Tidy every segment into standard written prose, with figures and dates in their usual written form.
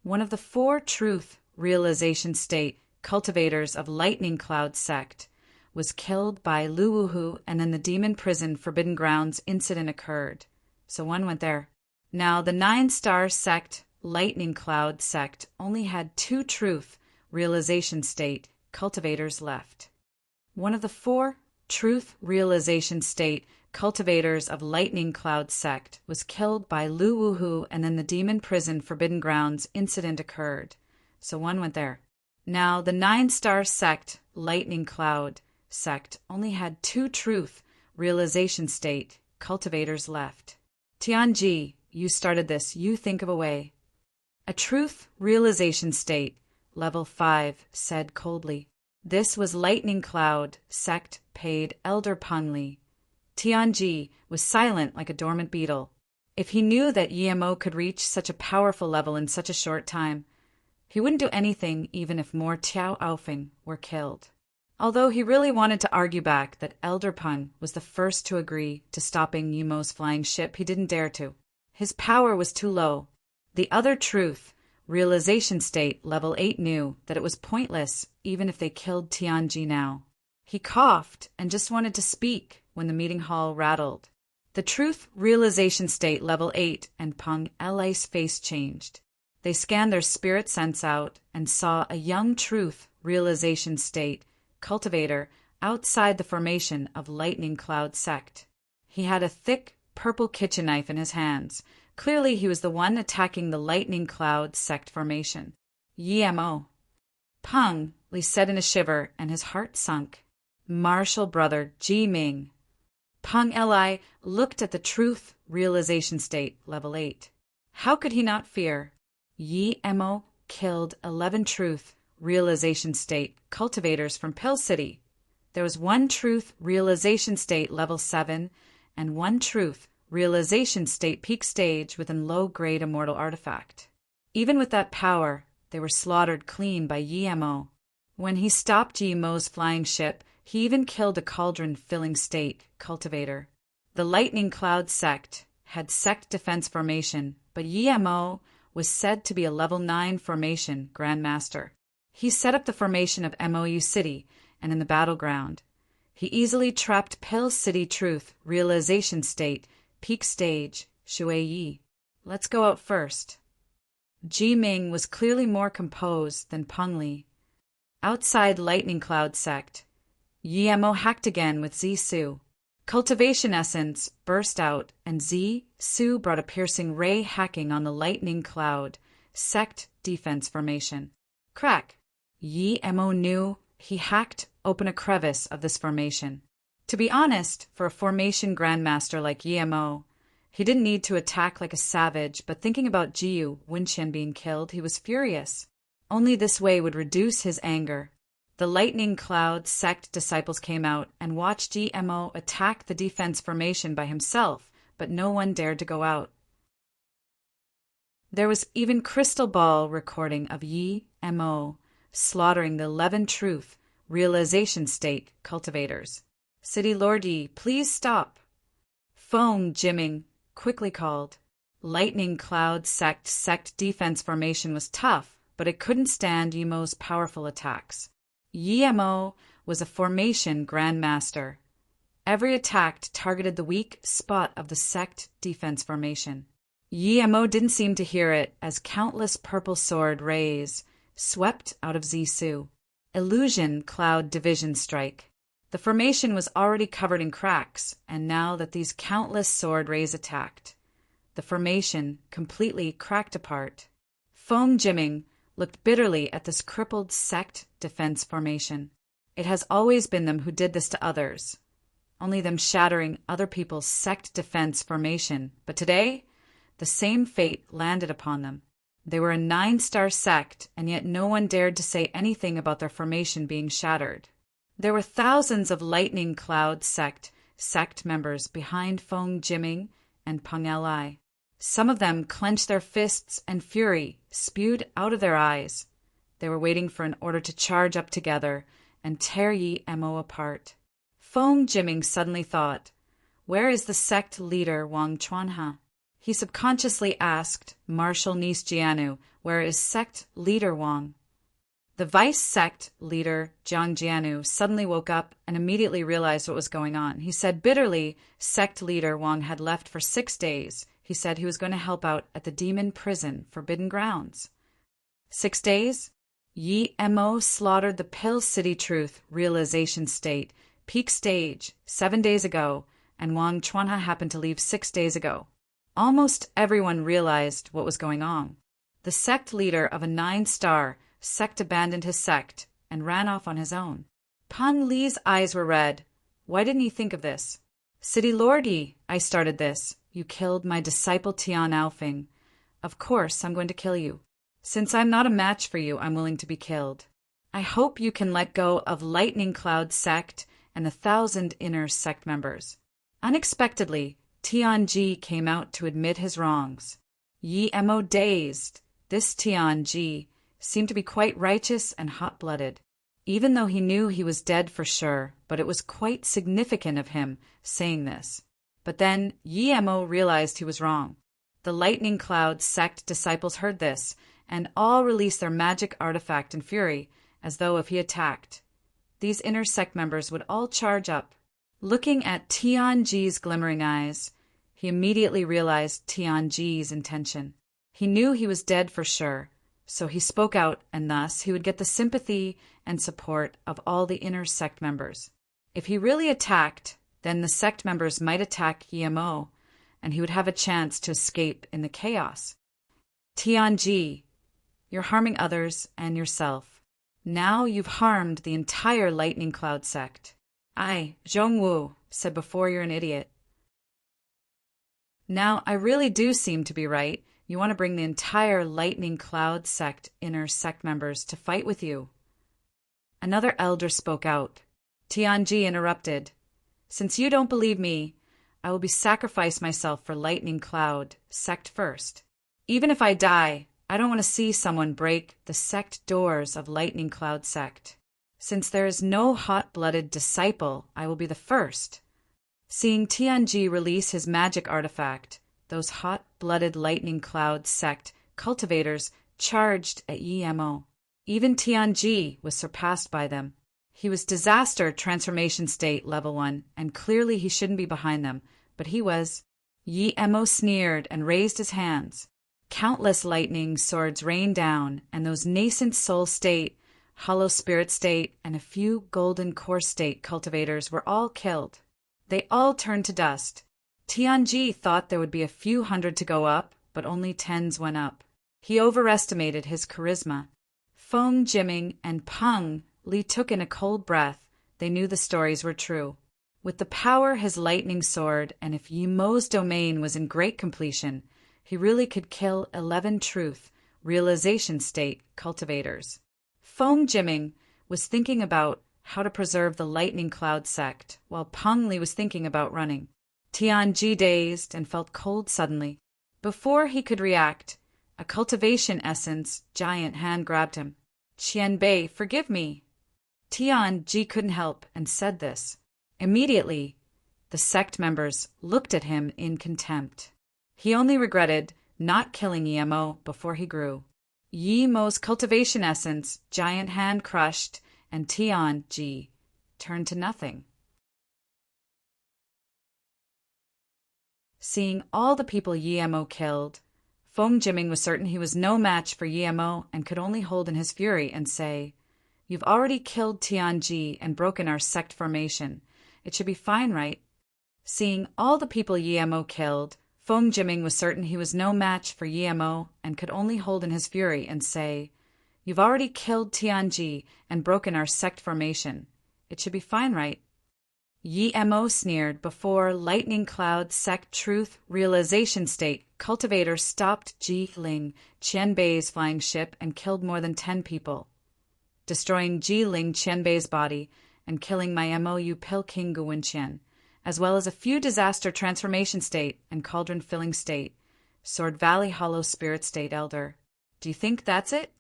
one of the four truth realization state cultivators of Lightning Cloud sect, was killed by Luwuhu, and then the demon prison Forbidden Grounds incident occurred. So one went there. Now the 9-star sect Lightning Cloud sect only had two truth realization state cultivators left. One of the four truth realization state cultivators of Lightning Cloud sect was killed by Luwuhu, and then the demon prison Forbidden Grounds incident occurred. So one went there. Now the 9-star sect Lightning Cloud sect only had two truth realization state cultivators left. Tianji, you started this, you think of a way. A truth realization state, level 5, said coldly. This was Lightning Cloud sect paid Elder Pengli. Tianji was silent like a dormant beetle. If he knew that Yemo could reach such a powerful level in such a short time, he wouldn't do anything even if more Tiao Aofing were killed. Although he really wanted to argue back that Elder Peng was the first to agree to stopping Yemo's flying ship, he didn't dare to. His power was too low. The other truth realization state, level 8, knew that it was pointless even if they killed Tianji now. He coughed and just wanted to speak when the meeting hall rattled. The truth realization state, level 8, and Peng Li's face changed. They scanned their spirit sense out and saw a young truth realization state cultivator outside the formation of Lightning Cloud sect. He had a thick purple kitchen knife in his hands. Clearly he was the one attacking the Lightning Cloud sect formation. Yemo. Peng Li said in a shiver, and his heart sunk. Martial brother Ji Ming. Peng Li looked at the truth realization state, level 8. How could he not fear? Yemo killed 11 truth realization state cultivators from Pill City. There was one truth realization state, level 7, and one truth realization state peak stage within low-grade immortal artifact. Even with that power, they were slaughtered clean by Yemo. When he stopped Yemo's flying ship, he even killed a cauldron-filling state cultivator. The Lightning Cloud sect had sect defense formation, but Yemo was said to be a level 9 formation grandmaster. He set up the formation of MOU City and in the battleground. He easily trapped Pill City Truth realization state peak stage Shui Yi. Let's go out first. Ji Ming was clearly more composed than Peng Li. Outside Lightning Cloud sect, Yemo hacked again with Zisu. Cultivation essence burst out, and Zisu brought a piercing ray hacking on the Lightning Cloud sect defense formation. Crack! Yemo knew he hacked open a crevice of this formation. To be honest, for a formation grandmaster like Yemo, he didn't need to attack like a savage, but thinking about Jiu Wenqian being killed, he was furious. Only this way would reduce his anger. The Lightning Cloud sect disciples came out and watched Yemo attack the defense formation by himself, but no one dared to go out. There was even crystal ball recording of Yemo slaughtering the 11 truth realization state cultivators. City Lord Yi, please stop. Feng Jiming quickly called. Lightning Cloud sect defense formation was tough, but it couldn't stand Yemo's powerful attacks. Yemo was a formation grandmaster. Every attack targeted the weak spot of the sect defense formation. Yemo didn't seem to hear it as countless purple sword rays swept out of Zisu. Illusion Cloud Division Strike. The formation was already covered in cracks, and now that these countless sword rays attacked, the formation completely cracked apart. Feng Jiming looked bitterly at this crippled sect defense formation. It has always been them who did this to others, only them shattering other people's sect defense formation, but today, the same fate landed upon them. They were a 9-star sect, and yet no one dared to say anything about their formation being shattered. There were thousands of Lightning Cloud sect members behind Feng Jiming and Peng Li. Some of them clenched their fists, and fury spewed out of their eyes. They were waiting for an order to charge up together and tear Yemo apart. Feng Jiming suddenly thought, where is the sect leader Wang Chuanha? He subconsciously asked Marshal Nisjianu, where is sect leader Wang? The vice sect leader, Jiang Jianu, suddenly woke up and immediately realized what was going on. He said bitterly sect leader Wang had left for 6 days. He said he was going to help out at the demon prison, Forbidden Grounds. 6 days? Yi Mo slaughtered the Pill City Truth realization state, peak stage, 7 days ago, and Wang Chuanha happened to leave 6 days ago. Almost everyone realized what was going on. The sect leader of a 9-star sect abandoned his sect and ran off on his own. Pan Li's eyes were red. Why didn't he think of this? City Lord Yi, I started this. You killed my disciple Tian Alfing. Of course I'm going to kill you. Since I'm not a match for you, I'm willing to be killed. I hope you can let go of Lightning Cloud sect and 1,000 inner sect members. Unexpectedly, Tianji came out to admit his wrongs. Yi Mo dazed. This Tianji seemed to be quite righteous and hot-blooded, even though he knew he was dead for sure, but it was quite significant of him saying this. But then Yi Mo realized he was wrong. The Lightning Cloud sect disciples heard this, and all released their magic artifact in fury, as though if he attacked, these inner sect members would all charge up. Looking at Tianji's glimmering eyes, he immediately realized Tianji's intention. He knew he was dead for sure, so he spoke out, and thus he would get the sympathy and support of all the inner sect members. If he really attacked, then the sect members might attack Yi Mo, and he would have a chance to escape in the chaos. Tianji, you're harming others and yourself. Now you've harmed the entire Lightning Cloud sect. I, Zhongwu, said before you're an idiot. Now I really do seem to be right. You want to bring the entire Lightning Cloud sect inner sect members to fight with you. Another elder spoke out. Tianji interrupted. Since you don't believe me, I will sacrifice myself for Lightning Cloud sect first. Even if I die, I don't want to see someone break the sect doors of Lightning Cloud sect. Since there is no hot-blooded disciple, I will be the first. Seeing Tianji release his magic artifact, those hot-blooded Lightning Cloud sect cultivators charged at Yi Mo. Even Tianji was surpassed by them. He was disaster transformation state level 1, and clearly he shouldn't be behind them, but he was. Yi Mo sneered and raised his hands. Countless lightning swords rained down, and those nascent soul state, hollow spirit state, and a few golden core state cultivators were all killed. They all turned to dust. Tianji thought there would be a few hundred to go up, but only 10s went up. He overestimated his charisma. Feng Jiming and Peng Li took in a cold breath. They knew the stories were true. With the power his lightning sword, and if Yi Mo's domain was in great completion, he really could kill 11 truth, realization state cultivators. Feng Jiming was thinking about how to preserve the Lightning Cloud sect, while Peng Li was thinking about running. Tianji dazed and felt cold suddenly. Before he could react, a cultivation essence giant hand grabbed him. Qianbei, forgive me. Tianji couldn't help and said this. Immediately, the sect members looked at him in contempt. He only regretted not killing Yi Mo before he grew. Yi Mo's cultivation essence, giant hand crushed, and Tianji turned to nothing. Seeing all the people Yi Mo killed, Feng Jiming was certain he was no match for Yi Mo and could only hold in his fury and say, "You've already killed Tianji and broken our sect formation. It should be fine, right?" Seeing all the people Yi Mo killed, Feng Jiming was certain he was no match for Yi Mo and could only hold in his fury and say, "You've already killed Tianji and broken our sect formation. It should be fine, right?" Yi Mo sneered before Lightning Cloud sect truth realization state cultivators stopped Ji Ling, Qianbei's flying ship, and killed more than 10 people, destroying Ji Ling Qianbei's body and killing my MOU Pill King Guwenqian, as well as a few disaster transformation state and cauldron filling state, Sword Valley Hollow Spirit State Elder. Do you think that's it?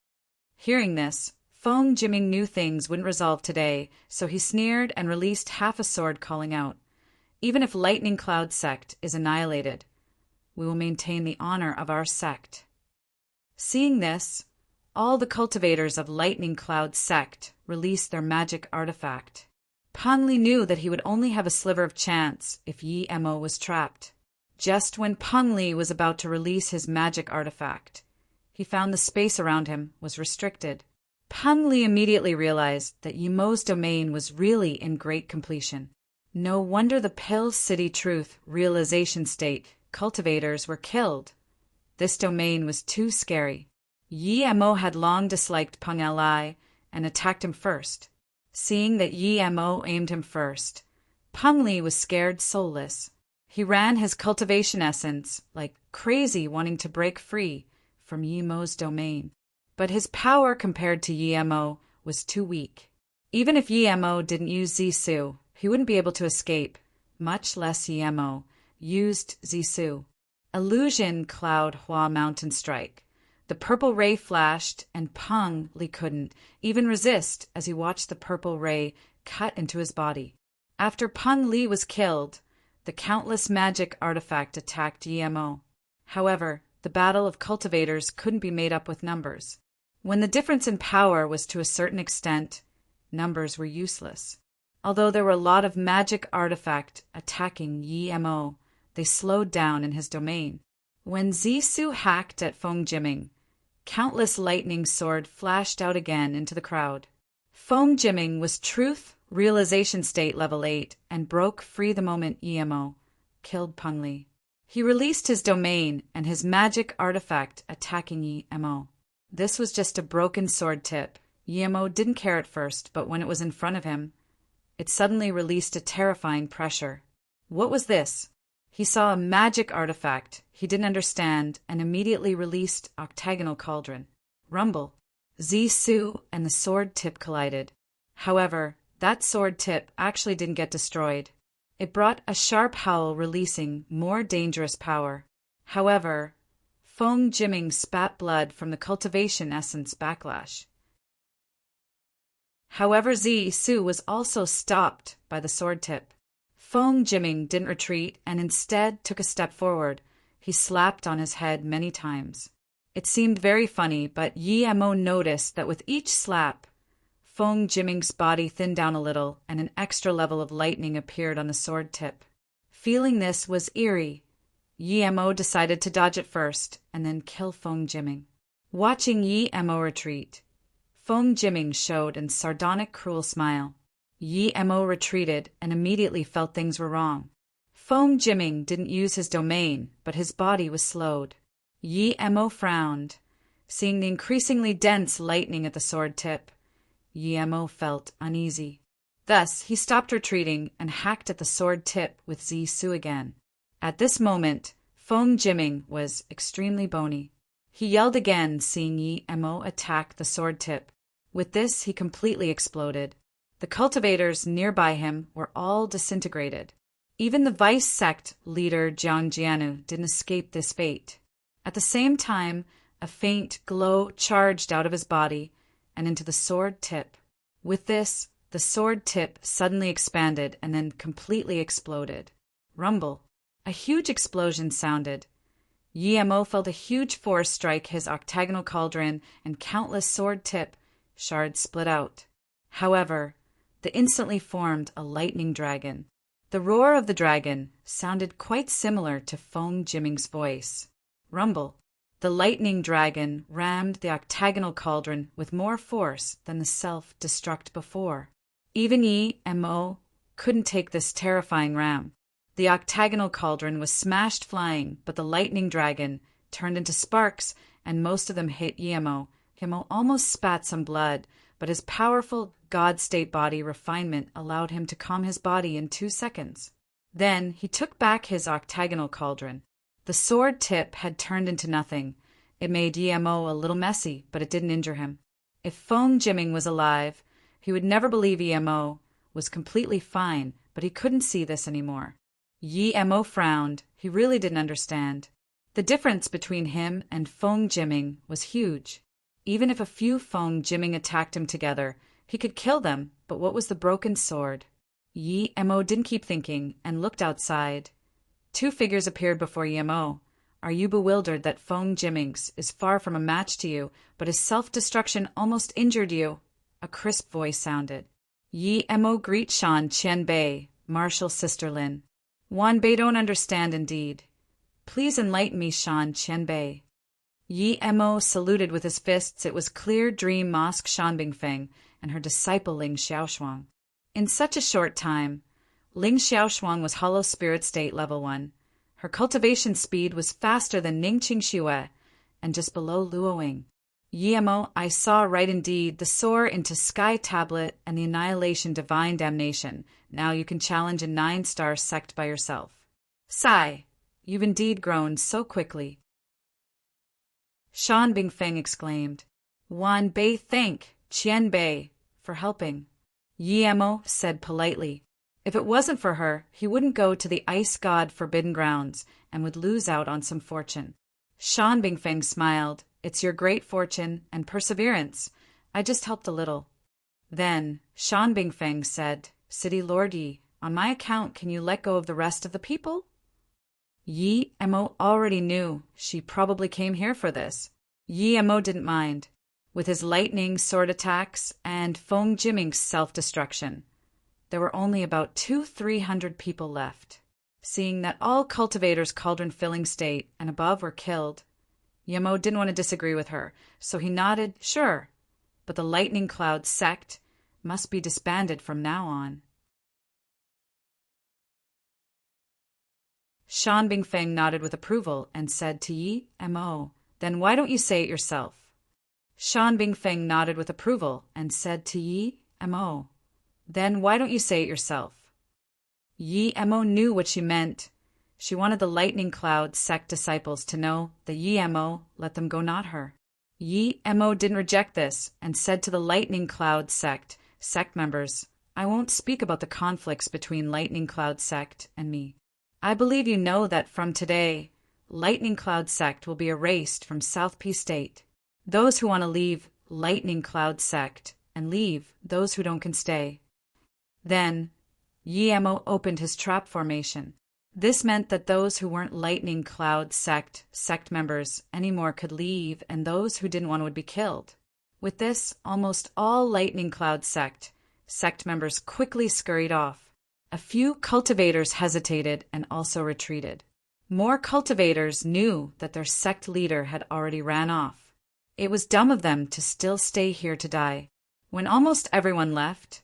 Hearing this, Feng Jiming knew things wouldn't resolve today, so he sneered and released half a sword, calling out, "Even if Lightning Cloud sect is annihilated, we will maintain the honor of our sect." Seeing this, all the cultivators of Lightning Cloud sect released their magic artifact. Pan Li knew that he would only have a sliver of chance if Yi Mo was trapped. Just when Pan Li was about to release his magic artifact, he found the space around him was restricted. Pan Li immediately realized that Yi Mo's domain was really in great completion. No wonder the Pill City Truth realization state cultivators were killed. This domain was too scary. Yi Mo had long disliked Pan Li and attacked him first. Seeing that Yi Mo aimed him first, Pan Li was scared soulless. He ran his cultivation essence like crazy, wanting to break free from Yi Mo's domain. But his power compared to Yi Mo was too weak. Even if Yi Mo didn't use Zisu, he wouldn't be able to escape, much less Yi Mo used Zisu. Illusion Cloud Hua Mountain Strike. The purple ray flashed, and Pan Li couldn't even resist as he watched the purple ray cut into his body. After Pan Li was killed, the countless magic artifact attacked Yi Mo. However, the battle of cultivators couldn't be made up with numbers. When the difference in power was to a certain extent, numbers were useless. Although there were a lot of magic artifact attacking Yi Mo, they slowed down in his domain. When Zisu hacked at Feng Jiming, countless lightning sword flashed out again into the crowd. Feng Jiming was Truth Realization State Level 8 and broke free the moment Yi Mo killed Pan Li. He released his domain and his magic artifact attacking Yi Mo. This was just a broken sword tip. Yi Mo didn't care at first, but when it was in front of him, it suddenly released a terrifying pressure. What was this? He saw a magic artifact he didn't understand and immediately released Octagonal Cauldron. Rumble. Zisu and the sword tip collided. However, that sword tip actually didn't get destroyed. It brought a sharp howl, releasing more dangerous power. However, Feng Jiming spat blood from the cultivation essence backlash. However, Zisu was also stopped by the sword tip. Feng Jiming didn't retreat and instead took a step forward. He slapped on his head many times. It seemed very funny, but Yi Mo noticed that with each slap, Feng Jiming's body thinned down a little and an extra level of lightning appeared on the sword tip. Feeling this was eerie, Yi Mo decided to dodge it first and then kill Feng Jiming. Watching Yi Mo retreat, Feng Jiming showed a sardonic, cruel smile. Yi Mo retreated and immediately felt things were wrong. Feng Jiming didn't use his domain, but his body was slowed. Yi Mo frowned. Seeing the increasingly dense lightning at the sword tip, Yi Mo felt uneasy. Thus, he stopped retreating and hacked at the sword tip with Zisu again. At this moment, Feng Jiming was extremely bony. He yelled again, seeing Yi Mo attack the sword tip. With this, he completely exploded. The cultivators nearby him were all disintegrated. Even the vice sect leader Jiang Jianu didn't escape this fate. At the same time, a faint glow charged out of his body and into the sword tip. With this, the sword tip suddenly expanded and then completely exploded. Rumble. A huge explosion sounded. Yi Mo felt a huge force strike his octagonal cauldron and countless sword tip shards split out. However, they instantly formed a lightning dragon. The roar of the dragon sounded quite similar to Feng Jiming's voice. Rumble. The lightning dragon rammed the octagonal cauldron with more force than the self-destruct before. Even Yi Mo couldn't take this terrifying ram. The octagonal cauldron was smashed flying, but the lightning dragon turned into sparks and most of them hit Yi Mo. Yi Mo almost spat some blood, but his powerful God-state body refinement allowed him to calm his body in 2 seconds. Then he took back his octagonal cauldron. The sword tip had turned into nothing. It made Yi Mo a little messy, but it didn't injure him. If Feng Jiming was alive, he would never believe Yi Mo was completely fine, but he couldn't see this anymore. Yi Mo frowned. He really didn't understand. The difference between him and Feng Jiming was huge. Even if a few Feng Jiming attacked him together, he could kill them, but what was the broken sword? Yi Mo didn't keep thinking and looked outside. 2 figures appeared before Yi Mo. Are you bewildered that Feng Jimmings is far from a match to you, but his self-destruction almost injured you? A crisp voice sounded. Yi Mo greet Shan Qian Bei, Marshal Sister Lin. Wan Bei don't understand indeed. Please enlighten me, Shan Qian Bei. Yi Mo saluted with his fists. It was clear dream mosque Shan Bingfeng and her disciple Ling Xiaoshuang. In such a short time, Ling Xiaoshuang was hollow spirit state level 1. Her cultivation speed was faster than Ning Qingxue and just below Luoying. Yi Mo, I saw right indeed the soar into sky tablet and the annihilation divine damnation. Now you can challenge a 9-star sect by yourself. Sigh, you've indeed grown so quickly. Shan Bingfeng exclaimed. Wan Bei thank Qian Bei for helping. Yi Mo said politely. If it wasn't for her, he wouldn't go to the ice god forbidden grounds and would lose out on some fortune. Shan Bingfeng smiled. It's your great fortune and perseverance. I just helped a little. Then Shan Bingfeng said, City Lord Yi, on my account can you let go of the rest of the people? Yi Mo already knew. She probably came here for this. Yi Mo didn't mind. With his lightning sword attacks and Feng Jimming's self-destruction, there were only about 200-300 people left. Seeing that all cultivators cauldron-filling state and above were killed, Yi Mo didn't want to disagree with her, so he nodded, sure, but the Lightning Cloud sect must be disbanded from now on. Shan Bingfeng nodded with approval and said to Yi Mo, then why don't you say it yourself? Shan Bingfeng nodded with approval and said to Yi Mo, then why don't you say it yourself? Yi Mo knew what she meant. She wanted the Lightning Cloud sect disciples to know that Yi Mo let them go, not her. Yi Mo didn't reject this and said to the Lightning Cloud sect members, I won't speak about the conflicts between Lightning Cloud sect and me. I believe you know that from today, Lightning Cloud sect will be erased from South P State. Those who want to leave Lightning Cloud sect and leave, those who don't can stay. Then, Yi Mo opened his trap formation. This meant that those who weren't Lightning Cloud sect members anymore could leave, and those who didn't want would be killed. With this, almost all Lightning Cloud sect members quickly scurried off. A few cultivators hesitated and also retreated. More cultivators knew that their sect leader had already ran off. It was dumb of them to still stay here to die. When almost everyone left,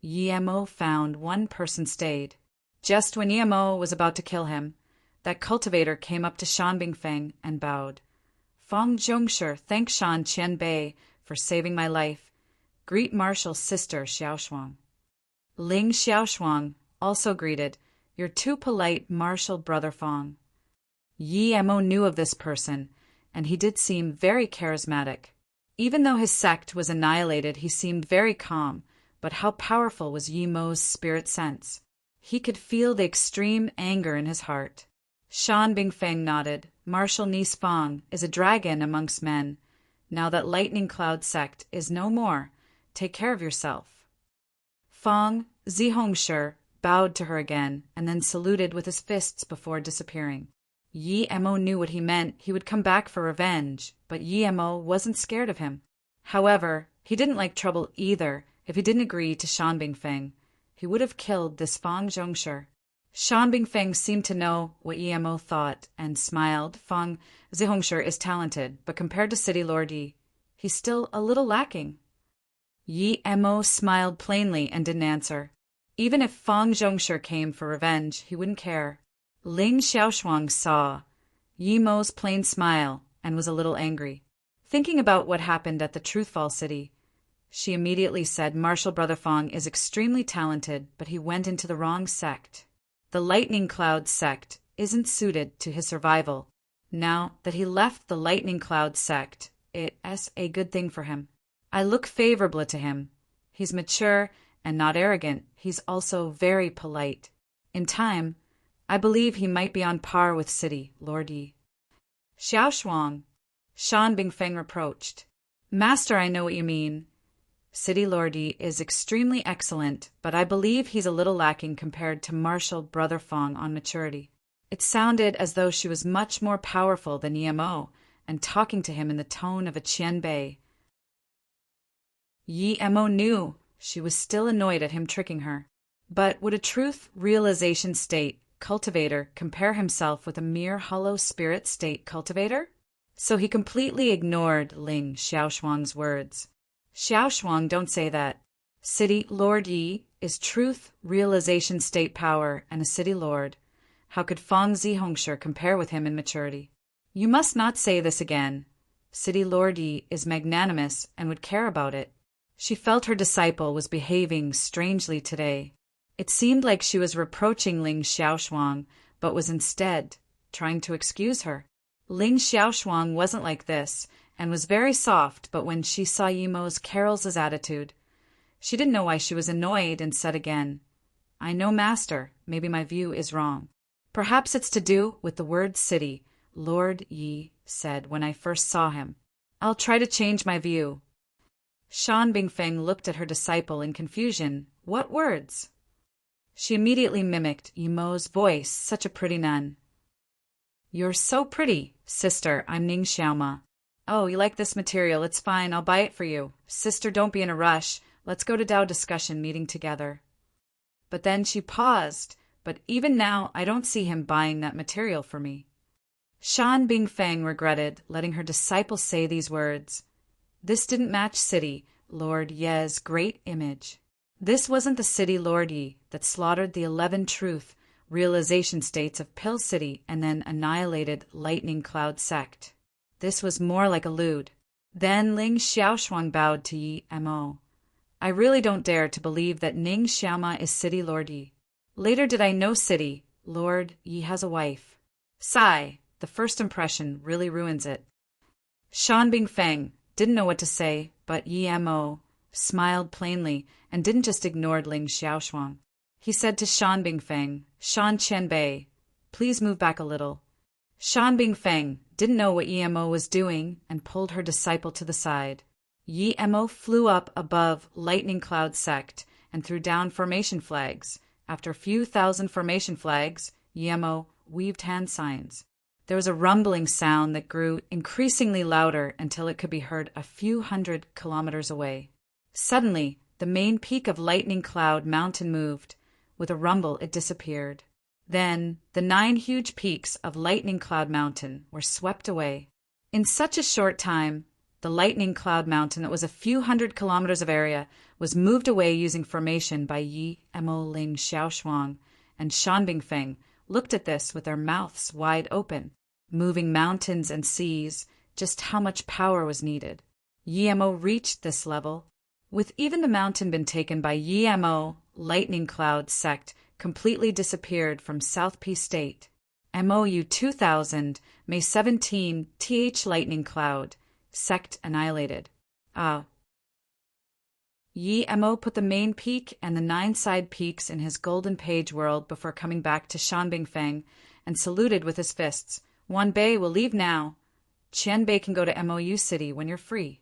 Yi Mo found one person stayed. Just when Yi Mo was about to kill him, that cultivator came up to Shan Bingfeng and bowed. Feng Zhongshi, thank Shan Qian Bei for saving my life. Greet Marshal Sister Xiaoshuang. Ling Xiaoshuang also greeted, You're too polite, Marshal Brother Feng. Yi Mo knew of this person, and he did seem very charismatic. Even though his sect was annihilated, he seemed very calm, but how powerful was Yi Mo's spirit sense? He could feel the extreme anger in his heart. Shan Bingfeng nodded. Marshal Nis Feng is a dragon amongst men. Now that Lightning Cloud sect is no more, take care of yourself. Feng Zihongshi bowed to her again and then saluted with his fists before disappearing. Yi Mo knew what he meant. He would come back for revenge, but Yi Mo wasn't scared of him. However, he didn't like trouble either. If he didn't agree to Shan Bingfeng, he would have killed this Feng Zhongshi. Shan Bingfeng seemed to know what Yi Mo thought and smiled. Feng Zihongshi is talented, but compared to City Lord Yi, he's still a little lacking. Yi Mo smiled plainly and didn't answer. Even if Feng Zhongshi came for revenge, he wouldn't care. Ling Xiaoshuang saw Yi Mo's plain smile and was a little angry. Thinking about what happened at the Truthfall City, she immediately said Marshal Brother Feng is extremely talented, but he went into the wrong sect. The Lightning Cloud sect isn't suited to his survival. Now that he left the Lightning Cloud sect, it's a good thing for him. I look favorably to him. He's mature and not arrogant. He's also very polite. In time, I believe he might be on par with City Lord Yi. Xiaoshuang, Shan Bingfeng reproached. Master, I know what you mean. City Lord Yi is extremely excellent, but I believe he's a little lacking compared to Marshal Brother Feng on maturity. It sounded as though she was much more powerful than Yemo, and talking to him in the tone of a Qianbei. Yemo knew she was still annoyed at him tricking her. But would a truth realization state cultivator compare himself with a mere hollow spirit state cultivator? So he completely ignored Ling Xiaoshuang's words. Xiaoshuang, don't say that. City Lord Yi is truth realization state power and a city lord. How could Feng Zihongshe compare with him in maturity? You must not say this again. City Lord Yi is magnanimous and would care about it. She felt her disciple was behaving strangely today. It seemed like she was reproaching Ling Xiaoshuang, but was instead trying to excuse her. Ling Xiaoshuang wasn't like this, and was very soft, but when she saw Yemo's Carol's attitude, she didn't know why she was annoyed and said again, I know, master, maybe my view is wrong. Perhaps it's to do with the word city, Lord Yi said when I first saw him. I'll try to change my view. Shan Bingfeng looked at her disciple in confusion. What words? She immediately mimicked Yemo's voice, such a pretty nun. You're so pretty, sister, I'm Ning Xiaoma. Oh, you like this material, it's fine, I'll buy it for you. Sister, don't be in a rush, let's go to Dao discussion meeting together. But then she paused, but even now I don't see him buying that material for me. Shan Bingfeng regretted letting her disciple say these words. This didn't match City Lord Ye's great image. This wasn't the City Lord Yi that slaughtered the 11 truth realization states of Pill City and then annihilated Lightning Cloud sect. This was more like a lewd. Then Ling Xiaoshuang bowed to Yi Mo. I really don't dare to believe that Ning Xiaoma is City Lord Yi. Later did I know City Lord Yi has a wife. Sigh, the first impression really ruins it. Shan Bingfeng didn't know what to say, but Yi Mo smiled plainly and didn't just ignore Ling Xiaoshuang. He said to Shan Bingfeng, Shan Qianbei, please move back a little. Shan Bingfeng didn't know what Yi Mo was doing and pulled her disciple to the side. Yi Mo flew up above Lightning Cloud sect and threw down formation flags. After a few thousand formation flags, Yi Mo weaved hand signs. There was a rumbling sound that grew increasingly louder until it could be heard a few hundred kilometers away. Suddenly, the main peak of Lightning Cloud Mountain moved. With a rumble, it disappeared. Then, the 9 huge peaks of Lightning Cloud Mountain were swept away. In such a short time, the Lightning Cloud Mountain that was a few hundred kilometers of area was moved away using formation by Yi Mo Ling Xiaoshuang, and Shan Bingfeng looked at this with their mouths wide open. Moving mountains and seas, just how much power was needed. Yi Mo reached this level. With even the mountain been taken by Yi Mo, Lightning Cloud sect completely disappeared from South P State. MOU 2000, May 17, TH Lightning Cloud, sect annihilated. Yi Mo put the main peak and the 9 side peaks in his golden page world before coming back to Shan Bingfeng and saluted with his fists. Wan Bei will leave now. Qianbei can go to MOU City when you're free.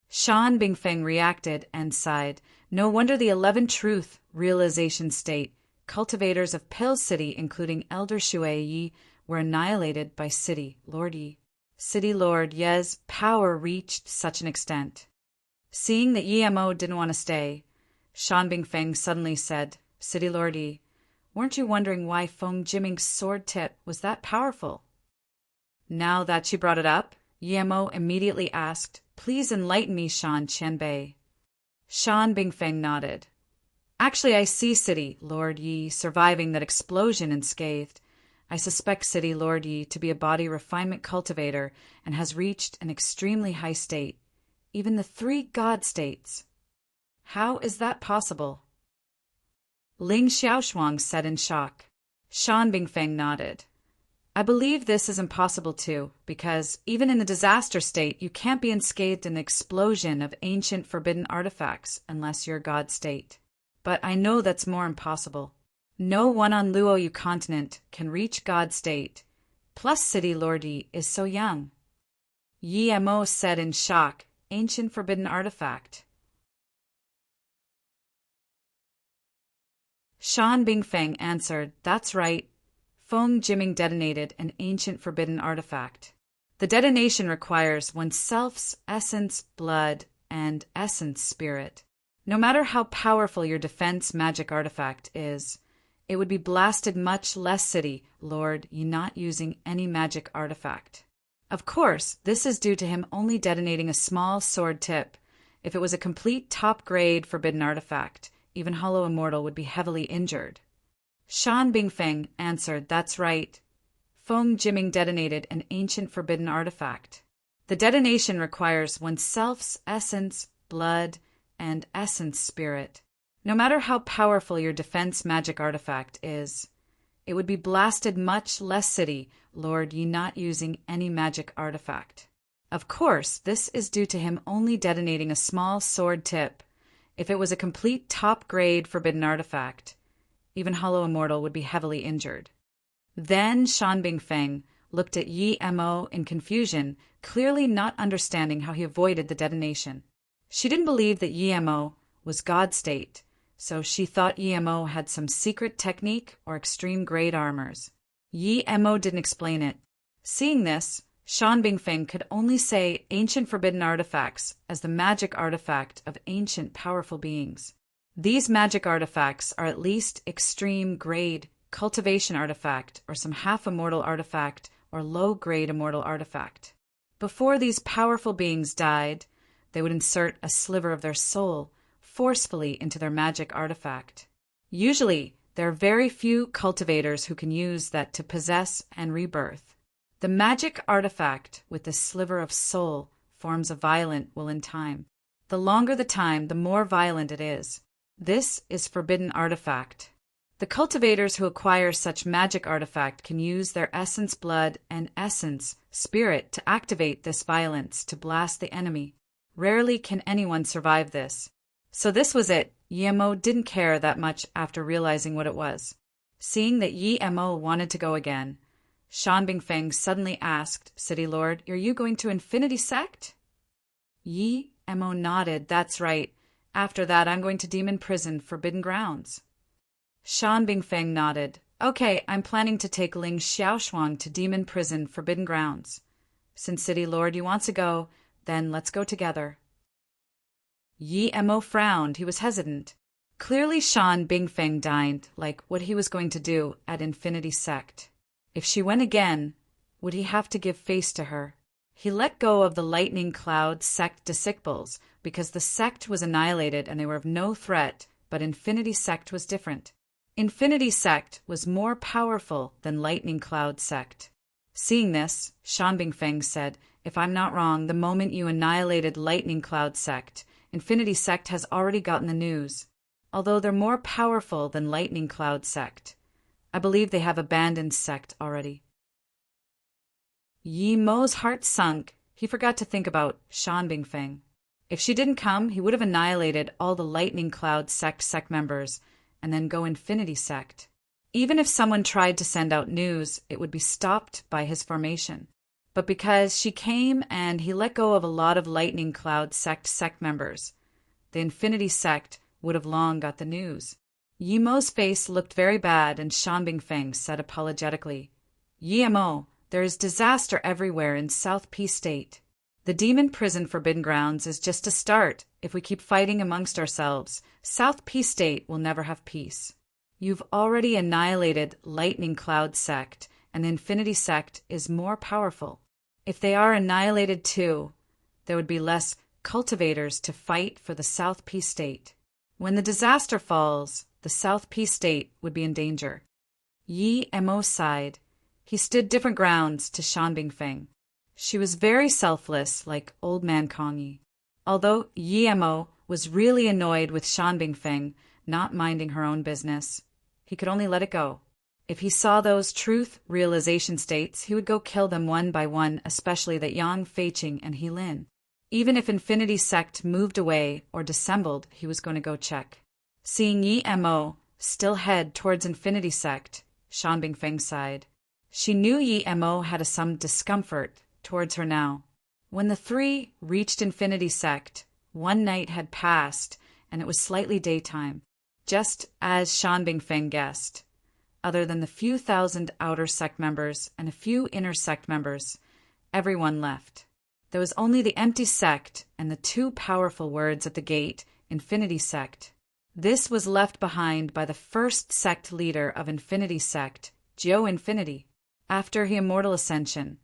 Shan Bingfeng reacted and sighed. No wonder the 11 truth realization state cultivators of Pill City, including Elder Shui Yi, were annihilated by City Lord Yi. City Lord Ye's power reached such an extent. Seeing that Yi Mo didn't want to stay, Shan Bingfeng suddenly said, City Lord Yi, weren't you wondering why Feng Jiming's sword tip was that powerful? Now that she brought it up, Yi Mo immediately asked, Please enlighten me, Shan Qianbei. Shan Bingfeng nodded. Actually, I see City Lord Yi surviving that explosion unscathed. I suspect City Lord Yi to be a body refinement cultivator and has reached an extremely high state, even the 3 God states. How is that possible? Ling Xiaoshuang said in shock. Shan Bingfeng nodded. I believe this is impossible too, because even in the disaster state, you can't be unscathed in the explosion of ancient forbidden artifacts unless you're God state. But I know that's more impossible. No one on Luoyu continent can reach God state. Plus City Lord Yi is so young. Yi Mo said in shock, ancient forbidden artifact. Shan Bingfeng answered, That's right. Feng Jiming detonated an ancient forbidden artifact. The detonation requires oneself's essence, blood, and essence spirit. No matter how powerful your defense magic artifact is, it would be blasted much less city, Lord, ye not using any magic artifact. Of course, this is due to him only detonating a small sword tip. If it was a complete top-grade forbidden artifact, even Hollow Immortal would be heavily injured. Shan Bingfeng answered, that's right. Feng Jiming detonated an ancient forbidden artifact. The detonation requires oneself's essence, blood, and essence spirit. No matter how powerful your defense magic artifact is, it would be blasted much less city, Lord, ye not using any magic artifact. Of course, this is due to him only detonating a small sword tip. If it was a complete top-grade forbidden artifact, even Hollow Immortal would be heavily injured. Then Shan Bingfeng looked at Yi Mo in confusion, clearly not understanding how he avoided the detonation. She didn't believe that Yi Mo was God state, so she thought Yi Mo had some secret technique or extreme grade armors. Yi Mo didn't explain it. Seeing this, Shan Bingfeng could only say ancient forbidden artifacts as the magic artifact of ancient powerful beings. These magic artifacts are at least extreme grade cultivation artifact or some half-immortal artifact or low-grade immortal artifact. Before these powerful beings died, they would insert a sliver of their soul forcefully into their magic artifact. Usually, there are very few cultivators who can use that to possess and rebirth. The magic artifact with this sliver of soul forms a violent will in time. The longer the time, the more violent it is. This is forbidden artifact. The cultivators who acquire such magic artifact can use their essence blood and essence spirit to activate this violence to blast the enemy. Rarely can anyone survive this. So this was it. Yi Mo didn't care that much after realizing what it was. Seeing that Yi Mo wanted to go again, Shan Bingfeng suddenly asked, City Lord, are you going to Infinity Sect? Yi Mo nodded, that's right. After that, I'm going to Demon Prison, Forbidden Grounds. Shan Bingfeng nodded. Okay, I'm planning to take Ling Xiaoshuang to Demon Prison, Forbidden Grounds. Since City Lord you want to go, then let's go together. Yi Mo frowned. He was hesitant. Clearly Shan Bingfeng dined like what he was going to do at Infinity Sect. If she went again, would he have to give face to her? He let go of the Lightning Cloud Sect disciples because the sect was annihilated and they were of no threat, but Infinity Sect was different. Infinity Sect was more powerful than Lightning Cloud Sect. Seeing this, Shan Bingfeng said, if I'm not wrong, the moment you annihilated Lightning Cloud Sect, Infinity Sect has already gotten the news. Although they're more powerful than Lightning Cloud Sect, I believe they have abandoned Sect already. Yi Mo's heart sunk. He forgot to think about Shan Bingfeng. If she didn't come, he would have annihilated all the Lightning Cloud Sect members and then go Infinity Sect. Even if someone tried to send out news, it would be stopped by his formation. But because she came and he let go of a lot of Lightning Cloud Sect members, the Infinity Sect would have long got the news. Yi Mo's face looked very bad and Shan Bingfeng said apologetically, Yi Mo, there is disaster everywhere in South Peace State. The Demon Prison Forbidden Grounds is just a start. If we keep fighting amongst ourselves, South Peace State will never have peace. You've already annihilated Lightning Cloud Sect, and the Infinity Sect is more powerful. If they are annihilated too, there would be less cultivators to fight for the South Peace State. When the disaster falls, the South Peace State would be in danger. Yi Mo sighed. He stood different grounds to Shan Bingfeng. She was very selfless, like Old Man Kongyi. Although Yi Mo was really annoyed with Shan Bingfeng not minding her own business, he could only let it go. If he saw those truth realization states, he would go kill them one by one, especially that Yang Feiqing and He Lin. Even if Infinity Sect moved away or dissembled, he was going to go check. Seeing Yi Mo still head towards Infinity Sect, Shan Bingfeng sighed. She knew Yi Mo had some discomfort towards her now. When the three reached Infinity Sect, one night had passed, and it was slightly daytime, just as Shan Bingfeng guessed. other than the few thousand outer sect members and a few inner sect members. Everyone left. There was only the empty sect and the two powerful words at the gate, Infinity Sect. This was left behind by the first sect leader of Infinity Sect, Joe Infinity, after his immortal ascension.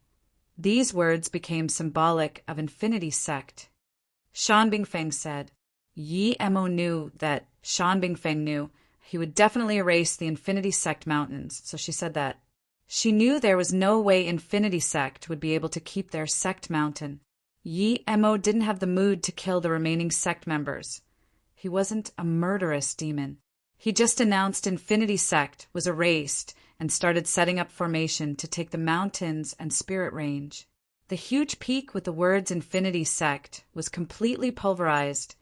These words became symbolic of Infinity Sect. Shan Bingfeng said. Yi Mo knew that Shan Bingfeng knew he would definitely erase the Infinity Sect mountains, so she said that. She knew there was no way Infinity Sect would be able to keep their sect mountain. Yi Mo didn't have the mood to kill the remaining sect members. He wasn't a murderous demon. He just announced Infinity Sect was erased and started setting up formation to take the mountains and spirit range. The huge peak with the words Infinity Sect was completely pulverized.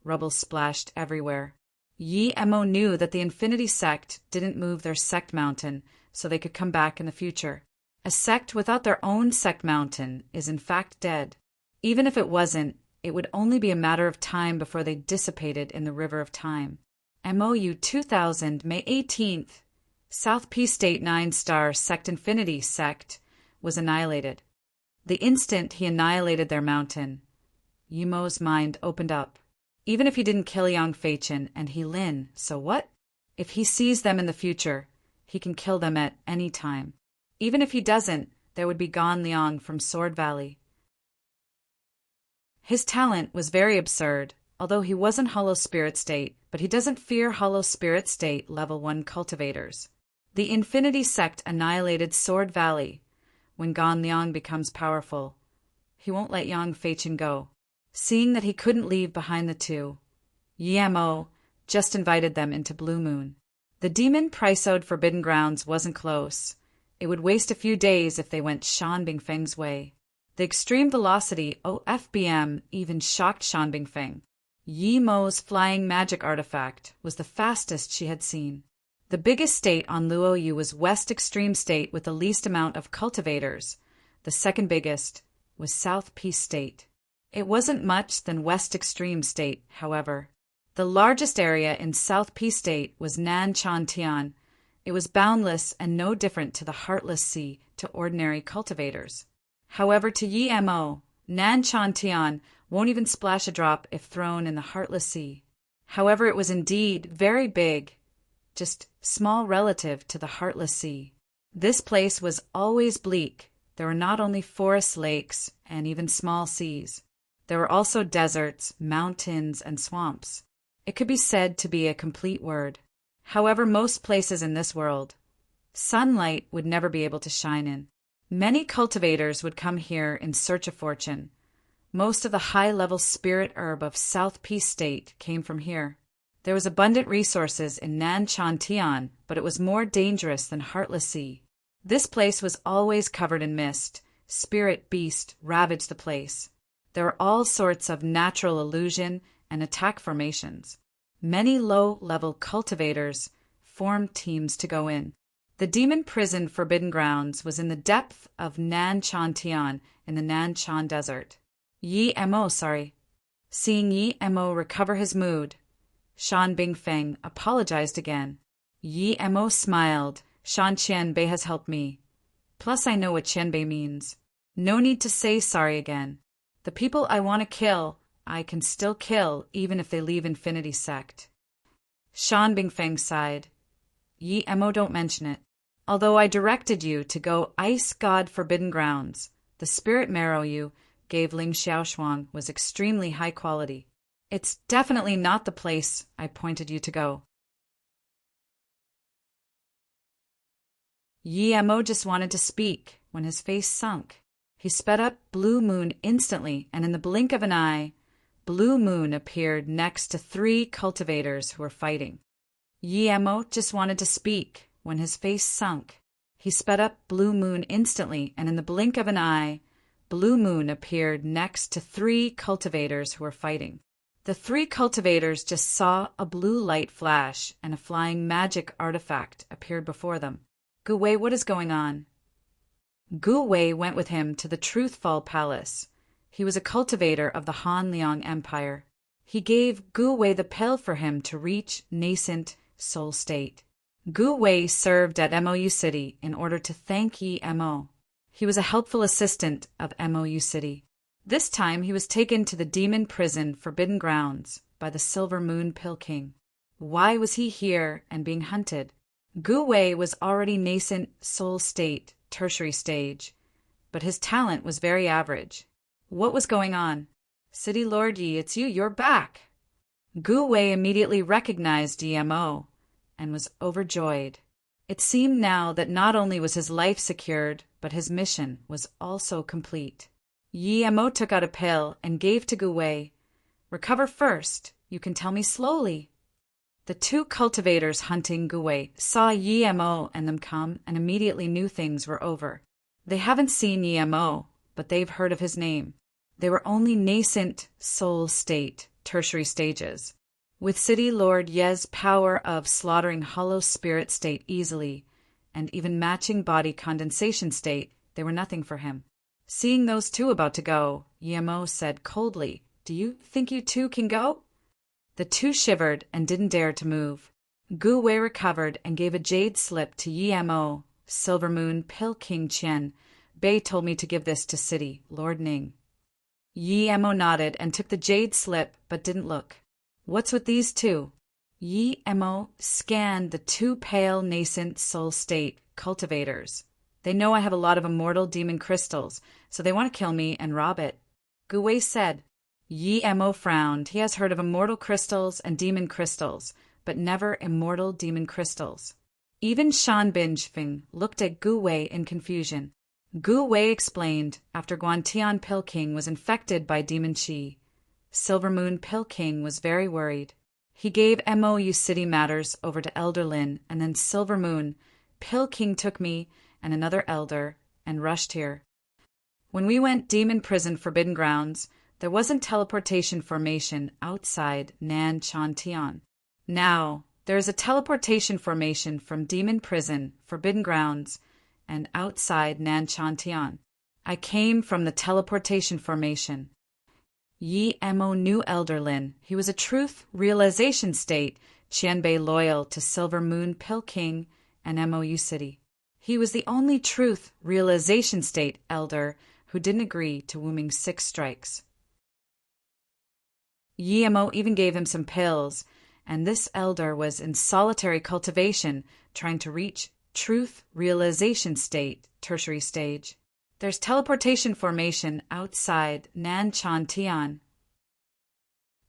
Rubble splashed everywhere. Yi Mo knew that the Infinity Sect didn't move their sect mountain so they could come back in the future. A sect without their own sect mountain is in fact dead. Even if it wasn't, it would only be a matter of time before they dissipated in the river of time. MOU 2000, May 18th. South Peace State 9-star Sect Infinity Sect was annihilated. The instant he annihilated their mountain, Yimo's mind opened up. Even if he didn't kill Yang Feichen and He Lin, so what? If he sees them in the future, he can kill them at any time. Even if he doesn't, there would be Gan Liang from Sword Valley. His talent was very absurd, although he was in Hollow Spirit State, but he doesn't fear Hollow Spirit State Level 1 cultivators. The Infinity Sect annihilated Sword Valley. When Gan Liang becomes powerful, he won't let Yang Feichen go. Seeing that he couldn't leave behind the two, Yi Mo just invited them into Blue Moon. The demon Priceode Forbidden Grounds wasn't close. It would waste a few days if they went Shan Bingfeng's way. The extreme velocity OFBM even shocked Shan Bingfeng. Yi Mo's flying magic artifact was the fastest she had seen. The biggest state on Luoyu was West Extreme State with the least amount of cultivators. The second biggest was South Peace State. It wasn't much than West Extreme State, however. The largest area in South Peace State was Nan Chan Tian. It was boundless and no different to the Heartless Sea to ordinary cultivators. However, to Yi Mo, Nan Chan Tian won't even splash a drop if thrown in the Heartless Sea. However, it was indeed very big, just small relative to the Heartless Sea. This place was always bleak. There were not only forest lakes and even small seas. There were also deserts, mountains, and swamps. It could be said to be a complete word. However, most places in this world, sunlight would never be able to shine in. Many cultivators would come here in search of fortune. Most of the high-level spirit herb of South Peace State came from here. There was abundant resources in Nan Chan Tian, but it was more dangerous than Heartless Sea. This place was always covered in mist. Spirit beast ravaged the place. There were all sorts of natural illusion and attack formations. Many low-level cultivators formed teams to go in. The demon prison Forbidden Grounds was in the depth of Nan Chan Tian in the Nan Chan Desert. Seeing Yi Mo recover his mood, Shan Bingfeng apologized again. Yi Mo smiled. Shan Qianbei has helped me. Plus I know what Qianbei means. No need to say sorry again. The people I want to kill, I can still kill even if they leave Infinity Sect. Shan Bingfeng sighed. Yi Mo, don't mention it. Although I directed you to go Ice God Forbidden Grounds, the spirit marrow you gave Ling Xiaoshuang was extremely high quality. It's definitely not the place I pointed you to go. Yi Mo just wanted to speak when his face sunk. He sped up Blue Moon instantly, and in the blink of an eye, Blue Moon appeared next to 3 cultivators who were fighting. Yi Mo just wanted to speak when his face sunk. He sped up Blue Moon instantly, and in the blink of an eye, Blue Moon appeared next to 3 cultivators who were fighting. The 3 cultivators just saw a blue light flash, and a flying magic artifact appeared before them. Gu Wei, what is going on? Gu Wei went with him to the Truthfall Palace. He was a cultivator of the Han Liang Empire. He gave Gu Wei the pill for him to reach nascent soul state. Gu Wei served at MOU City in order to thank Yi Mo. He was a helpful assistant of MOU City. This time he was taken to the demon prison Forbidden Grounds by the Silver Moon Pill King. Why was he here and being hunted? Gu Wei was already nascent soul state, tertiary stage, but his talent was very average. What was going on? City Lord Yi, it's you, you're back! Gu Wei immediately recognized Yi Mo and was overjoyed. It seemed now that not only was his life secured, but his mission was also complete. Yi Mo took out a pill and gave to Gu Wei. Recover first, you can tell me slowly. The two cultivators hunting Gu Wei saw Yi Mo and them come and immediately knew things were over. They haven't seen Yi Mo, but they've heard of his name. They were only nascent soul state, tertiary stages. With City Lord Ye's power of slaughtering hollow spirit state easily, and even matching body condensation state, they were nothing for him. Seeing those two about to go, Yi Mo said coldly, "Do you think you two can go?" The two shivered and didn't dare to move. Gu Wei recovered and gave a jade slip to Yi Mo. Silver Moon Pill King Qian Bei told me to give this to City Lord Ning. Yi Mo nodded and took the jade slip but didn't look. What's with these two? Yi Mo scanned the two pale nascent soul state cultivators. They know I have a lot of immortal demon crystals, so they want to kill me and rob it. Gu Wei said. Yi Mo frowned. He has heard of immortal crystals and demon crystals, but never immortal demon crystals. Even Shan Binjfing looked at Gu Wei in confusion. Gu Wei explained after Guantian Pill King was infected by demon qi. Silver Moon Pill King was very worried. He gave MOU City matters over to Elder Lin, and then Silver Moon Pill King took me and another elder and rushed here. When we went demon prison Forbidden Grounds, there wasn't teleportation formation outside Nan Chan Tian. Now, there is a teleportation formation from demon prison Forbidden Grounds and outside Nan Chan Tian. I came from the teleportation formation. Yi Mo knew Elder Lin. He was a truth realization state, Qianbei loyal to Silver Moon Pill King and MOU City. He was the only truth realization state elder who didn't agree to Wu Ming's 6 strikes. Yi Mo even gave him some pills, and this elder was in solitary cultivation trying to reach truth realization state, tertiary stage. There's teleportation formation outside Nan Chan Tian.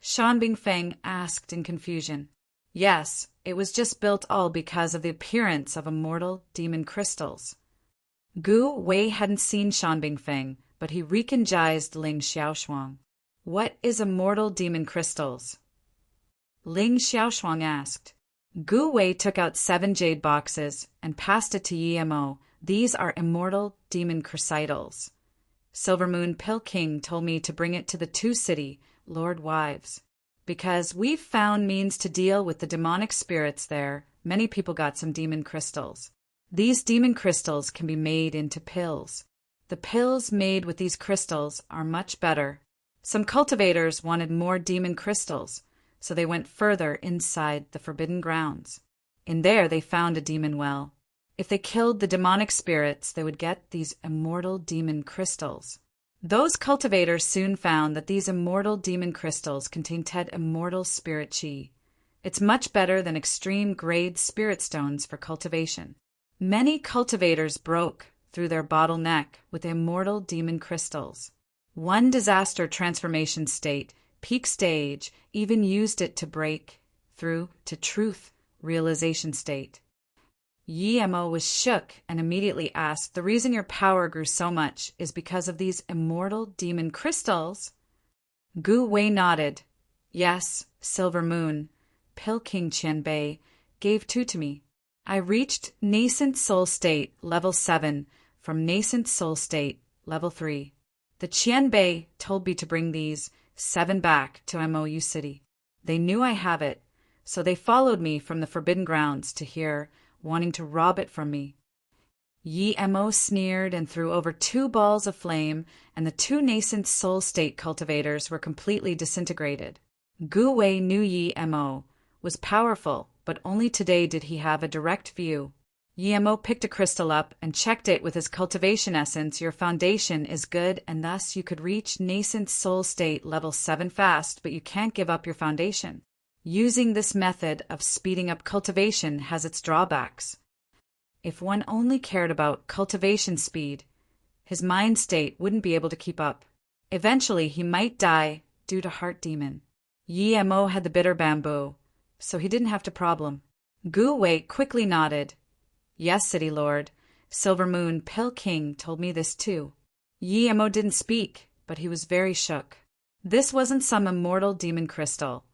Shan Bingfeng asked in confusion. Yes, it was just built all because of the appearance of immortal demon crystals. Gu Wei hadn't seen Shan Bingfeng, but he recognized Ling Xiaoshuang. What is immortal demon crystals? Ling Xiaoshuang asked. Gu Wei took out 7 jade boxes and passed it to Yi Mo. These are immortal demon crystals. Silver Moon Pill King told me to bring it to the 2 city Lord Wives. Because we've found means to deal with the demonic spirits there, many people got some demon crystals. These demon crystals can be made into pills. The pills made with these crystals are much better. Some cultivators wanted more demon crystals, so they went further inside the Forbidden Grounds. In there they found a demon well. If they killed the demonic spirits, they would get these immortal demon crystals. Those cultivators soon found that these immortal demon crystals contain 10 immortal spirit qi. It's much better than extreme grade spirit stones for cultivation. Many cultivators broke through their bottleneck with immortal demon crystals. One disaster transformation state, peak stage, even used it to break through to truth realization state. Yi Mo was shook and immediately asked, the reason your power grew so much is because of these immortal demon crystals? Gu Wei nodded. Yes, Silver Moon, Pill King Qianbei, gave 2 to me. I reached nascent soul state level 7 from nascent soul state level 3. The Qianbei told me to bring these 7 back to MOU City. They knew I have it, so they followed me from the Forbidden Grounds to here, wanting to rob it from me. Yi Mo sneered and threw over 2 balls of flame, and the 2 nascent soul state cultivators were completely disintegrated. Gu Wei knew Yi Mo was powerful, but only today did he have a direct view. Yemo picked a crystal up and checked it with his cultivation essence. Your foundation is good, and thus you could reach nascent soul state level 7 fast, but you can't give up your foundation. Using this method of speeding up cultivation has its drawbacks. If one only cared about cultivation speed, his mind state wouldn't be able to keep up. Eventually, he might die due to heart demon. Yemo had the bitter bamboo, so he didn't have to problem. Gu Wei quickly nodded. Yes, City Lord. Silver Moon Pill King told me this too. Yemo didn't speak, but he was very shook. This wasn't some immortal demon crystal.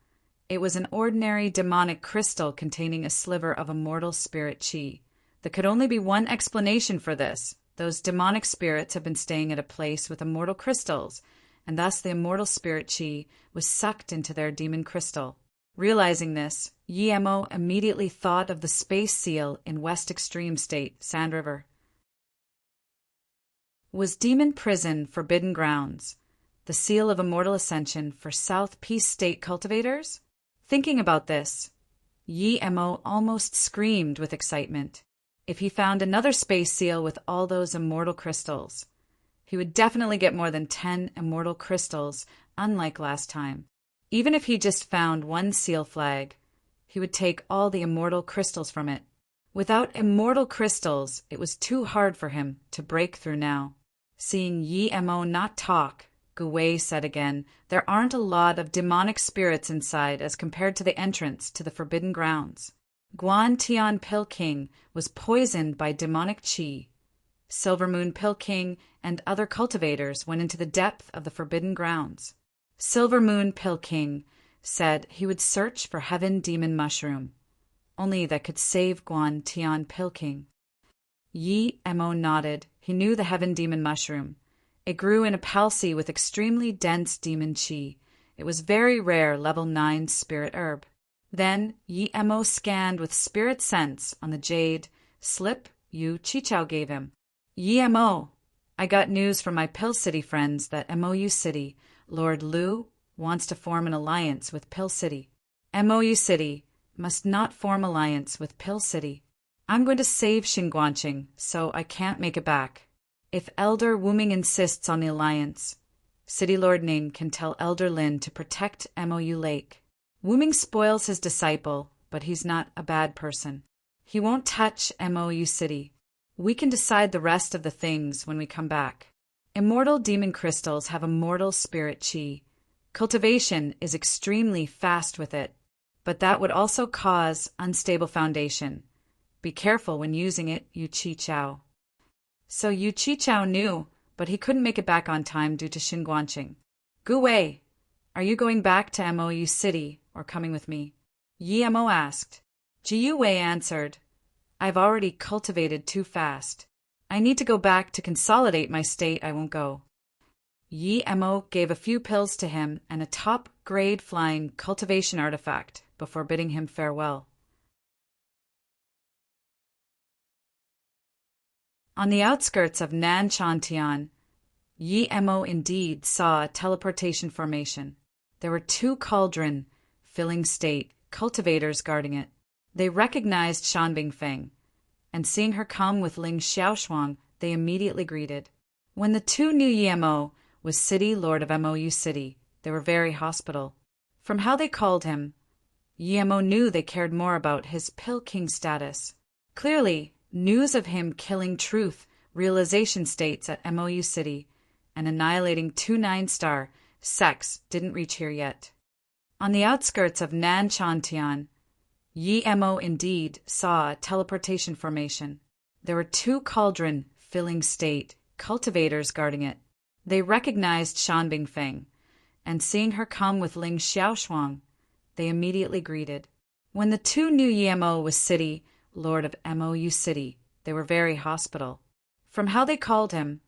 It was an ordinary demonic crystal containing a sliver of immortal spirit chi. There could only be one explanation for this. Those demonic spirits have been staying at a place with immortal crystals, and thus the immortal spirit chi was sucked into their demon crystal. Realizing this, Yemo immediately thought of the space seal in West Extreme State, Sand River. Was demon prison forbidden grounds, the seal of immortal ascension for South Peace State cultivators? Thinking about this, Yemo almost screamed with excitement. If he found another space seal with all those immortal crystals, he would definitely get more than 10 immortal crystals, unlike last time. Even if he just found one seal flag, he would take all the immortal crystals from it. Without immortal crystals, it was too hard for him to break through now. Seeing Yemo not talk, Gu Wei said again, there aren't a lot of demonic spirits inside as compared to the entrance to the forbidden grounds. Guan Tian Pill King was poisoned by demonic chi. Silver Moon Pill King and other cultivators went into the depth of the forbidden grounds. Silver Moon Pill King said he would search for Heaven Demon Mushroom, only that could save Guan Tian Pill King. Yemo nodded. He knew the Heaven Demon Mushroom. It grew in a palsy with extremely dense demon chi. It was very rare level 9 spirit herb. Then Yemo scanned with spirit sense on the jade slip Yu Chichao gave him. Yemo, I got news from my Pill City friends that MOU City, Lord Lu, wants to form an alliance with Pill City. MOU City must not form alliance with Pill City. I'm going to save Xinguanqing, so I can't make it back. If Elder Wuming insists on the alliance, City Lord Ning can tell Elder Lin to protect MOU Lake. Wuming spoils his disciple, but he's not a bad person. He won't touch MOU City. We can decide the rest of the things when we come back. Immortal demon crystals have immortal spirit chi. Cultivation is extremely fast with it, but that would also cause unstable foundation. Be careful when using it, Yu Chichao. So Yu Chichao knew, but he couldn't make it back on time due to Xinguanqing. Gu Wei, are you going back to MOU City or coming with me? Yemo asked. Jiu Wei answered, I've already cultivated too fast. I need to go back to consolidate my state. I won't go. Yemo gave a few pills to him and a top-grade flying cultivation artifact before bidding him farewell. On the outskirts of Nanshantian, Yemo indeed saw a teleportation formation. There were 2 cauldron-filling state cultivators guarding it. They recognized Shan Bingfeng, and seeing her come with Ling Xiaoshuang, they immediately greeted. When the 2 knew Yemo was City Lord of MOU City, they were very hospitable. From how they called him, Yemo knew they cared more about his Pill King status. Clearly, news of him killing truth realization states at MOU City and annihilating 2 9-star sects didn't reach here yet. On the outskirts of Nanshantian, Yemo indeed saw a teleportation formation. There were 2 cauldron-filling state cultivators guarding it. They recognized Shan Bingfeng, and seeing her come with Ling Xiaoshuang, they immediately greeted. When the 2 knew Yemo was City Lord of MOU City, they were very hospitable. From how they called him,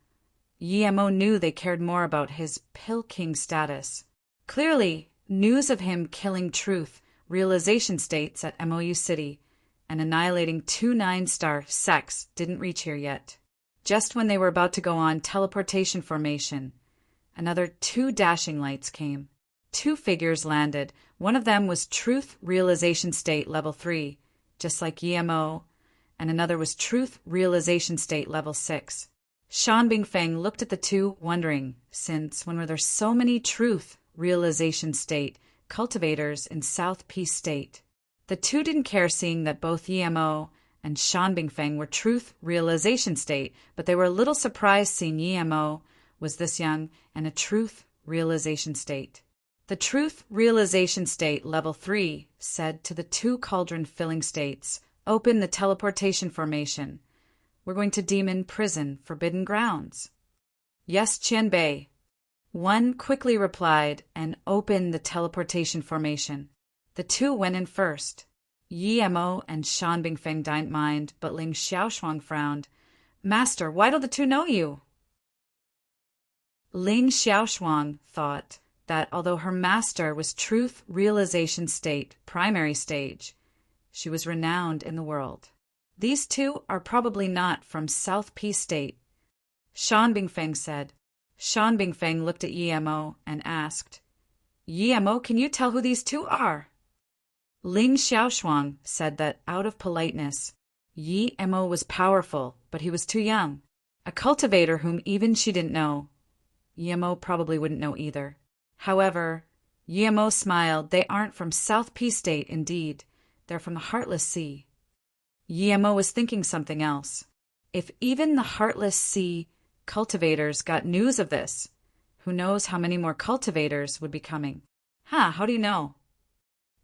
Yemo knew they cared more about his Pill King status. Clearly, news of him killing truth realization states at MOU City and annihilating 2 9-star sects didn't reach here yet. Just when they were about to go on teleportation formation, another 2 dashing lights came. Two figures landed. One of them was Truth Realization State Level 3, just like Yemo, and another was Truth Realization State Level 6. Shan Bingfeng looked at the two, wondering, since when were there so many Truth Realization State cultivators in South Peace State? The two didn't care seeing that both Yemo and Shan Bingfeng were Truth Realization State, but they were a little surprised seeing Yemo was this young and a Truth Realization State. The Truth Realization State Level 3 said to the two cauldron-filling states, "Open the teleportation formation. We're going to Demon Prison, Forbidden Grounds." "Yes, Qianbei." One quickly replied and opened the teleportation formation. The two went in first. Yemo and Shan Bingfeng didn't mind, but Ling Xiaoshuang frowned. "Master, why don't the two know you?" Ling Xiaoshuang thought that although her master was Truth Realization State, primary stage, she was renowned in the world. These two are probably not from South Peace State. Shan Bingfeng said. Shan Bingfeng looked at Yemo and asked, "Yemo, can you tell who these two are?" Ling Xiaoshuang said that out of politeness, Yemo was powerful, but he was too young. A cultivator whom even she didn't know. Yemo probably wouldn't know either. However, Yemo smiled. They aren't from South Peace State, indeed. They're from the Heartless Sea. Yemo was thinking something else. If even the Heartless Sea cultivators got news of this, who knows how many more cultivators would be coming? How do you know?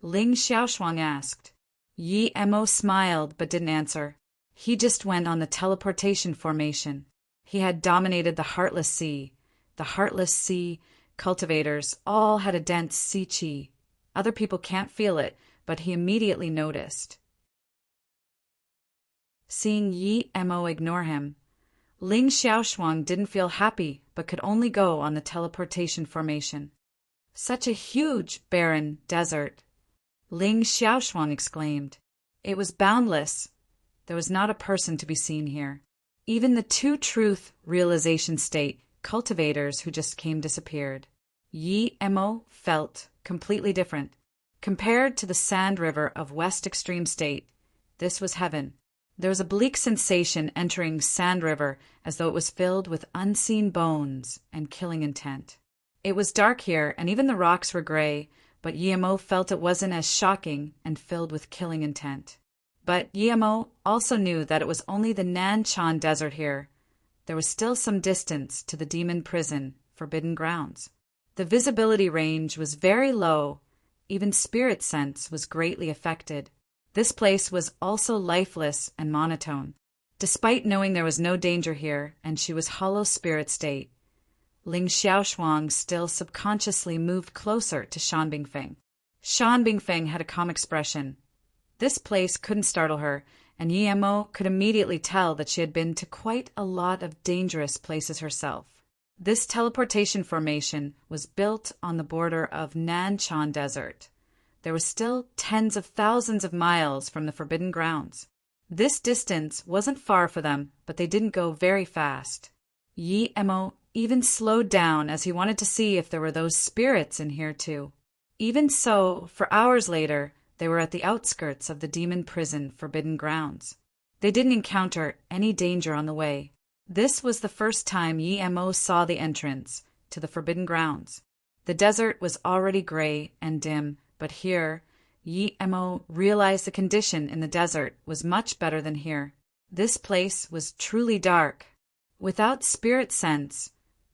Ling Xiaoshuang asked. Yemo smiled but didn't answer. He just went on the teleportation formation. He had dominated the Heartless Sea. The Heartless Sea cultivators all had a dense sea qi. Other people can't feel it, but he immediately noticed. Seeing Yemo ignore him, Ling Xiaoshuang didn't feel happy but could only go on the teleportation formation. Such a huge, barren desert. Ling Xiaoshuang exclaimed. It was boundless. There was not a person to be seen here. Even the two Truth Realization State cultivators who just came disappeared. Yemo felt completely different. Compared to the sand river of West Extreme State, this was heaven. There was a bleak sensation entering Sand River as though it was filled with unseen bones and killing intent. It was dark here, and even the rocks were gray, but Yemo felt it wasn't as shocking and filled with killing intent. But Yemo also knew that it was only the Nanchan Desert here. There was still some distance to the Demon Prison, Forbidden Grounds. The visibility range was very low. Even spirit sense was greatly affected. This place was also lifeless and monotone. Despite knowing there was no danger here and she was hollow spirit state, Ling Xiaoshuang still subconsciously moved closer to Shan Bingfeng. Shan Bingfeng had a calm expression. This place couldn't startle her, and Yemo could immediately tell that she had been to quite a lot of dangerous places herself. This teleportation formation was built on the border of Nanchan Desert. There was still tens of thousands of miles from the Forbidden Grounds. This distance wasn't far for them, but they didn't go very fast. Yemo even slowed down as he wanted to see if there were those spirits in here too. Even so, for hours later, they were at the outskirts of the Demon Prison, Forbidden Grounds. They didn't encounter any danger on the way. This was the first time Yemo saw the entrance to the Forbidden Grounds. The desert was already gray and dim, but here, Yemo realized the condition in the desert was much better than here. This place was truly dark. Without spirit sense,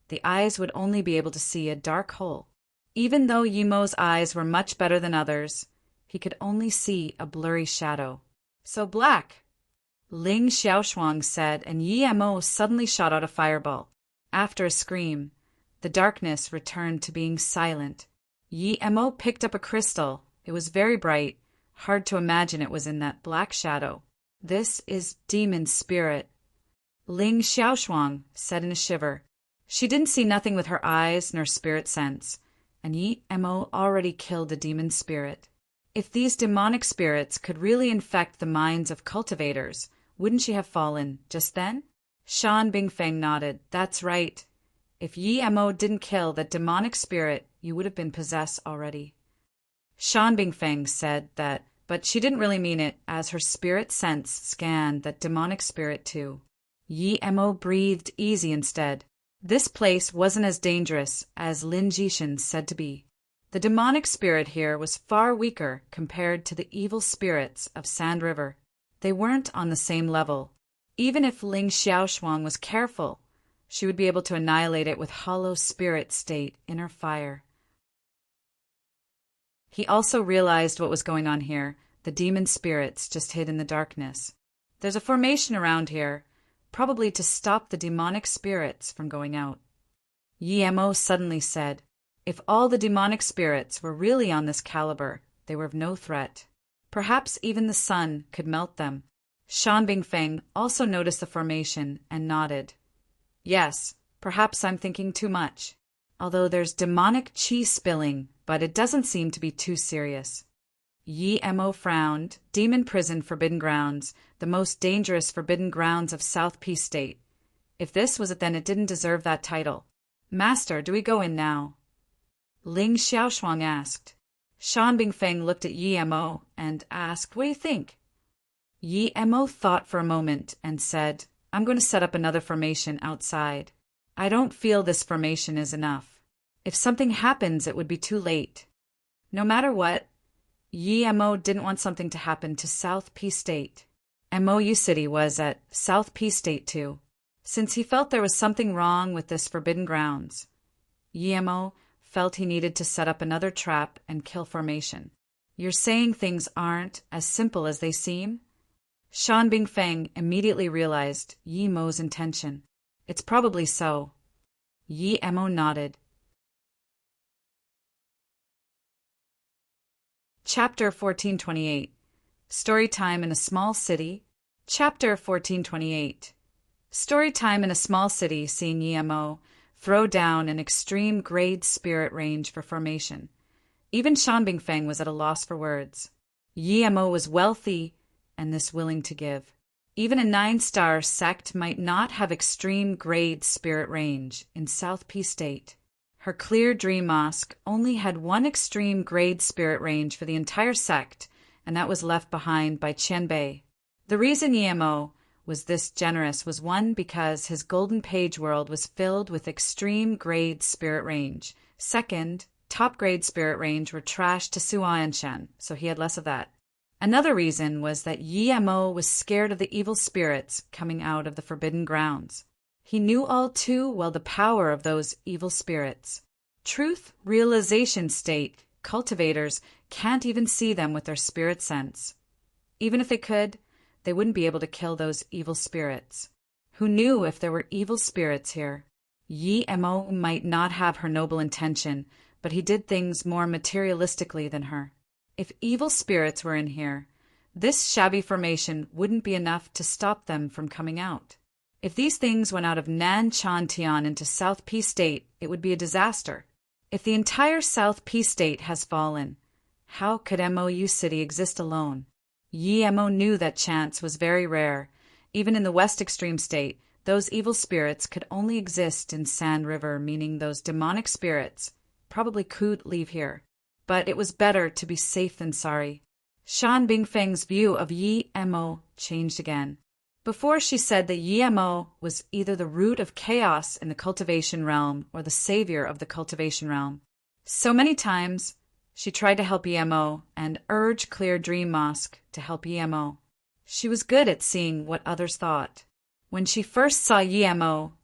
the eyes would only be able to see a dark hole. Even though Yemo's eyes were much better than others, he could only see a blurry shadow. So black, Ling Xiaoshuang said, and Yemo suddenly shot out a fireball. After a scream, the darkness returned to being silent. Yemo picked up a crystal. It was very bright. Hard to imagine it was in that black shadow. This is demon spirit, Ling Xiaoshuang said in a shiver. She didn't see nothing with her eyes nor spirit sense, and Yemo already killed a demon spirit. If these demonic spirits could really infect the minds of cultivators, wouldn't she have fallen just then? Shan Bingfeng nodded. That's right. If Yemo didn't kill that demonic spirit, you would have been possessed already. Shan Bingfeng said that, but she didn't really mean it, as her spirit sense scanned that demonic spirit too. Yi Mo breathed easy instead. This place wasn't as dangerous as Lin Jishin said to be. The demonic spirit here was far weaker compared to the evil spirits of Sand River. They weren't on the same level. Even if Ling Xiaoshuang was careful, she would be able to annihilate it with hollow spirit state inner fire. He also realized what was going on here. The demon spirits just hid in the darkness. There's a formation around here, probably to stop the demonic spirits from going out. Yi Mo suddenly said, if all the demonic spirits were really on this caliber, they were of no threat. Perhaps even the sun could melt them. Shan Bingfeng also noticed the formation and nodded. Yes, perhaps I'm thinking too much. Although there's demonic qi spilling, but it doesn't seem to be too serious. Yi Mo frowned. Demon prison, forbidden grounds, the most dangerous forbidden grounds of South Peace State. If this was it, then it didn't deserve that title. Master, do we go in now? Ling Xiaoshuang asked. Shan Bingfeng looked at Yi Mo and asked, what do you think? Yi Mo thought for a moment and said, I'm going to set up another formation outside. I don't feel this formation is enough. If something happens, it would be too late. No matter what, Yi Mo didn't want something to happen to South Peace State. MOU City was at South Peace State too, since he felt there was something wrong with this forbidden grounds. Yi Mo felt he needed to set up another trap and kill formation. You're saying things aren't as simple as they seem? Shan Bingfeng immediately realized Yi Mo's intention. It's probably so. Yi Mo nodded. Chapter 1428. Storytime in a Small City. Chapter 1428. Storytime in a small city, seeing Yi Mo throw down an extreme grade spirit range for formation. Even Shan Bingfeng was at a loss for words. Yi Mo was wealthy and this willing to give. Even a 9-star sect might not have extreme grade spirit range in South Peace State. Her clear dream mosque only had one extreme grade spirit range for the entire sect, and that was left behind by Qianbei. The reason Yi Mo was this generous was one, because his golden page world was filled with extreme grade spirit range. Second, top grade spirit range were trashed to Suanshan, so he had less of that. Another reason was that Yi Mo was scared of the evil spirits coming out of the forbidden grounds. He knew all too well the power of those evil spirits. Truth realization state cultivators can't even see them with their spirit sense. Even if they could, they wouldn't be able to kill those evil spirits. Who knew if there were evil spirits here? Yi Mo might not have her noble intention, but he did things more materialistically than her. If evil spirits were in here, this shabby formation wouldn't be enough to stop them from coming out. If these things went out of Nanshan into South Peace State, it would be a disaster. If the entire South Peace State has fallen, how could MOU City exist alone? Yi Mo knew that chance was very rare. Even in the West Extreme State, those evil spirits could only exist in Sand River, meaning those demonic spirits probably could leave here. But it was better to be safe than sorry. Shan Bingfeng's view of Yi Mo changed again. Before, she said that Yi Mo was either the root of chaos in the cultivation realm or the savior of the cultivation realm. So many times, she tried to help Yi Mo and urge Clear Dream Mosque to help Yi Mo. She was good at seeing what others thought. When she first saw Yi Mo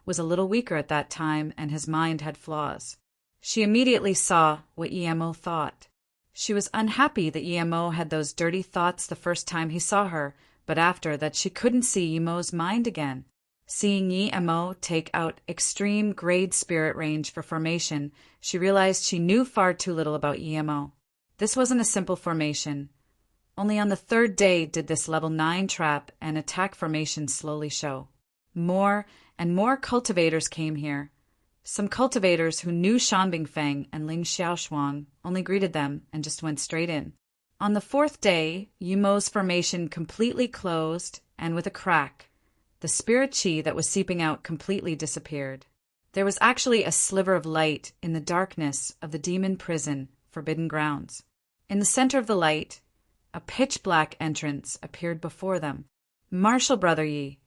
was a little weaker at that time and his mind had flaws. She immediately saw what Yi Mo thought. She was unhappy that Yi Mo had those dirty thoughts the first time he saw her, but after that she couldn't see Yi Mo's mind again. Seeing Yi Mo take out extreme grade spirit range for formation, she realized she knew far too little about Yi Mo. This wasn't a simple formation. Only on the third day did this level 9 trap and attack formation slowly show. More and more cultivators came here. Some cultivators who knew Shan Bingfeng and Ling Xiaoshuang only greeted them and just went straight in. On the 4th day, Yi Mo's formation completely closed, and with a crack, the spirit chi that was seeping out completely disappeared. There was actually a sliver of light in the darkness of the demon prison, Forbidden Grounds. In the center of the light, a pitch-black entrance appeared before them. Marshal Brother Yi,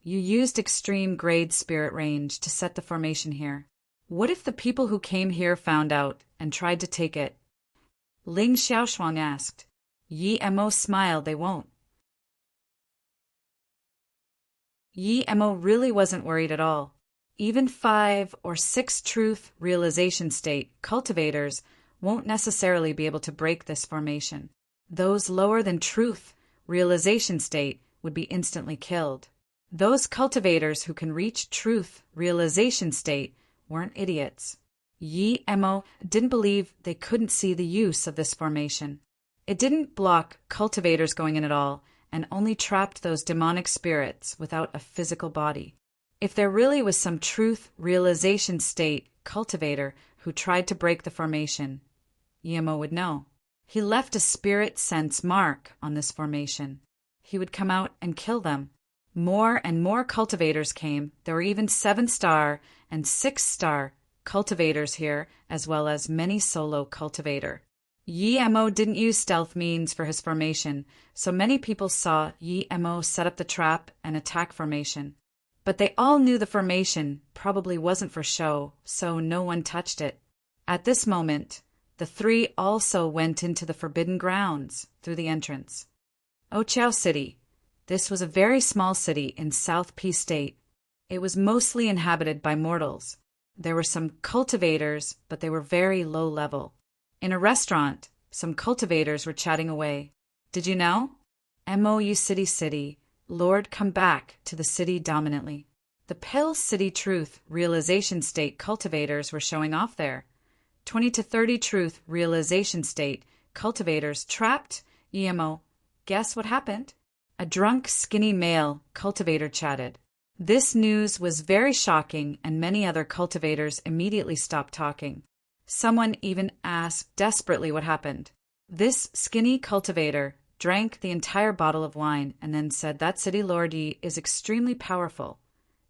you used extreme grade spirit range to set the formation here. What if the people who came here found out and tried to take it? Ling Xiaoshuang asked. Yi Mo smiled. They won't. Yi Mo really wasn't worried at all. Even 5 or 6 truth realization state cultivators won't necessarily be able to break this formation. Those lower than truth realization state would be instantly killed. Those cultivators who can reach truth realization state weren't idiots. Yi Mo didn't believe they couldn't see the use of this formation. It didn't block cultivators going in at all, and only trapped those demonic spirits without a physical body. If there really was some truth realization state cultivator who tried to break the formation, Yi Mo would know. He left a spirit sense mark on this formation. He would come out and kill them. More and more cultivators came. There were even 7-star and 6-star cultivators here, as well as many solo cultivator. Yi Mo didn't use stealth means for his formation, so many people saw Yi Mo set up the trap and attack formation. But they all knew the formation probably wasn't for show, so no one touched it. At this moment, the 3 also went into the Forbidden Grounds through the entrance. Oqiao City. This was a very small city in South P State. It was mostly inhabited by mortals. There were some cultivators, but they were very low level. In a restaurant, some cultivators were chatting away. Did you know? MOU City, Lord, come back to the city dominantly. The Pill City Truth Realization State cultivators were showing off there. 20 to 30 Truth Realization State cultivators trapped EMO. Guess what happened? A drunk, skinny male cultivator chatted. This news was very shocking, and many other cultivators immediately stopped talking. Someone even asked desperately what happened. This skinny cultivator drank the entire bottle of wine and then said that City Lord Yi is extremely powerful.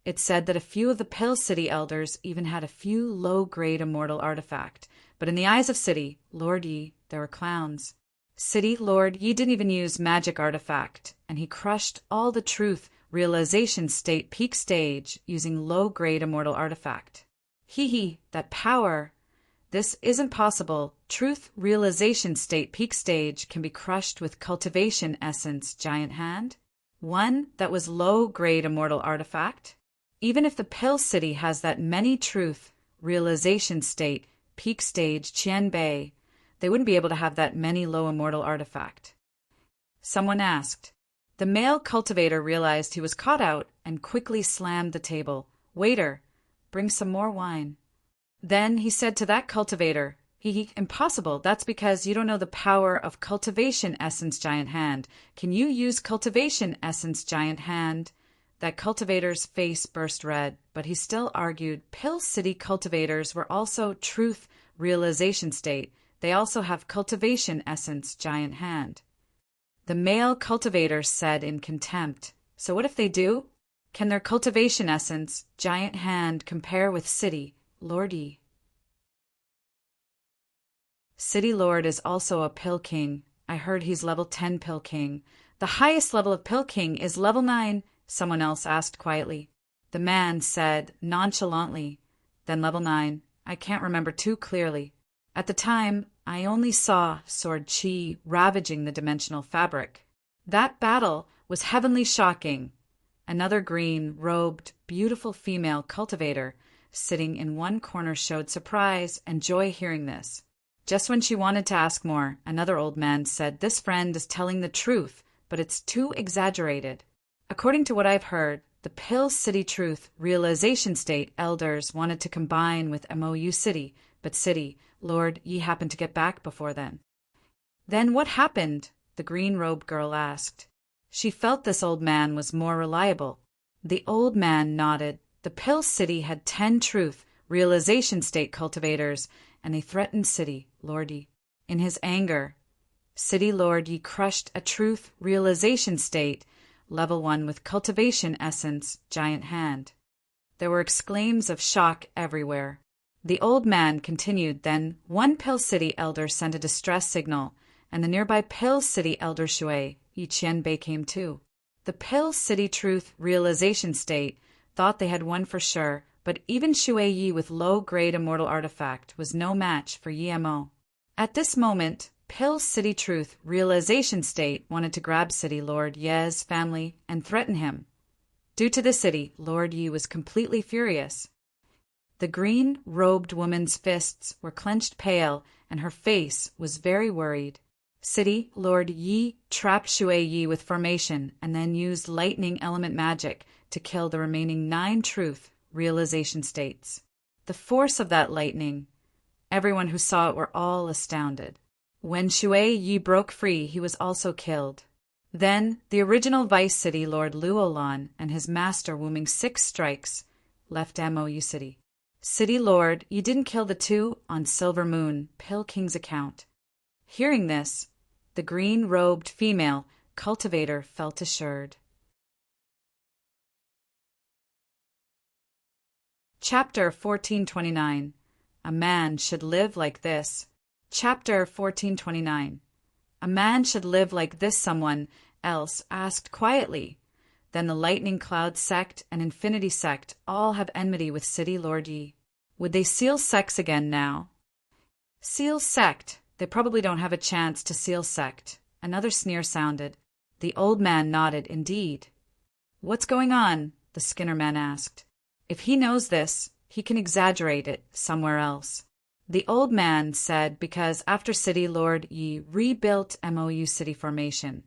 It said that a few of the Pill City elders even had a few low-grade immortal artifact, but in the eyes of City Lord Yi, there were clowns. City Lord Yi didn't even use magic artifact, and he crushed all the truth realization state peak stage using low-grade immortal artifact. That power. This isn't possible. Truth realization state peak stage can be crushed with cultivation essence giant hand. One that was low-grade immortal artifact. Even if the Pill City has that many truth realization state peak stage Qianbei, they wouldn't be able to have that many low immortal artifact. Someone asked. The male cultivator realized he was caught out and quickly slammed the table. Waiter, bring some more wine. Then he said to that cultivator, impossible, that's because you don't know the power of cultivation essence giant hand. Can you use cultivation essence giant hand? That cultivator's face burst red, but he still argued Pill City cultivators were also truth realization state. They also have cultivation essence giant hand. The male cultivator said in contempt, so what if they do? Can their cultivation essence giant hand compare with City Lord Yi? City Lord is also a Pill King. I heard he's level 10 Pill King. The highest level of Pill King is level 9, someone else asked quietly. The man said nonchalantly, then level 9. I can't remember too clearly. At the time, I only saw Sword Qi ravaging the dimensional fabric. That battle was heavenly shocking. Another green-robed, beautiful female cultivator sitting in one corner showed surprise and joy hearing this. Just when she wanted to ask more, another old man said, this friend is telling the truth, but it's too exaggerated. According to what I've heard, the Pill City Truth Realization State elders wanted to combine with MOU City, but City Lord Yi happened to get back before then. Then what happened? The green-robed girl asked. She felt this old man was more reliable. The old man nodded. The Pill City had 10 truth realization state cultivators, and they threatened City Lord Yi. In his anger, City Lord Yi crushed a truth realization state, level 1 with cultivation essence giant hand. There were exclaims of shock everywhere. The old man continued, then one Pill City elder sent a distress signal, and the nearby Pill City elder Shui, Yi Qianbei, came too. The Pill City Truth Realization State thought they had won for sure, but even Shui Yi with low-grade immortal artifact was no match for Yi Mo. At this moment, Pill City Truth Realization State wanted to grab City Lord Ye's family and threaten him. Due to the city, Lord Yi was completely furious. The green-robed woman's fists were clenched pale, and her face was very worried. City Lord Yi trapped Shui Yi with formation and then used lightning element magic to kill the remaining 9 truth realization states. The force of that lightning, everyone who saw it were all astounded. When Shui Yi broke free, he was also killed. Then the original Vice City Lord Luolan and his master wombing 6 strikes left Mou City. City Lord, you didn't kill the 2 on Silver Moon, Pill King's account. Hearing this, the green-robed female cultivator felt assured. Chapter 1429. A man should live like this. Chapter 1429. A man should live like this, someone else asked quietly. Then the Lightning Cloud sect and Infinity sect all have enmity with City Lord Yi. Would they seal sects again now? Seal sect. They probably don't have a chance to seal sect. Another sneer sounded. The old man nodded, indeed. What's going on? The Skinner man asked. If he knows this, he can exaggerate it somewhere else. The old man said because after City Lord Yi rebuilt Mou City formation,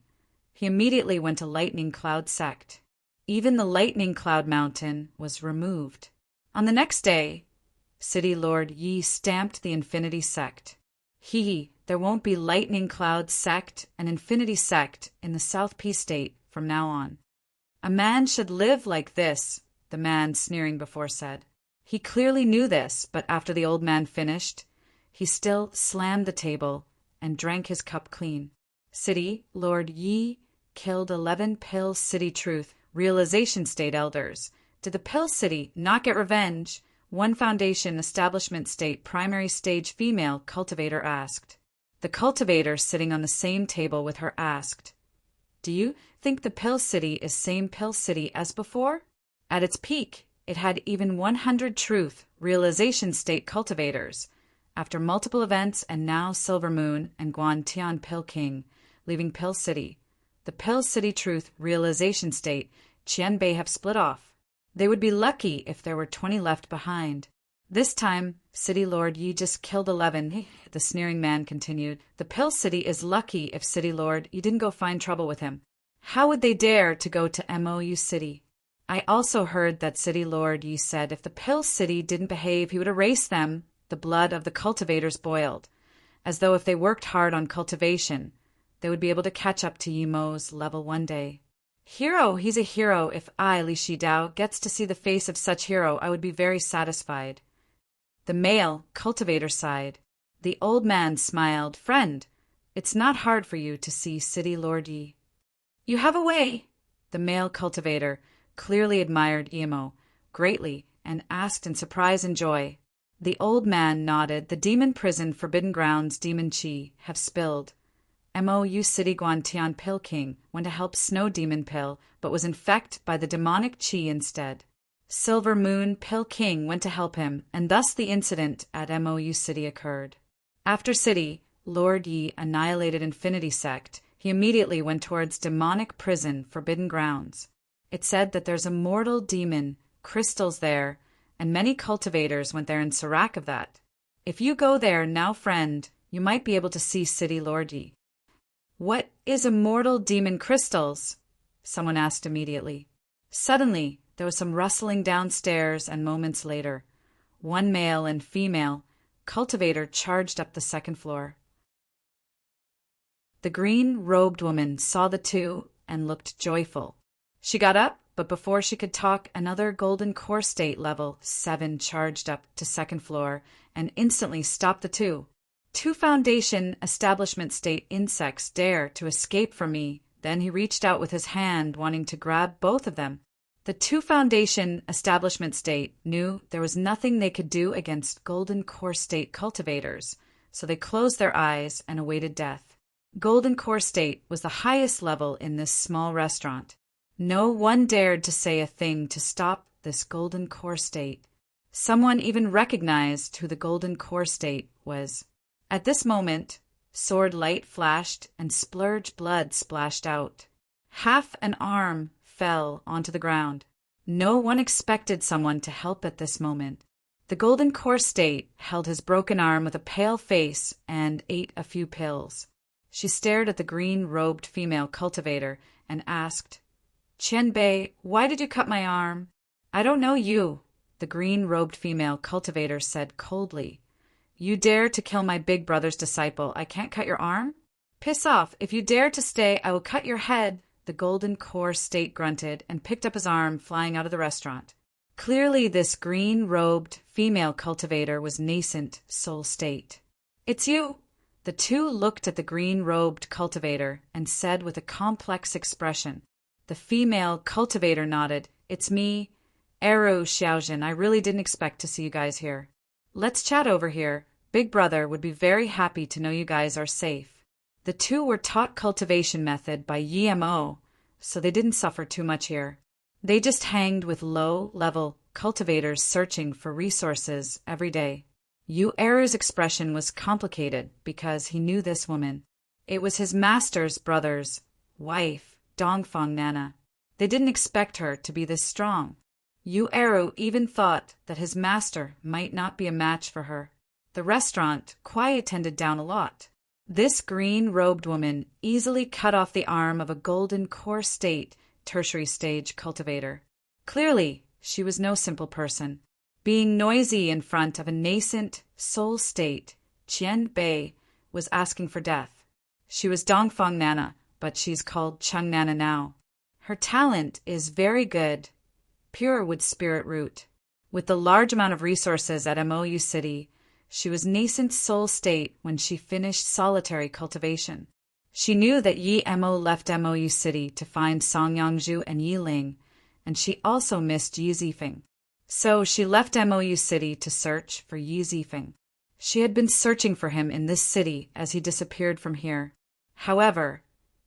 he immediately went to Lightning Cloud sect. Even the Lightning Cloud Mountain was removed. On the next day, City Lord Yi stamped the Infinity sect. There won't be Lightning Cloud sect and Infinity sect in the South Peace State from now on. A man should live like this, the man sneering before said. He clearly knew this, but after the old man finished, he still slammed the table and drank his cup clean. City Lord Yi killed 11 Pill City Truth Realization State elders. Did the Pill City not get revenge? One Foundation Establishment State Primary Stage female cultivator asked. The cultivator sitting on the same table with her asked, Do you think the Pill City is same Pill City as before? At its peak, it had even 100 Truth Realization State cultivators. After multiple events and now Silver Moon and Guantian Pill King, leaving Pill City, the Pill City Truth Realization State Qianbei have split off. They would be lucky if there were 20 left behind. This time, City Lord Yi just killed 11. The sneering man continued. The Pill City is lucky if City Lord Yi didn't go find trouble with him. How would they dare to go to Mou City? I also heard that City Lord Yi said if the Pill City didn't behave, he would erase them. The blood of the cultivators boiled, as though if they worked hard on cultivation, they would be able to catch up to Yi Mo's level one day. Hero, he's a hero. If I, Li Shidao, gets to see the face of such hero, I would be very satisfied. The male cultivator sighed. The old man smiled. Friend, it's not hard for you to see City Lord Yi. You have a way. The male cultivator clearly admired Imo greatly and asked in surprise and joy. The old man nodded. The demon prison Forbidden Grounds demon chi have spilled. Mou City Guantian Pill King went to help Snow Demon Pill, but was infected by the demonic chi instead. Silver Moon Pill King went to help him, and thus the incident at Mou City occurred. After City Lord Yi annihilated Infinity Sect, he immediately went towards demonic prison Forbidden Grounds. It said that there's a mortal demon, crystals there, and many cultivators went there in Serac of that. If you go there now, friend, you might be able to see City Lord Yi. What is immortal demon crystals? Someone asked immediately. Suddenly, there was some rustling downstairs, and moments later, one male and female cultivator charged up the second floor. The green-robed woman saw the two and looked joyful. She got up, but before she could talk, another golden core state level 7 charged up to second floor and instantly stopped the two. 2 Foundation Establishment State insects dare to escape from me. Then he reached out with his hand, wanting to grab both of them. The two Foundation Establishment State knew there was nothing they could do against Golden Core State cultivators, so they closed their eyes and awaited death. Golden Core State was the highest level in this small restaurant. No one dared to say a thing to stop this Golden Core State. Someone even recognized who the Golden Core State was. At this moment, sword light flashed and splurge blood splashed out. Half an arm fell onto the ground. No one expected someone to help at this moment. The Golden Core State held his broken arm with a pale face and ate a few pills. She stared at the green-robed female cultivator and asked, "Qianbei, why did you cut my arm?" "I don't know you," the green-robed female cultivator said coldly. "You dare to kill my big brother's disciple. I can't cut your arm?" "Piss off. If you dare to stay, I will cut your head," the Golden Core State grunted and picked up his arm, flying out of the restaurant. Clearly, this green-robed female cultivator was nascent Soul State. "It's you." The two looked at the green-robed cultivator and said with a complex expression. The female cultivator nodded. "It's me, Eru Xiaojin. I really didn't expect to see you guys here. Let's chat over here. Big Brother would be very happy to know you guys are safe." The two were taught cultivation method by YMO, so they didn't suffer too much here. They just hanged with low-level cultivators searching for resources every day. Eru's expression was complicated because he knew this woman. It was his master's brother's wife, Dongfang Nana. They didn't expect her to be this strong. Eru even thought that his master might not be a match for her. The restaurant quietened down a lot. This green-robed woman easily cut off the arm of a Golden Core State tertiary stage cultivator. Clearly, she was no simple person. Being noisy in front of a nascent Soul State, Qianbei was asking for death. She was Dongfang Nana, but she's called Chung Nana now. Her talent is very good, pure wood spirit root. With the large amount of resources at MOU City, she was nascent Soul State when she finished solitary cultivation. She knew that Yi Mo left MOU City to find Song Yangzhu and Yi Ling, and she also missed Yi Zifeng. So she left MOU City to search for Yi Zifeng. She had been searching for him in this city as he disappeared from here. However,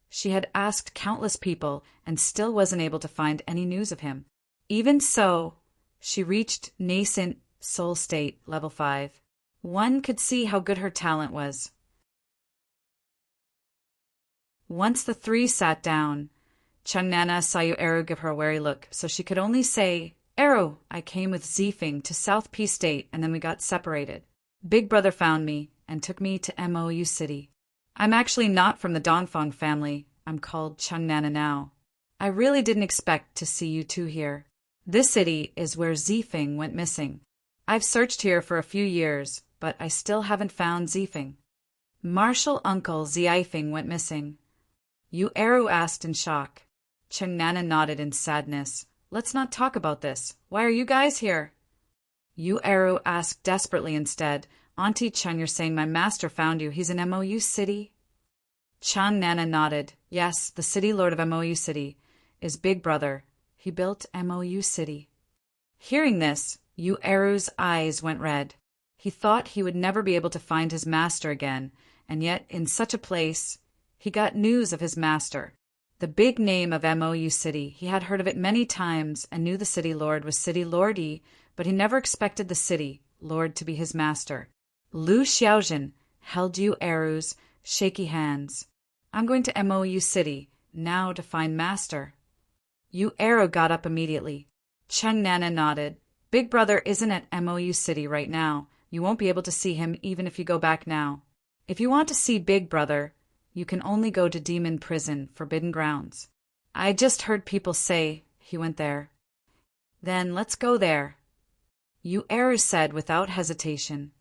she had asked countless people and still wasn't able to find any news of him. Even so, she reached nascent Soul State level 5. One could see how good her talent was. Once the three sat down, Chung Nana saw Eru give her a wary look, so she could only say, "Eru, I came with Zifeng to South P State and then we got separated. Big Brother found me and took me to MOU City. I'm actually not from the Dongfang family. I'm called Chung Nana now. I really didn't expect to see you two here. This city is where Zifeng went missing. I've searched here for a few years, but I still haven't found Zifeng. Martial uncle Zifeng went missing." Eru asked in shock. Chung Nana nodded in sadness. "Let's not talk about this. Why are you guys here?" Eru asked desperately instead. "Auntie Chung, you're saying my master found you. He's in MOU City?" Chung Nana nodded. "Yes, the city lord of MOU City is Big Brother. He built MOU City." Hearing this, Eru's eyes went red. He thought he would never be able to find his master again, and yet in such a place, he got news of his master. The big name of MOU City, he had heard of it many times and knew the city lord was City Lordy, but he never expected the city lord to be his master. Lu Xiaojin held Eru's shaky hands. "I'm going to MOU City now to find master." Eru got up immediately. Chung Nana nodded. "Big Brother isn't at MOU City right now. You won't be able to see him even if you go back now. If you want to see Big Brother, you can only go to Demon Prison, Forbidden Grounds. I just heard people say he went there." "Then let's go there," Eru said without hesitation.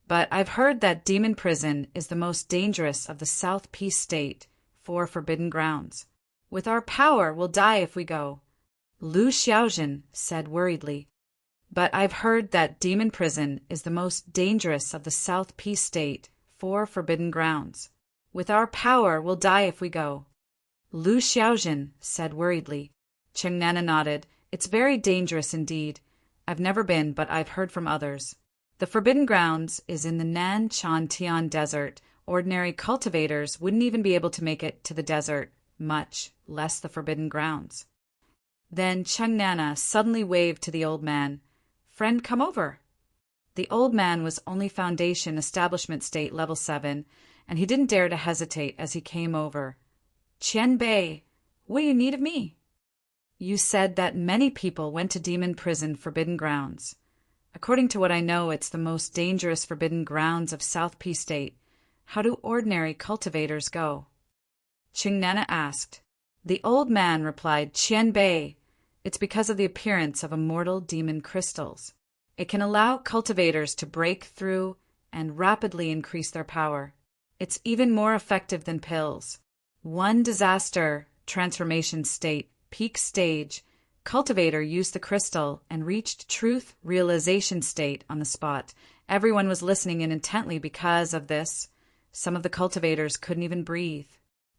"But I've heard that Demon Prison is the most dangerous of the South Peace State for Forbidden Grounds. With our power, we'll die if we go," Lu Xiaojin said worriedly. "But I've heard that Demon Prison is the most dangerous of the South Peace State for Forbidden Grounds. With our power, we'll die if we go." Lu Xiaojin said worriedly. Chengnana nodded. It's very dangerous indeed. I've never been, but I've heard from others. The Forbidden Grounds is in the Nan Chan Tian Desert. Ordinary cultivators wouldn't even be able to make it to the desert, much less the Forbidden Grounds. Then Chengnana suddenly waved to the old man. Friend, come over. The old man was only Foundation Establishment State Level 7, and he didn't dare to hesitate as he came over. Qian Bei, what do you need of me? You said that many people went to Demon Prison Forbidden Grounds. According to what I know, it's the most dangerous Forbidden Grounds of South P State. How do ordinary cultivators go? Chengnana asked. The old man replied, Qian Bei, it's because of the appearance of immortal demon crystals. It can allow cultivators to break through and rapidly increase their power. It's even more effective than pills. One disaster transformation state, peak stage, cultivator used the crystal and reached truth realization state on the spot. Everyone was listening in intently because of this. Some of the cultivators couldn't even breathe.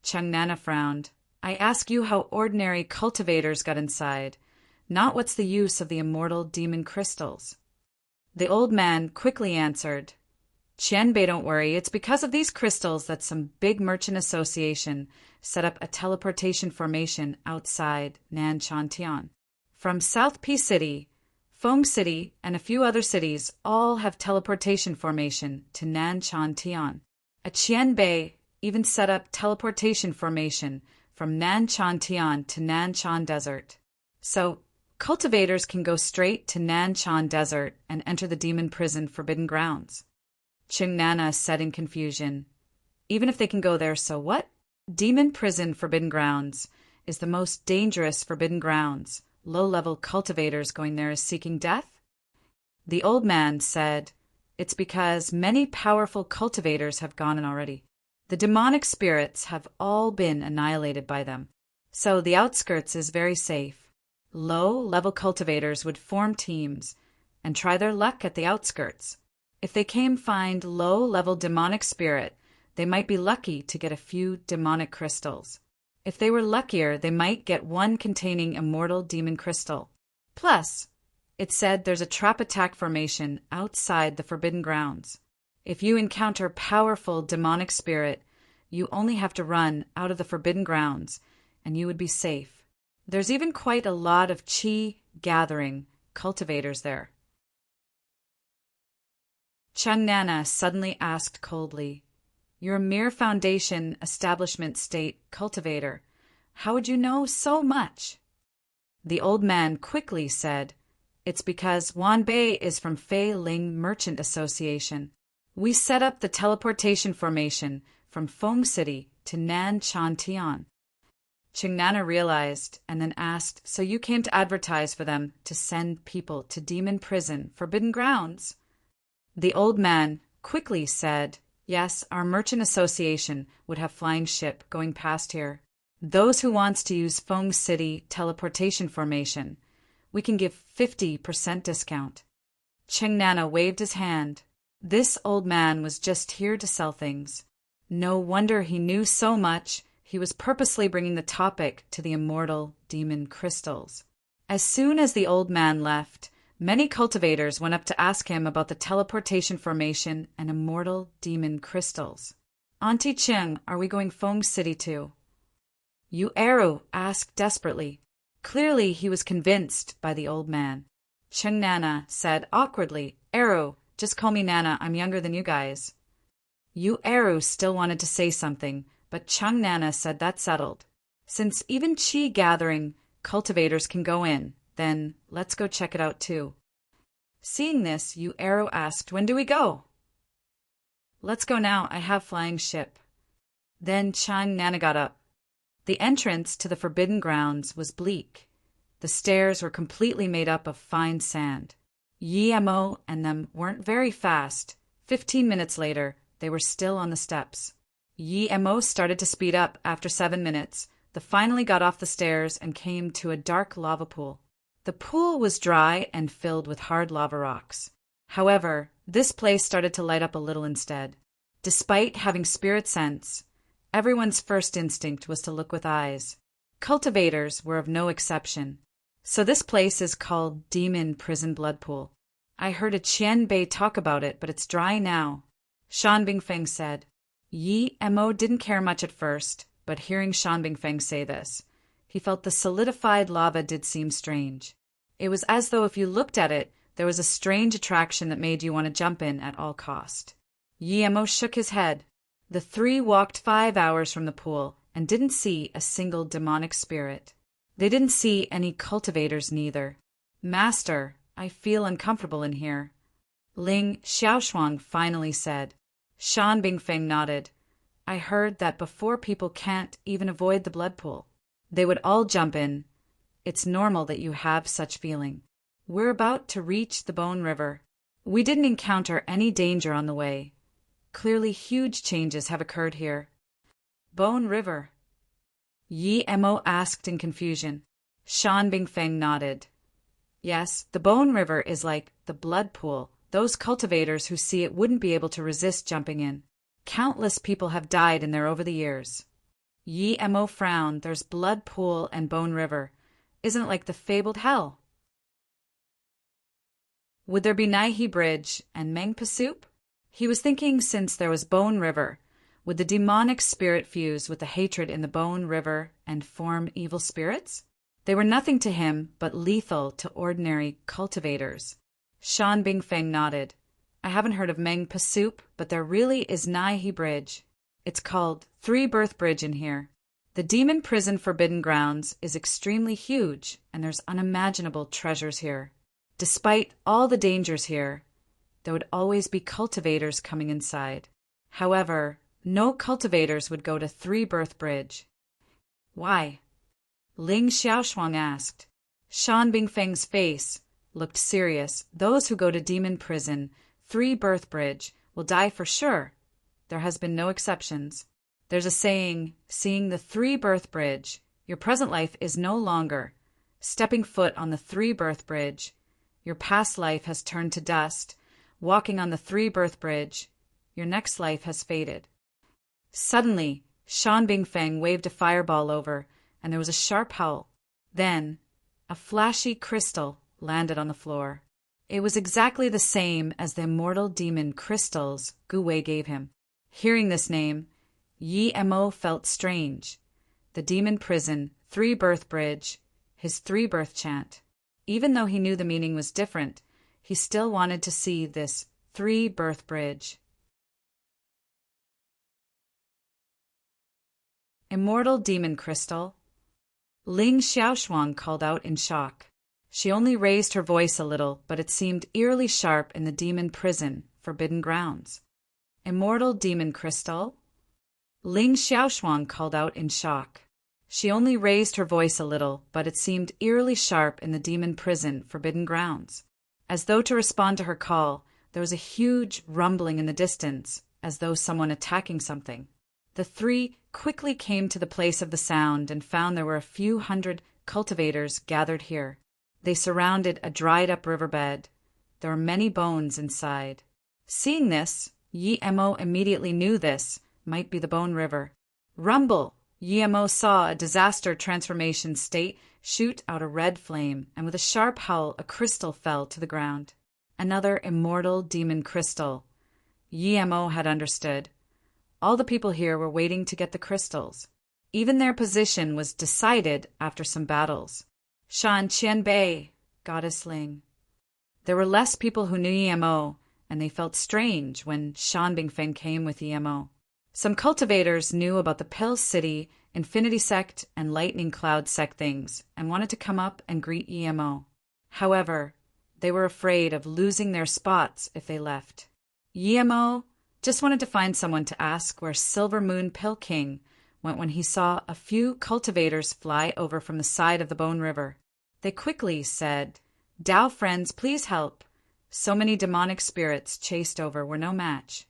Chengnana frowned. I ask you how ordinary cultivators got inside, not what's the use of the immortal demon crystals. The old man quickly answered, Qianbei, don't worry, it's because of these crystals that some big merchant association set up a teleportation formation outside Nanshan. From South P City, Feng City, and a few other cities all have teleportation formation to Nanshan. A Qianbei even set up teleportation formation from Nanshan to Nanshan Desert. So, cultivators can go straight to Nanshan Desert and enter the Demon Prison Forbidden Grounds. Chengnana said in confusion. Even if they can go there, so what? Demon Prison Forbidden Grounds is the most dangerous Forbidden Grounds. Low-level cultivators going there is seeking death? The old man said, it's because many powerful cultivators have gone in already. The demonic spirits have all been annihilated by them. So the outskirts is very safe. Low-level cultivators would form teams and try their luck at the outskirts. If they find low-level demonic spirit, they might be lucky to get a few demonic crystals. If they were luckier, they might get one containing immortal demon crystal. Plus, it said there's a trap attack formation outside the Forbidden Grounds. If you encounter powerful demonic spirit, you only have to run out of the Forbidden Grounds, and you would be safe. There's even quite a lot of qi gathering cultivators there. Chengnana suddenly asked coldly, You're a mere Foundation Establishment State cultivator. How would you know so much? The old man quickly said, It's because Wan Bei is from Fei Ling Merchant Association. We set up the teleportation formation from Feng City to Nanshan. Chengnana realized and then asked, So you came to advertise for them to send people to Demon Prison Forbidden Grounds? The old man quickly said, Yes, our merchant association would have flying ship going past here. Those who wants to use Feng City teleportation formation, we can give 50% discount. Chengnana waved his hand. This old man was just here to sell things. No wonder he knew so much. He was purposely bringing the topic to the immortal demon crystals. As soon as the old man left, many cultivators went up to ask him about the teleportation formation and immortal demon crystals. Auntie Cheng, are we going Feng City too? Yu Eru asked desperately. Clearly he was convinced by the old man. Chengnana said awkwardly, Eru, just call me Nana, I'm younger than you guys. Yu Eru still wanted to say something, but Chengnana said that's settled. Since even qi gathering cultivators can go in, then let's go check it out too. Seeing this, Yu Eru asked, When do we go? Let's go now, I have flying ship. Then Chengnana got up. The entrance to the Forbidden Grounds was bleak. The stairs were completely made up of fine sand. Yi-Mo and them weren't very fast. 15 minutes later, they were still on the steps. Yi-Mo started to speed up after 7 minutes. They finally got off the stairs and came to a dark lava pool. The pool was dry and filled with hard lava rocks. However, this place started to light up a little instead. Despite having spirit sense, Everyone's first instinct was to look with eyes. Cultivators were of no exception. So this place is called Demon Prison Blood Pool. I heard a Qian Bei talk about it, but it's dry now. Shan Bingfeng said. Yi Mo didn't care much at first, but hearing Shan Bingfeng say this, he felt the solidified lava did seem strange. It was as though if you looked at it, there was a strange attraction that made you want to jump in at all cost. Yi Mo shook his head. The three walked 5 hours from the pool and didn't see a single demonic spirit. They didn't see any cultivators neither. Master, I feel uncomfortable in here. Ling Xiaoshuang finally said. Shan Bingfeng nodded. I heard that before people can't even avoid the blood pool, they would all jump in. It's normal that you have such feeling. We're about to reach the Bone River. We didn't encounter any danger on the way. Clearly huge changes have occurred here. Bone River? Yi Mo asked in confusion. Shan Bingfeng nodded. Yes, the Bone River is like the blood pool. Those cultivators who see it wouldn't be able to resist jumping in. Countless people have died in there over the years. Yi Mo frowned. There's blood pool and Bone River. Isn't it like the fabled hell? Would there be Naihe Bridge and Mengpa Soup? He was thinking since there was Bone River, would the demonic spirit fuse with the hatred in the Bone River and form evil spirits? They were nothing to him but lethal to ordinary cultivators. Shan Bingfeng nodded. I haven't heard of Mengpa Soup, but there really is Naihe Bridge. It's called Three Birth Bridge in here. The demon prison Forbidden Grounds is extremely huge, and there's unimaginable treasures here. Despite all the dangers here, there would always be cultivators coming inside. However, no cultivators would go to Three Birth Bridge. Why? Ling Xiaoshuang asked. Shan Bingfeng's face looked serious. Those who go to Demon Prison, Three Birth Bridge, will die for sure. There has been no exceptions. There's a saying, seeing the Three Birth Bridge, your present life is no longer. Stepping foot on the Three Birth Bridge, your past life has turned to dust. Walking on the Three Birth Bridge, your next life has faded. Suddenly, Shan Bingfeng waved a fireball over, and there was a sharp howl. Then, a flashy crystal landed on the floor. It was exactly the same as the immortal demon crystals Gu Wei gave him. Hearing this name, Yi Mo felt strange. The demon prison, Three Birth Bridge, his three birth chant. Even though he knew the meaning was different, he still wanted to see this Three Birth Bridge. Immortal demon crystal? Ling Xiaoshuang called out in shock. She only raised her voice a little, but it seemed eerily sharp in the demon prison, Forbidden Grounds. Immortal demon crystal? Ling Xiaoshuang called out in shock. She only raised her voice a little, but it seemed eerily sharp in the demon prison, Forbidden Grounds. As though to respond to her call, there was a huge rumbling in the distance, as though someone attacking something. The three quickly came to the place of the sound and found there were a few hundred cultivators gathered here. They surrounded a dried-up riverbed. There were many bones inside. Seeing this, Yi Mo immediately knew this might be the Bone River. Rumble! Yi Mo saw a disaster transformation state shoot out a red flame, and with a sharp howl, a crystal fell to the ground. Another immortal demon crystal. Yi Mo had understood. All the people here were waiting to get the crystals. Even their position was decided after some battles. Shan Qianbei, Goddess Ling. There were less people who knew Yi Mo, and they felt strange when Shan Bingfeng came with Yi Mo. Some cultivators knew about the Pill City, Infinity Sect, and Lightning Cloud Sect things, and wanted to come up and greet Yi Mo. However, they were afraid of losing their spots if they left. Yi Mo just wanted to find someone to ask where Silver Moon Pill King went when he saw a few cultivators fly over from the side of the Bone River. They quickly said, "Dao friends, please help." So many demonic spirits chased over were no match.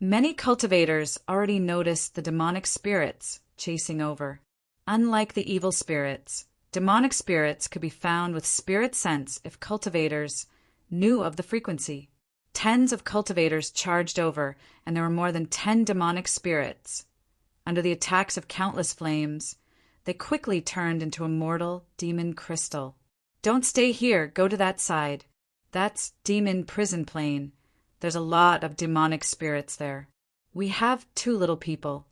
Many cultivators already noticed the demonic spirits chasing over. Unlike the evil spirits, demonic spirits could be found with spirit sense if cultivators knew of the frequency. Tens of cultivators charged over, and there were more than 10 demonic spirits. under the attacks of countless flames, they quickly turned into a mortal demon crystal. Don't stay here, go to that side. That's demon prison plane. There's a lot of demonic spirits there. We have two little people.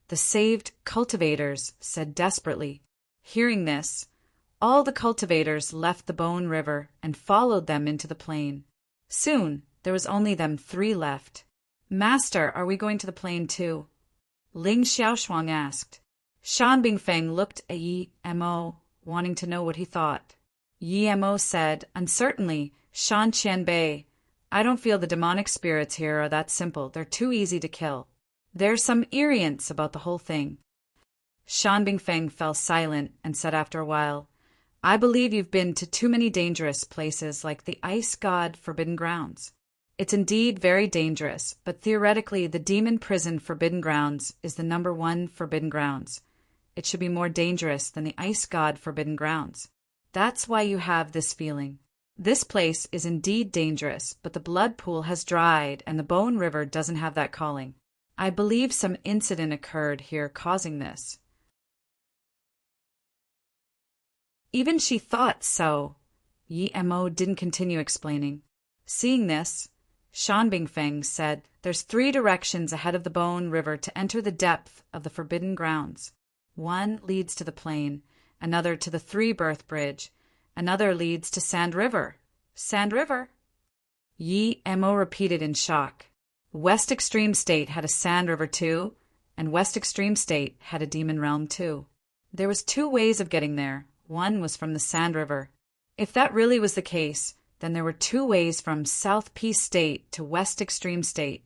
The saved cultivators said desperately. Hearing this, all the cultivators left the Bone River and followed them into the plain. Soon, there was only them 3 left. Master, are we going to the plain too? Ling Xiaoshuang asked. Shan Bingfeng looked at Yi Mo, wanting to know what he thought. Yi Mo said, uncertainly, Shan Qianbei, I don't feel the demonic spirits here are that simple. They're too easy to kill. There's some irriance about the whole thing. Shan Bingfeng fell silent and said after a while, I believe you've been to too many dangerous places like the ice god Forbidden Grounds. It's indeed very dangerous, but theoretically the demon prison Forbidden Grounds is the #1 Forbidden Grounds. It should be more dangerous than the ice god Forbidden Grounds. That's why you have this feeling. This place is indeed dangerous, but the blood pool has dried and the Bone River doesn't have that calling. I believe some incident occurred here causing this. Even she thought so. Yi Mo didn't continue explaining. Seeing this, Shan Bingfeng said, there's 3 directions ahead of the Bone River to enter the depth of the Forbidden Grounds. One leads to the plain, another to the 3-berth bridge, another leads to Sand River. Sand River? Yi Mo repeated in shock. West Extreme State had a Sand River too, and West Extreme State had a Demon Realm too. There was 2 ways of getting there. One was from the Sand River. If that really was the case, then there were 2 ways from South Peace State to West Extreme State.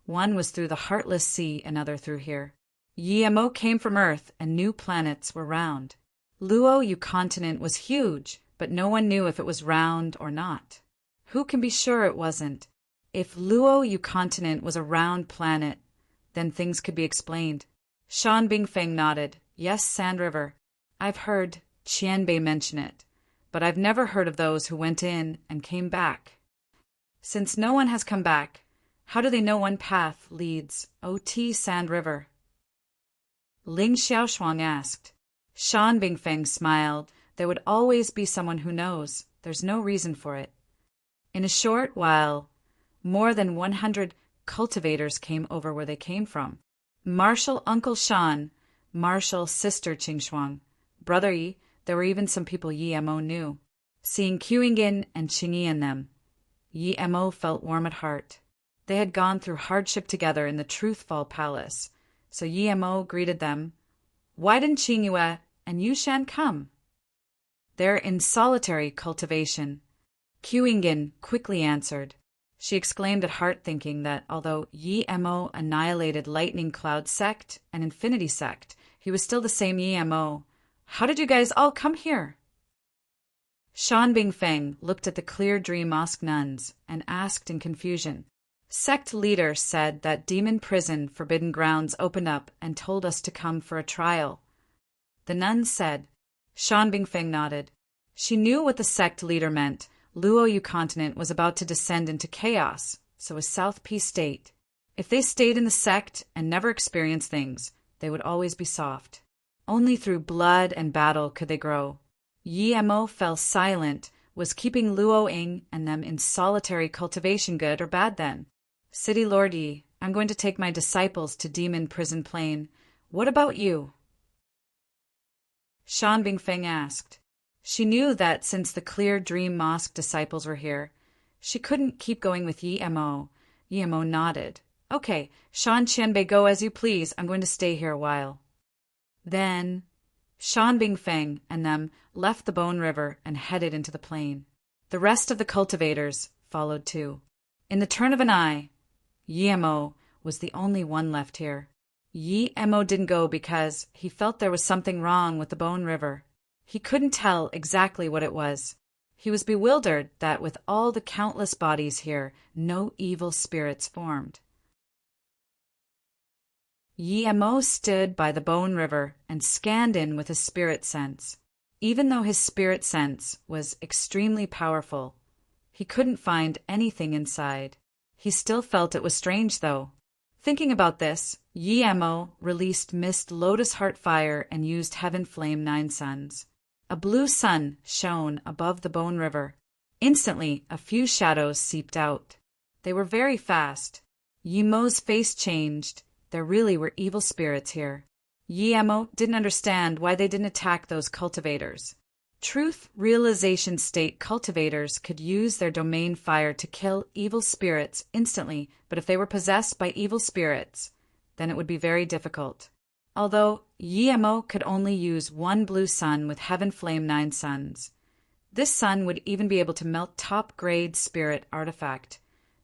One was through the Heartless Sea, another through here. Yi Mo came from Earth, and knew planets were round. Luo Yu continent was huge, but no one knew if it was round or not. Who can be sure it wasn't? If Luo Yu continent was a round planet, then things could be explained. Shan Bingfeng nodded. Yes, Sand River. I've heard Qianbei mention it, but I've never heard of those who went in and came back. Since no one has come back, how do they know one path leads OT Sand River? Ling Xiaoshuang asked. Shan Bingfeng smiled. There would always be someone who knows. There's no reason for it. In a short while, more than 100 cultivators came over where they came from. Marshal Uncle Shan, Marshal Sister Qingshuang, Brother Yi, there were even some people Yi Mo knew. Seeing Qingyin and Qingyi in them, Yi Mo felt warm at heart. They had gone through hardship together in the Truthfall Palace, so Yi Mo greeted them. Why didn't Qingyue and Yushan come? They're in solitary cultivation. Qingyin quickly answered. She exclaimed at heart, thinking that although Yi Mo annihilated Lightning Cloud Sect and Infinity Sect, he was still the same Yi Mo. How did you guys all come here? Shan Bingfeng looked at the Clear Dream Mosque nuns and asked in confusion. Sect leader said that demon prison Forbidden Grounds opened up and told us to come for a trial. The nuns said. Shan Bingfeng nodded. She knew what the sect leader meant. Luo Yu continent was about to descend into chaos, so was South Peace State. If they stayed in the sect and never experienced things, they would always be soft. Only through blood and battle could they grow. Yi Mo fell silent. Was keeping Luo Ying and them in solitary cultivation good or bad then? City Lord Yi, I'm going to take my disciples to Demon Prison Plain. What about you? Shan Bingfeng asked. She knew that since the Clear Dream Mosque disciples were here, she couldn't keep going with Yi Mo. Yi Mo nodded. Okay, Shan Qianbei, go as you please. I'm going to stay here a while. Then Shan Bingfeng and them left the Bone River and headed into the plain. The rest of the cultivators followed too. In the turn of an eye, Yi Mo was the only one left here. Yi Mo didn't go because he felt there was something wrong with the Bone River. He couldn't tell exactly what it was. He was bewildered that with all the countless bodies here, no evil spirits formed. Yi Mo stood by the Bone River and scanned in with his spirit sense. Even though his spirit sense was extremely powerful, he couldn't find anything inside. He still felt it was strange, though. Thinking about this, Yi-Mo released Mist Lotus Heart Fire and used Heaven Flame Nine Suns. A blue sun shone above the Bone River. Instantly, a few shadows seeped out. They were very fast. Yi-Mo's face changed. There really were evil spirits here. Yi-Mo didn't understand why they didn't attack those cultivators. Truth realization state cultivators could use their domain fire to kill evil spirits instantly, but if they were possessed by evil spirits, then it would be very difficult. Although Yi-Mo could only use one blue sun with Heaven Flame Nine Suns. This sun would even be able to melt top-grade spirit artifact,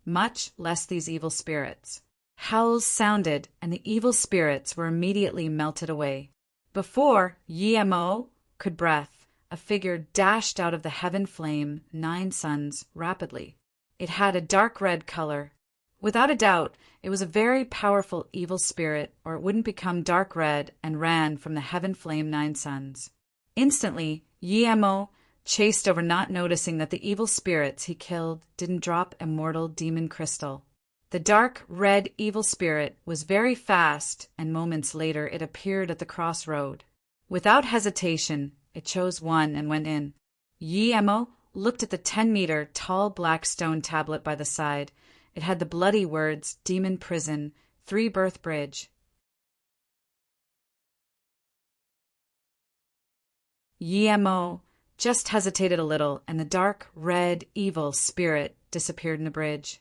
much less these evil spirits. Howls sounded, and the evil spirits were immediately melted away. Before Yi-Mo could breath, a figure dashed out of the Heaven Flame Nine Suns rapidly. It had a dark red color. Without a doubt, it was a very powerful evil spirit, or it wouldn't become dark red and ran from the Heaven Flame Nine Suns. Instantly, Yi-Mo chased over, not noticing that the evil spirits he killed didn't drop immortal demon crystal. The dark red evil spirit was very fast, and moments later it appeared at the crossroad. Without hesitation, it chose one and went in. Yi-Mo looked at the 10-meter tall black stone tablet by the side. It had the bloody words, Demon Prison, 3 Birth Bridge. Yi-Mo just hesitated a little, and the dark red evil spirit disappeared in the bridge.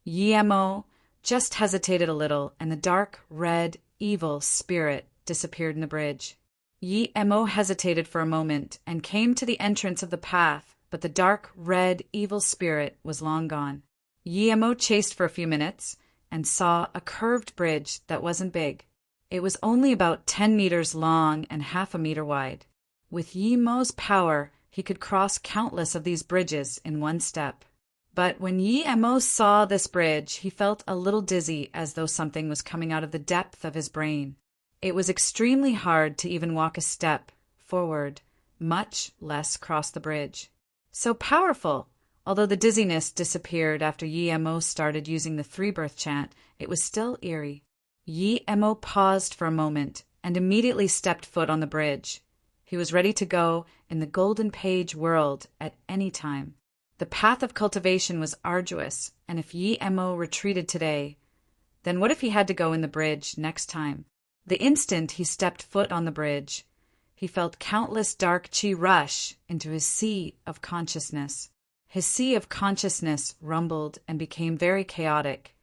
Yi-Mo just hesitated a little, and the dark red evil spirit disappeared in the bridge. Yi-Mo hesitated for a moment and came to the entrance of the path, but the dark red evil spirit was long gone. Yi-Mo chased for a few minutes and saw a curved bridge that wasn't big. It was only about 10 meters long and half a meter wide. With Yi-Mo's power, he could cross countless of these bridges in one step. But when Yi-Mo saw this bridge, he felt a little dizzy, as though something was coming out of the depth of his brain. It was extremely hard to even walk a step forward, much less cross the bridge. So powerful! Although the dizziness disappeared after Yi-Mo started using the 3-birth chant, it was still eerie. Yi-Mo paused for a moment and immediately stepped foot on the bridge. He was ready to go in the Golden Page world at any time. The path of cultivation was arduous, and if Yi-Mo retreated today, then what if he had to go in the bridge next time? The instant he stepped foot on the bridge, he felt countless dark chi rush into his sea of consciousness. His sea of consciousness rumbled and became very chaotic.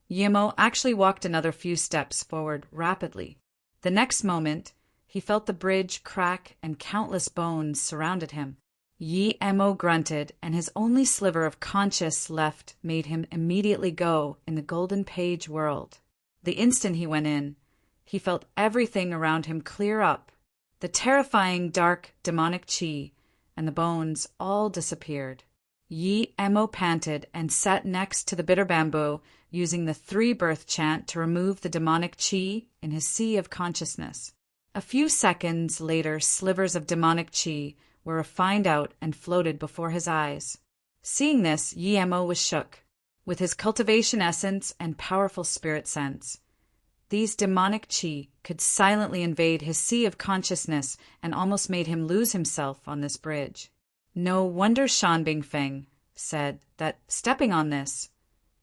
Yi-Mo actually walked another few steps forward rapidly. The next moment, he felt the bridge crack and countless bones surrounded him. Yi-Mo grunted, and his only sliver of conscious left made him immediately go in the Golden Page world. The instant he went in, he felt everything around him clear up. The terrifying dark demonic chi and the bones all disappeared. Yi-Mo panted and sat next to the bitter bamboo, using the 3-birth chant to remove the demonic chi in his sea of consciousness. A few seconds later, slivers of demonic chi were refined out and floated before his eyes. Seeing this, Yi-Mo was shook. With his cultivation essence and powerful spirit sense, these demonic chi could silently invade his sea of consciousness and almost made him lose himself on this bridge. No wonder Shan Bingfeng said that stepping on this,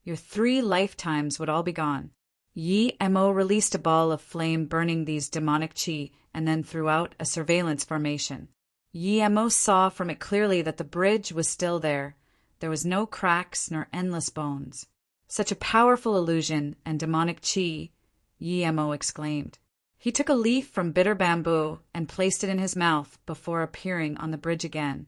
your 3 lifetimes would all be gone. Yi-Mo released a ball of flame burning these demonic chi and then threw out a surveillance formation. Yi-Mo saw from it clearly that the bridge was still there. There was no cracks nor endless bones. Such a powerful illusion and demonic chi, Yi-Mo exclaimed. He took a leaf from bitter bamboo and placed it in his mouth before appearing on the bridge again.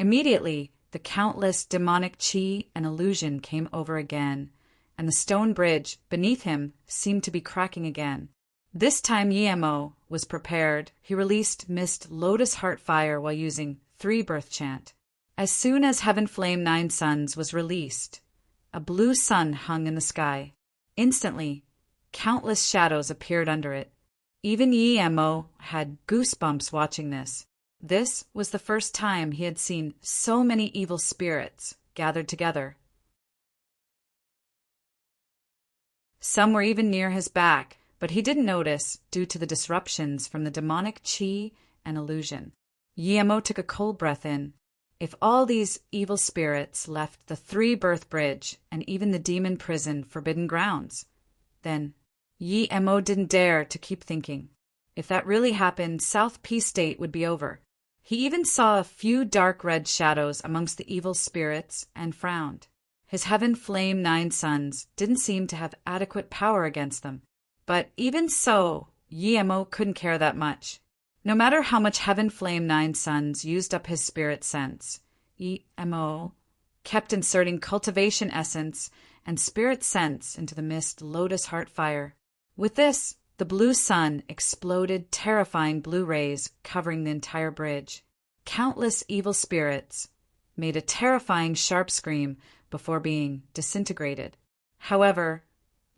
Immediately, the countless demonic chi and illusion came over again, and the stone bridge beneath him seemed to be cracking again. This time Yi-Mo was prepared. He released Mist Lotus Heart Fire while using 3-birth chant. As soon as Heaven Flame Nine Suns was released, a blue sun hung in the sky. Instantly, countless shadows appeared under it. Even Yi-Mo had goosebumps watching this. This was the first time he had seen so many evil spirits gathered together. Some were even near his back, but he didn't notice due to the disruptions from the demonic chi and illusion. Yemo took a cold breath in. If all these evil spirits left the three-birth bridge and even the demon prison forbidden grounds, then Yemo didn't dare to keep thinking. If that really happened, South Peace State would be over. He even saw a few dark red shadows amongst the evil spirits and frowned. His Heaven Flame 9 sons didn't seem to have adequate power against them. But even so, Yemo couldn't care that much. No matter how much Heaven Flame 9 sons used up his spirit sense, Yemo kept inserting cultivation essence and spirit sense into the mist lotus heart fire. With this, the blue sun exploded terrifying blue rays covering the entire bridge. Countless evil spirits made a terrifying sharp scream before being disintegrated. However,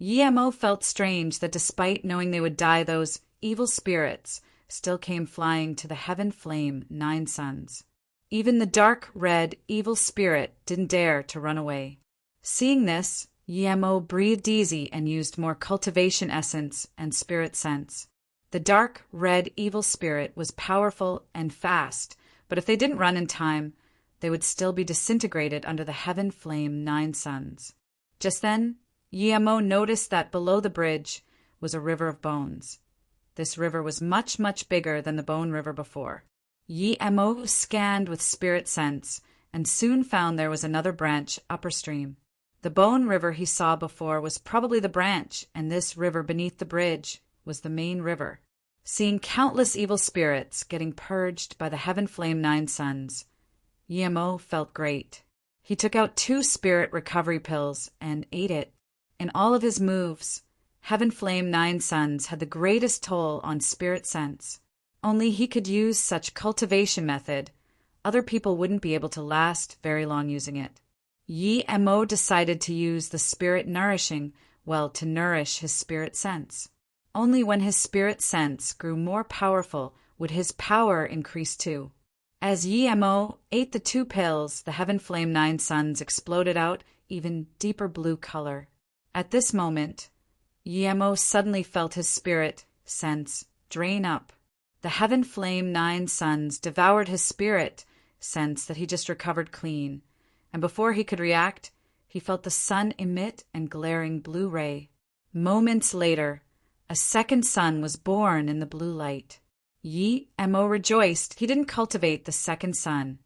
Yemo felt strange that despite knowing they would die, those evil spirits still came flying to the Heaven Flame 9 sons. Even the dark red evil spirit didn't dare to run away. Seeing this, Yemo breathed easy and used more cultivation essence and spirit sense. The dark red evil spirit was powerful and fast, but if they didn't run in time, they would still be disintegrated under the Heaven Flame 9 sons. Just then, Yemo noticed that below the bridge was a river of bones. This river was much, much bigger than the bone river before. Yemo scanned with spirit sense and soon found there was another branch upstream. The bone river he saw before was probably the branch, and this river beneath the bridge was the main river. Seeing countless evil spirits getting purged by the Heaven Flame 9 sons, Yemo felt great. He took out 2 spirit recovery pills and ate it. In all of his moves, Heaven Flame 9 sons had the greatest toll on spirit sense. Only he could use such cultivation method. Other people wouldn't be able to last very long using it. Yemo decided to use the spirit nourishing well to nourish his spirit sense. Only when his spirit sense grew more powerful would his power increase too. As Yemo ate the 2 pills, the Heaven Flame 9 sons exploded out even deeper blue color. At this moment, Yemo suddenly felt his spirit sense drain up. The Heaven Flame 9 sons devoured his spirit sense that he just recovered clean, and before he could react, he felt the sun emit an glaring blue ray. Moments later, a second sun was born in the blue light. Yemo rejoiced he didn't cultivate the second sun.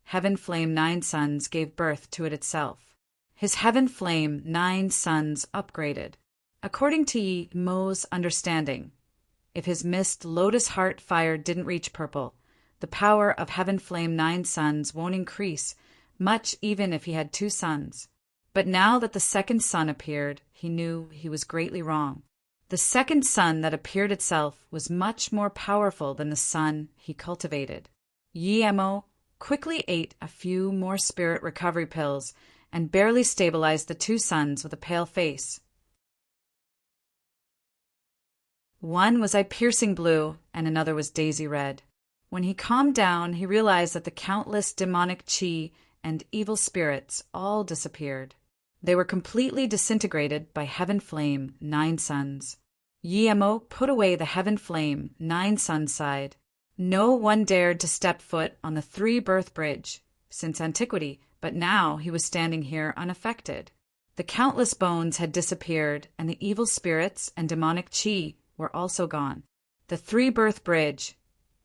Heaven Flame 9 sons gave birth to it itself. His Heaven Flame 9 sons upgraded. According to Yemo's understanding, if his mist lotus heart fire didn't reach purple, the power of Heaven Flame 9 sons won't increase much even if he had 2 sons. But now that the second sun appeared, he knew he was greatly wrong. The second sun that appeared itself was much more powerful than the sun he cultivated. Yemo quickly ate a few more spirit recovery pills and barely stabilized the 2 suns with a pale face. One was eye-piercing blue and another was daisy red. When he calmed down, he realized that the countless demonic chi and evil spirits all disappeared. They were completely disintegrated by Heaven Flame 9 sons. Yemo put away the Heaven Flame 9 sun side. No one dared to step foot on the 3-birth bridge since antiquity, but now he was standing here unaffected. The countless bones had disappeared, and the evil spirits and demonic chi were also gone. The 3-birth bridge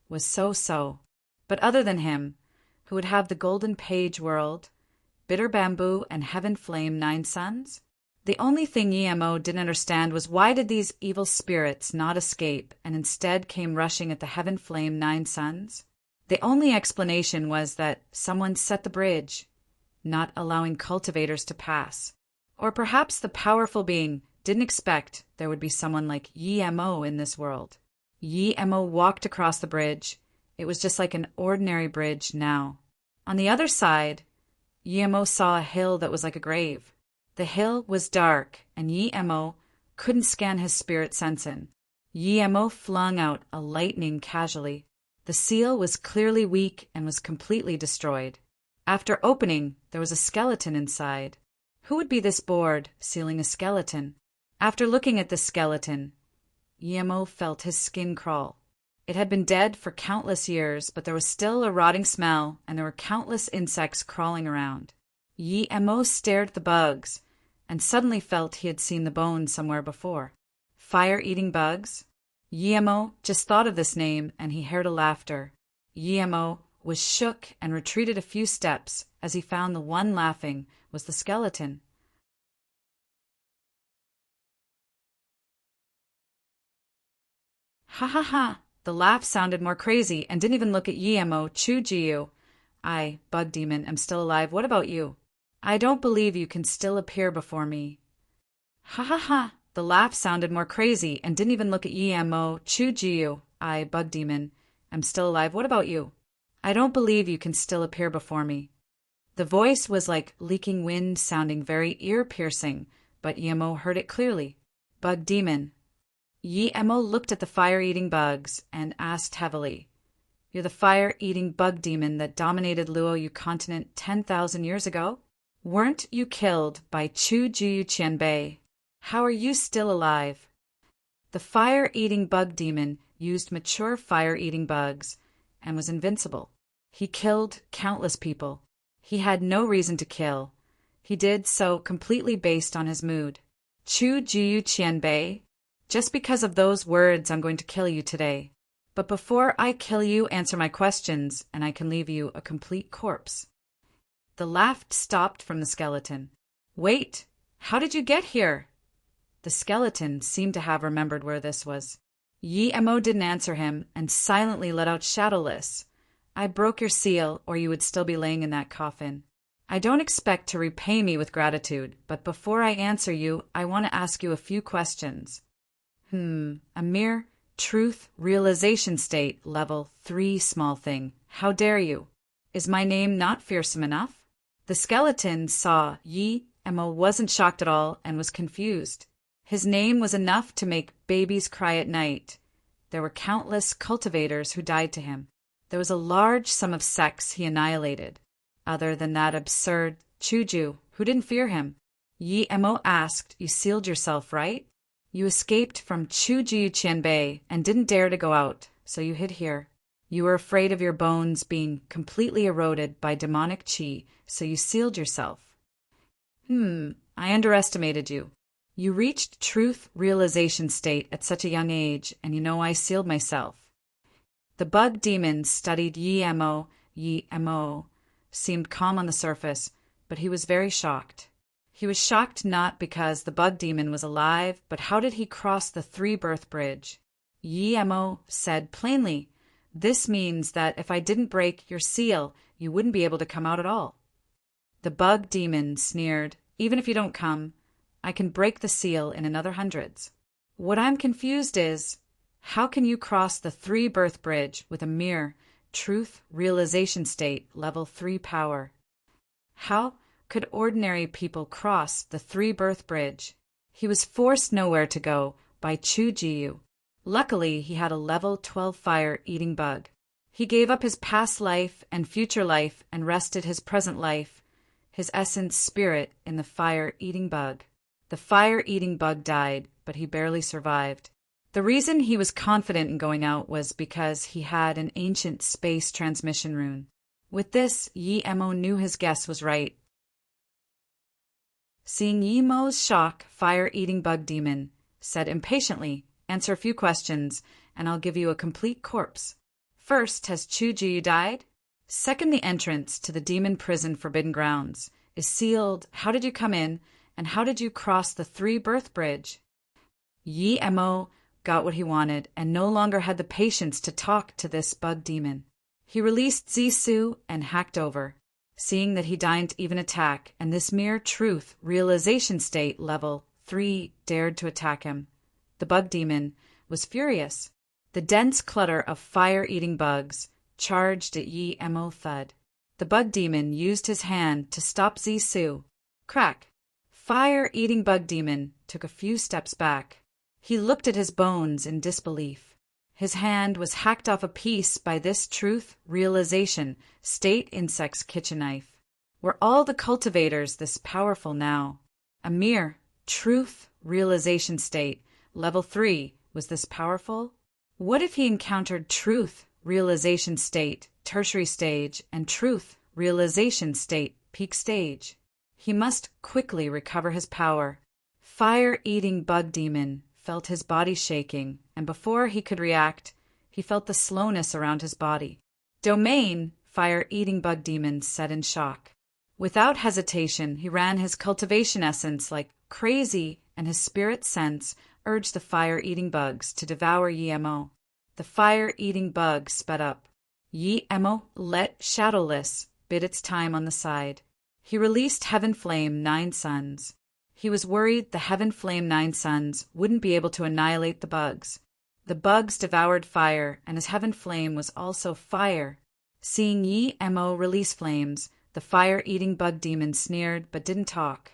was so-so. But other than him, who would have the Golden Page world, Bitter Bamboo, and Heaven Flame 9 sons? The only thing Yemo didn't understand was why did these evil spirits not escape and instead came rushing at the Heaven Flame 9 sons? The only explanation was that someone set the bridge, not allowing cultivators to pass. Or perhaps the powerful being didn't expect there would be someone like Yemo in this world. Yemo walked across the bridge. It was just like an ordinary bridge now. On the other side, Yemo saw a hill that was like a grave. The hill was dark, and Yemo couldn't scan his spirit sense in. Yemo flung out a lightning casually. The seal was clearly weak and was completely destroyed. After opening, there was a skeleton inside. Who would be this bored sealing a skeleton? After looking at the skeleton, Guillermo felt his skin crawl. It had been dead for countless years, but there was still a rotting smell, and there were countless insects crawling around. Guillermo stared at the bugs, and suddenly felt he had seen the bones somewhere before. Fire-eating bugs? Guillermo just thought of this name, and he heard a laughter. Guillermo was shook and retreated a few steps as he found the one laughing was the skeleton. Ha ha ha! The laugh sounded more crazy and didn't even look at Guillermo. Chujiu. I, Bug Demon, am still alive. What about you? I don't believe you can still appear before me. Ha ha ha! The laugh sounded more crazy and didn't even look at Guillermo. Chujiu. I, Bug Demon, am still alive. What about you? I don't believe you can still appear before me. The voice was like leaking wind, sounding very ear-piercing, but Guillermo heard it clearly. Bug Demon. Guillermo looked at the fire-eating bugs and asked heavily, You're the fire-eating bug demon that dominated Luoyu continent 10,000 years ago? Weren't you killed by Chu Jiu Qianbei? How are you still alive? The fire-eating bug demon used mature fire-eating bugs and was invincible. He killed countless people. He had no reason to kill. He did so completely based on his mood. Chu Jiu Qianbei? Just because of those words, I'm going to kill you today. But before I kill you, answer my questions, and I can leave you a complete corpse. The laugh stopped from the skeleton. Wait, how did you get here? The skeleton seemed to have remembered where this was. Guillermo didn't answer him and silently let out Shadowless. I broke your seal, or you would still be laying in that coffin. I don't expect to repay me with gratitude, but before I answer you, I want to ask you a few questions. A mere truth realization state, level 3 small thing. How dare you? Is my name not fearsome enough? The skeleton saw Guillermo wasn't shocked at all and was confused. His name was enough to make babies cry at night. There were countless cultivators who died to him. There was a large sum of sects he annihilated. Other than that absurd Chuju, who didn't fear him. Guillermo asked, You sealed yourself, right? You escaped from Chujiu Qianbei and didn't dare to go out, so you hid here. You were afraid of your bones being completely eroded by demonic qi, so you sealed yourself. I underestimated you. You reached truth realization state at such a young age, and you know I sealed myself. The bug demon studied Guillermo. Guillermo seemed calm on the surface, but he was very shocked. He was shocked not because the bug demon was alive, but how did he cross the 3-birth bridge? Guillermo said plainly, This means that if I didn't break your seal, you wouldn't be able to come out at all. The bug demon sneered, Even if you don't come, I can break the seal in another hundreds. What I'm confused is, how can you cross the 3-birth bridge with a mere truth realization state, level 3 power? How could ordinary people cross the 3-birth bridge? He was forced nowhere to go by Chu Jiu. Luckily, he had a level 12 fire-eating bug. He gave up his past life and future life and rested his present life, his essence spirit, in the fire-eating bug. The fire-eating bug died, but he barely survived. The reason he was confident in going out was because he had an ancient space transmission rune. With this, Guillermo knew his guess was right. Seeing Guillermo's shock, fire-eating bug demon said impatiently, Answer a few questions, and I'll give you a complete corpse. First, has Chu Jiu died? Second, the entrance to the demon prison Forbidden Grounds is sealed. How did you come in, and how did you cross the 3-birth bridge? Guillermo got what he wanted, and no longer had the patience to talk to this bug demon. He released Zisu and hacked over. Seeing that he didn't even attack, and this mere truth realization state, level 3, dared to attack him. The bug demon was furious. The dense clutter of fire-eating bugs charged at Guillermo thud. The bug demon used his hand to stop Zisu. Crack! Fire-eating bug demon took a few steps back. He looked at his bones in disbelief. His hand was hacked off a piece by this truth realization state insect's kitchen knife. Were all the cultivators this powerful now? A mere truth realization state, level 3, was this powerful? What if he encountered truth, realization state, tertiary stage, and truth, realization state, peak stage? He must quickly recover his power. Fire-eating bug demon felt his body shaking, and before he could react, he felt the slowness around his body. Domain, fire-eating bug demon said in shock. Without hesitation, he ran his cultivation essence like crazy, and his spirit sense urged the fire-eating bugs to devour Yi-Mo. The fire-eating bug sped up. Yi-Mo, let shadowless, bid its time on the side. He released Heaven Flame 9 Suns. He was worried the Heaven Flame 9 Suns wouldn't be able to annihilate the bugs. The bugs devoured fire, and his Heaven Flame was also fire. Seeing Yi-Mo release flames, the fire-eating bug demon sneered but didn't talk.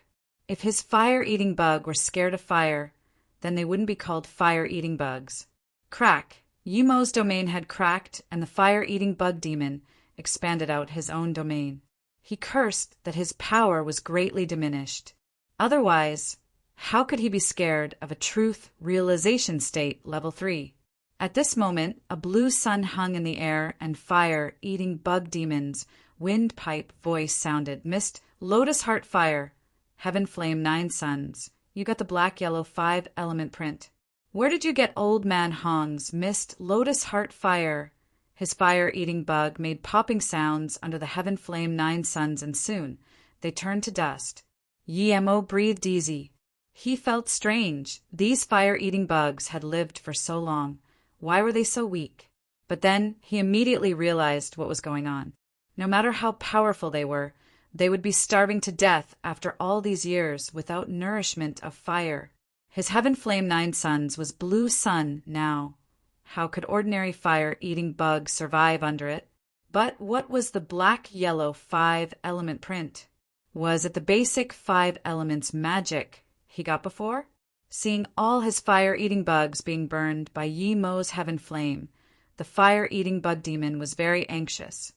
If his fire-eating bug were scared of fire, then they wouldn't be called fire-eating bugs. Crack! Yi-Mo's domain had cracked, and the fire-eating bug demon expanded out his own domain. He cursed that his power was greatly diminished. Otherwise, how could he be scared of a truth realization state level 3? At this moment, a blue sun hung in the air, and fire-eating bug demon's windpipe voice sounded. Mist, Lotus Heart Fire, Heaven Flame 9 Suns. You got the black-yellow 5-element print. Where did you get Old Man Hong's Mist, Lotus Heart Fire? His fire-eating bug made popping sounds under the Heaven Flame 9 Suns, and soon they turned to dust. Yi-Mo breathed easy. He felt strange. These fire-eating bugs had lived for so long. Why were they so weak? But then he immediately realized what was going on. No matter how powerful they would be starving to death after all these years without nourishment of fire. His Heaven Flame 9 Suns was blue sun now. How could ordinary fire-eating bugs survive under it? But what was the black-yellow 5-element print? Was it the basic 5 elements magic he got before? Seeing all his fire-eating bugs being burned by Yi-Mo's Heaven Flame, the fire-eating bug demon was very anxious.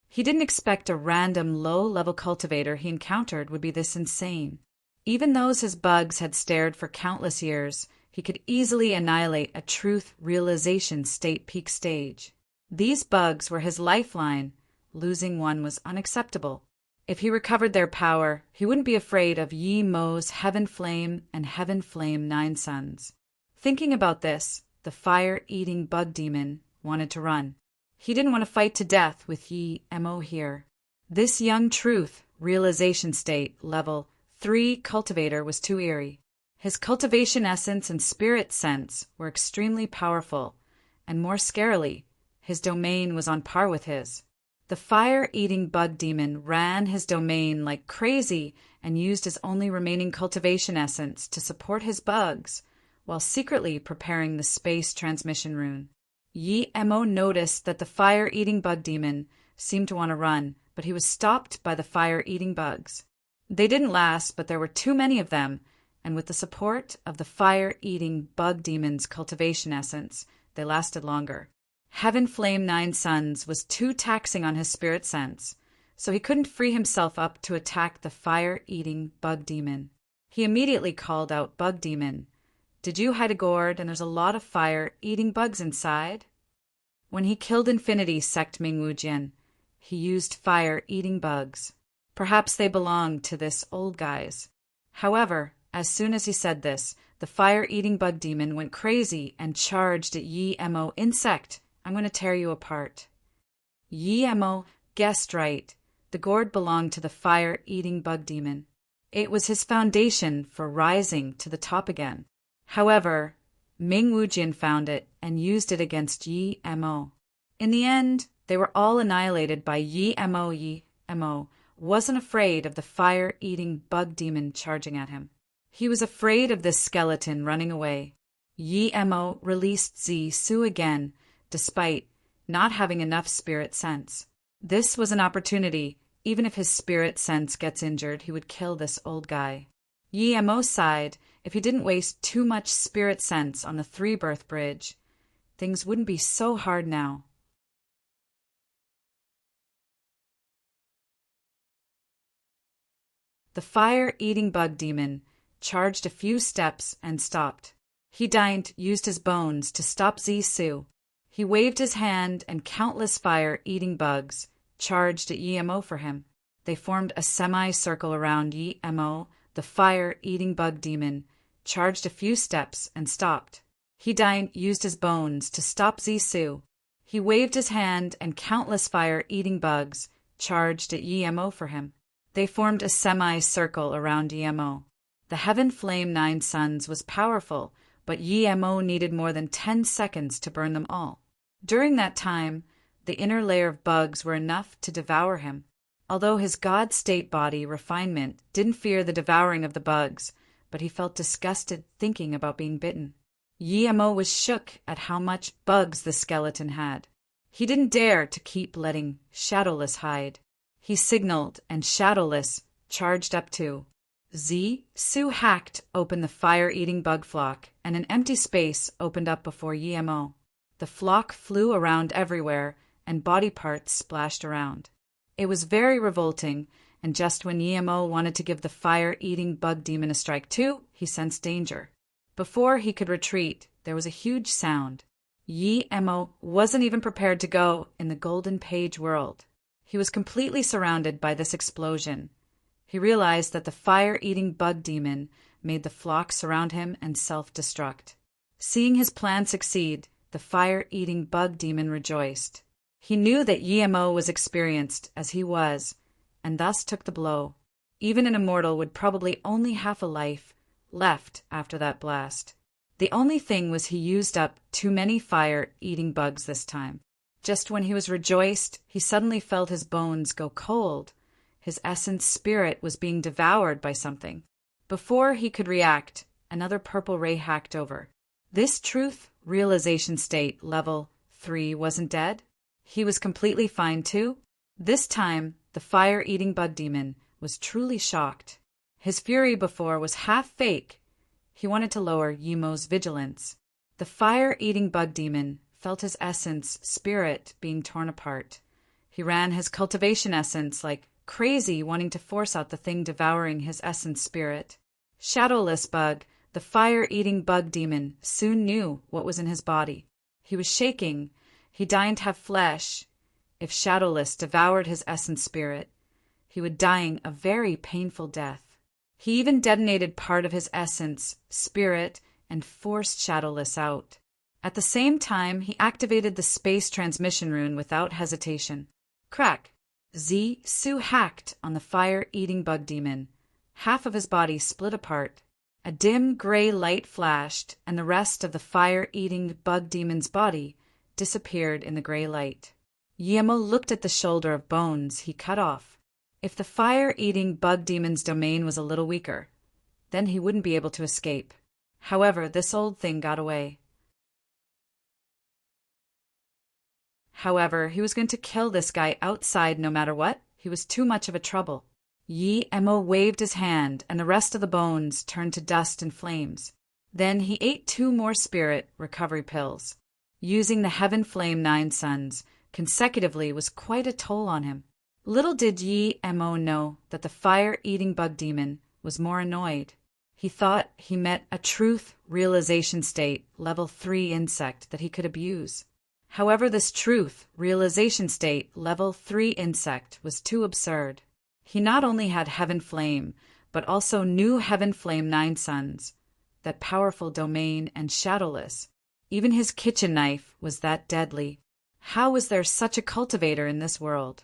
He didn't expect a random low-level cultivator he encountered would be this insane. Even though his bugs had stared for countless years, he could easily annihilate a truth realization state peak stage. These bugs were his lifeline. Losing one was unacceptable. If he recovered their power, he wouldn't be afraid of Yi-Mo's Heaven Flame and Heaven Flame 9 Suns. Thinking about this, the fire-eating bug demon wanted to run. He didn't want to fight to death with Yi-Mo here. This young truth realization state level 3 cultivator was too eerie. His cultivation essence and spirit sense were extremely powerful, and more scarily, his domain was on par with his. The fire-eating bug demon ran his domain like crazy and used his only remaining cultivation essence to support his bugs, while secretly preparing the space transmission rune. Yi-Mo noticed that the fire-eating bug demon seemed to want to run, but he was stopped by the fire-eating bugs. They didn't last, but there were too many of them, and with the support of the fire-eating bug demon's cultivation essence, they lasted longer. Heaven Flame 9 Suns was too taxing on his spirit sense, so he couldn't free himself up to attack the fire-eating bug demon. He immediately called out, Bug Demon, did you hide a gourd and there's a lot of fire-eating bugs inside? When he killed Infinity Sect Mingwujian, he used fire-eating bugs. Perhaps they belonged to this old guy's. However, as soon as he said this, the fire-eating bug demon went crazy and charged at Yi-Mo. Insect, I'm going to tear you apart. Yi-Mo guessed right. The gourd belonged to the fire-eating bug demon. It was his foundation for rising to the top again. However, Mingwujian found it and used it against Yi-Mo. In the end, they were all annihilated by Yi-Mo. Yi-Mo wasn't afraid of the fire-eating bug demon charging at him. He was afraid of this skeleton running away. Yi-Mo released Zi-Su again, despite not having enough spirit sense. This was an opportunity. Even if his spirit sense gets injured, he would kill this old guy. Yi-Mo sighed. If he didn't waste too much spirit sense on the 3-birth bridge, things wouldn't be so hard now. The fire-eating bug demon charged a few steps and stopped. He used his bones to stop Zisu. He waved his hand and countless fire-eating bugs charged at Yemo for him. They formed a semi-circle around Yemo. The fire-eating bug demon charged a few steps and stopped. He used his bones to stop Zisu. He waved his hand and countless fire-eating bugs charged at Yemo for him. They formed a semi-circle around Yemo. The Heaven Flame 9 Suns was powerful, but Yemo needed more than 10 seconds to burn them all. During that time, the inner layer of bugs were enough to devour him. Although his God-state body refinement didn't fear the devouring of the bugs, but he felt disgusted thinking about being bitten. Yemo was shook at how much bugs the skeleton had. He didn't dare to keep letting Shadowless hide. He signaled, and Shadowless charged up too. Zisu hacked open the fire-eating bug flock, and an empty space opened up before Yemo. The flock flew around everywhere, and body parts splashed around. It was very revolting, and just when Yemo wanted to give the fire-eating bug demon a strike too, he sensed danger. Before he could retreat, there was a huge sound. Yemo wasn't even prepared to go in the Golden Page world. He was completely surrounded by this explosion. He realized that the fire-eating bug demon made the flock surround him and self-destruct. Seeing his plan succeed, the fire-eating bug demon rejoiced. He knew that Yemo was experienced as he was, and thus took the blow. Even an immortal would probably only have a life left after that blast. The only thing was he used up too many fire-eating bugs this time. Just when he was rejoiced, he suddenly felt his bones go cold. His essence spirit was being devoured by something. Before he could react, another purple ray hacked over. This truth realization state level 3 wasn't dead. He was completely fine too. This time, the fire-eating bug demon was truly shocked. His fury before was half fake. He wanted to lower Yemo's vigilance. The fire-eating bug demon felt his essence spirit being torn apart. He ran his cultivation essence like crazy, wanting to force out the thing devouring his essence spirit. Shadowless bug, the fire-eating bug demon, soon knew what was in his body. He was shaking. He didn't have flesh. If Shadowless devoured his essence spirit, he would die a very painful death. He even detonated part of his essence spirit and forced Shadowless out. At the same time, he activated the space transmission rune without hesitation. Crack! Zisu hacked on the fire-eating bug demon. Half of his body split apart. A dim gray light flashed, and the rest of the fire-eating bug demon's body disappeared in the gray light. Yemo looked at the shoulder of bones he cut off. If the fire-eating bug demon's domain was a little weaker, then he wouldn't be able to escape. However, this old thing got away. However, he was going to kill this guy outside no matter what. He was too much of a trouble. Yemo waved his hand, and the rest of the bones turned to dust and flames. Then he ate 2 more spirit recovery pills. Using the Heaven Flame 9 Suns consecutively was quite a toll on him. Little did Yemo know that the fire-eating bug demon was more annoyed. He thought he met a truth realization state level 3 insect that he could abuse. However, this truth realization state level 3 insect was too absurd. He not only had Heaven Flame, but also knew Heaven Flame 9 Suns, that powerful domain and Shadowless. Even his kitchen knife was that deadly. How was there such a cultivator in this world?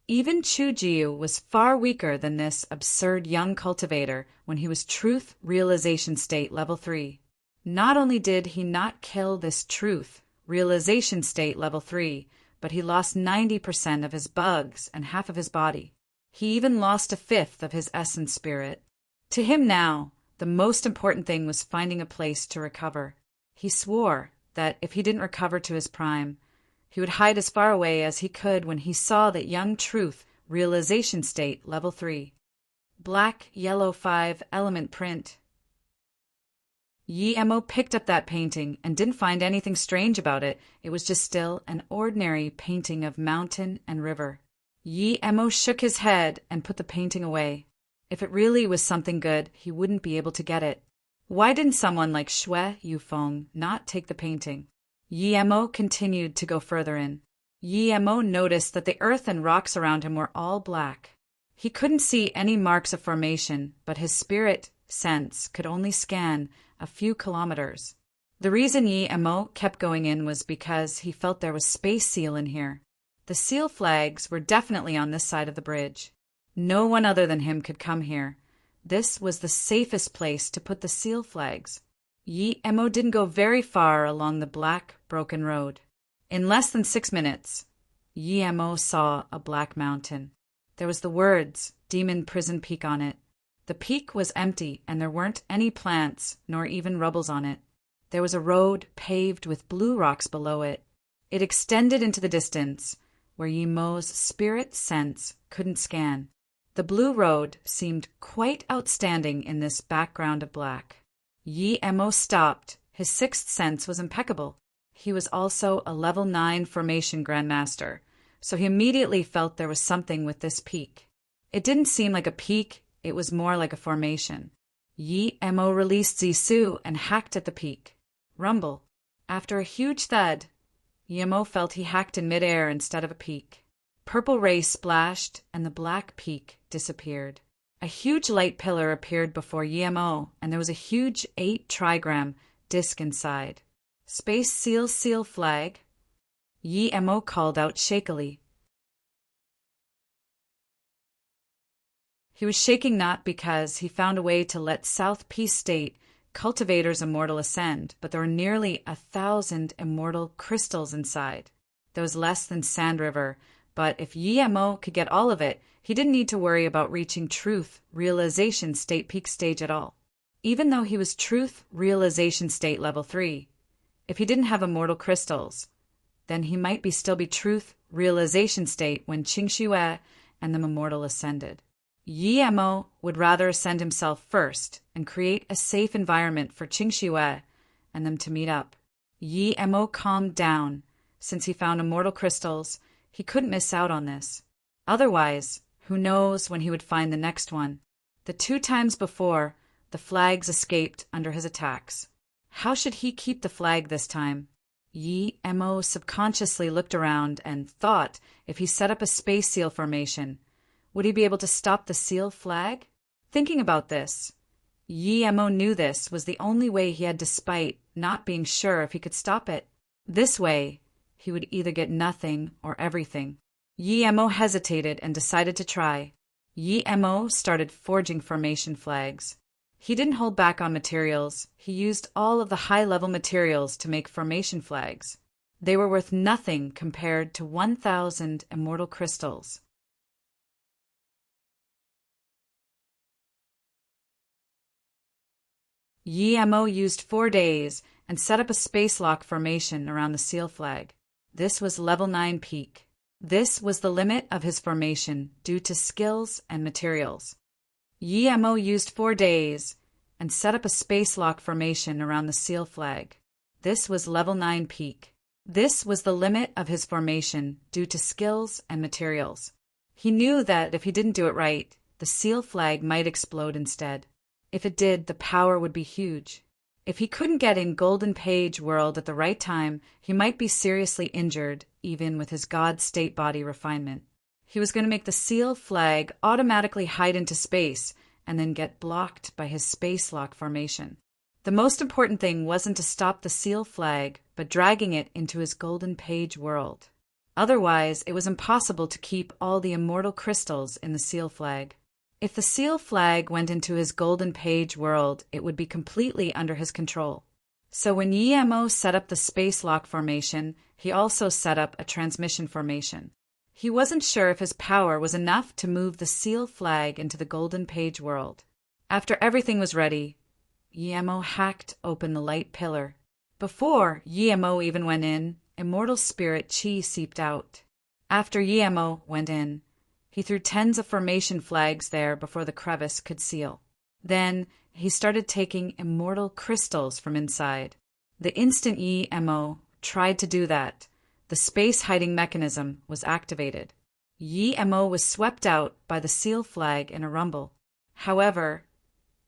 Even Chujiu was far weaker than this absurd young cultivator when he was truth realization state level 3. Not only did he not kill this truth realization state level 3, but he lost 90% of his bugs and half of his body. He even lost 1/5 of his essence spirit. To him now, the most important thing was finding a place to recover. He swore that if he didn't recover to his prime, he would hide as far away as he could when he saw that young truth realization state level 3. Black, yellow 5 element print. Yemo picked up that painting and didn't find anything strange about it. It was just still an ordinary painting of mountain and river. Yemo shook his head and put the painting away. If it really was something good, he wouldn't be able to get it. Why didn't someone like Shui Yufeng not take the painting? Yi Mo continued to go further in. Yi Mo noticed that the earth and rocks around him were all black. He couldn't see any marks of formation, but his spirit sense could only scan a few kilometers. The reason Yi Mo kept going in was because he felt there was space seal in here. The seal flags were definitely on this side of the bridge. No one other than him could come here. This was the safest place to put the seal flags. Yi Mo didn't go very far along the black, broken road. In less than 6 minutes, Yi Mo saw a black mountain. There was the words, Demon Prison Peak on it. The peak was empty, and there weren't any plants, nor even rubbles on it. There was a road paved with blue rocks below it. It extended into the distance, where Yi Mo's spirit sense couldn't scan. The blue road seemed quite outstanding in this background of black. Yi Mo stopped. His sixth sense was impeccable. He was also a level 9 formation grandmaster, so he immediately felt there was something with this peak. It didn't seem like a peak, it was more like a formation. Yi Mo released Zisu and hacked at the peak. Rumble. After a huge thud, Yi Mo felt he hacked in midair instead of a peak. Purple rays splashed, and the black peak disappeared. A huge light pillar appeared before Yi Mo, and there was a huge 8-trigram disc inside. Space seal flag, Yi Mo called out shakily. He was shaking not because he found a way to let South Peace State cultivators immortal ascend, but there were nearly 1,000 immortal crystals inside. There was less than Sand River, but if Yi Mo could get all of it, he didn't need to worry about reaching Truth Realization State peak stage at all. Even though he was Truth Realization State level 3, if he didn't have immortal crystals, then he might still be Truth Realization State when Qing Xue and the immortal ascended. Yi Mo would rather ascend himself first and create a safe environment for Qing Xue and them to meet up. Yi Mo calmed down. Since he found immortal crystals, he couldn't miss out on this. Otherwise, who knows when he would find the next one. The 2 times before, the flags escaped under his attacks. How should he keep the flag this time? Yi Mo subconsciously looked around and thought if he set up a space seal formation, would he be able to stop the seal flag? Thinking about this, Yi Mo knew this was the only way he had despite not being sure if he could stop it. This way, he would either get nothing or everything. Yi Mo hesitated and decided to try. Yi Mo started forging formation flags. He didn't hold back on materials. He used all of the high-level materials to make formation flags. They were worth nothing compared to 1,000 immortal crystals. Yi Mo used 4 days and set up a space lock formation around the seal flag. This was level 9 peak. This was the limit of his formation due to skills and materials. Yi Mo used 4 days and set up a space lock formation around the seal flag. This was level 9 peak. This was the limit of his formation due to skills and materials. He knew that if he didn't do it right, the seal flag might explode instead. If it did, the power would be huge. If he couldn't get in Golden Page World at the right time, he might be seriously injured, even with his God State body refinement. He was going to make the seal flag automatically hide into space and then get blocked by his space lock formation. The most important thing wasn't to stop the seal flag, but dragging it into his Golden Page World. Otherwise, it was impossible to keep all the immortal crystals in the seal flag. If the seal flag went into his Golden Page World, it would be completely under his control. So when Yi Mo set up the space lock formation, he also set up a transmission formation. He wasn't sure if his power was enough to move the seal flag into the Golden Page World. After everything was ready, Yi Mo hacked open the light pillar. Before Yi Mo even went in, immortal spirit Qi seeped out. After Yi Mo went in, he threw tens of formation flags there before the crevice could seal. Then he started taking immortal crystals from inside. The instant Yi Mo tried to do that, the space hiding mechanism was activated. Yi Mo was swept out by the seal flag in a rumble. However,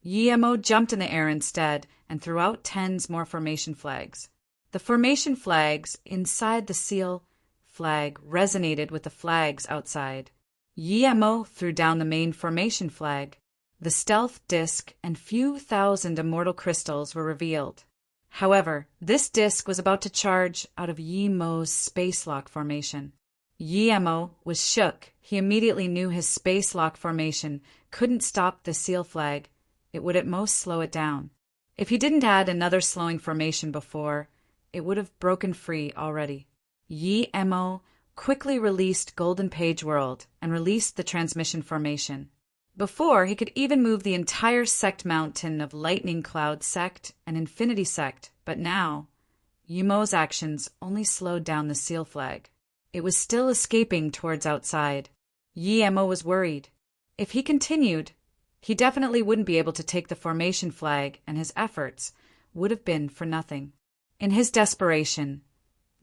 Yemo jumped in the air instead and threw out 10 more formation flags. The formation flags inside the seal flag resonated with the flags outside. Yemo threw down the main formation flag. The stealth disc and few thousand immortal crystals were revealed. However, this disc was about to charge out of Yemo's space lock formation. Yemo was shook. He immediately knew his space lock formation couldn't stop the seal flag. It would at most slow it down. If he didn't add another slowing formation before, it would have broken free already. Yemo quickly released Golden Page World and released the transmission formation. Before, he could even move the entire sect mountain of Lightning Cloud Sect and Infinity Sect, but now, Yemo's actions only slowed down the seal flag. It was still escaping towards outside. Yemo was worried. If he continued, he definitely wouldn't be able to take the formation flag, and his efforts would have been for nothing. In his desperation,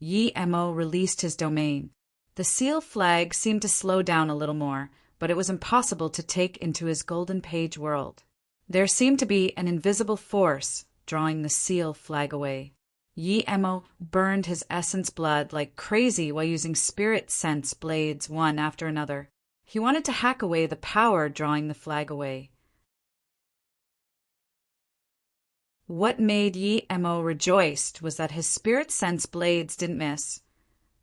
Yemo released his domain. The seal flag seemed to slow down a little more, but it was impossible to take into his Golden Page World. There seemed to be an invisible force drawing the seal flag away. Yemo burned his essence blood like crazy while using spirit sense blades one after another. He wanted to hack away the power drawing the flag away. What made Yemo rejoiced was that his spirit sense blades didn't miss.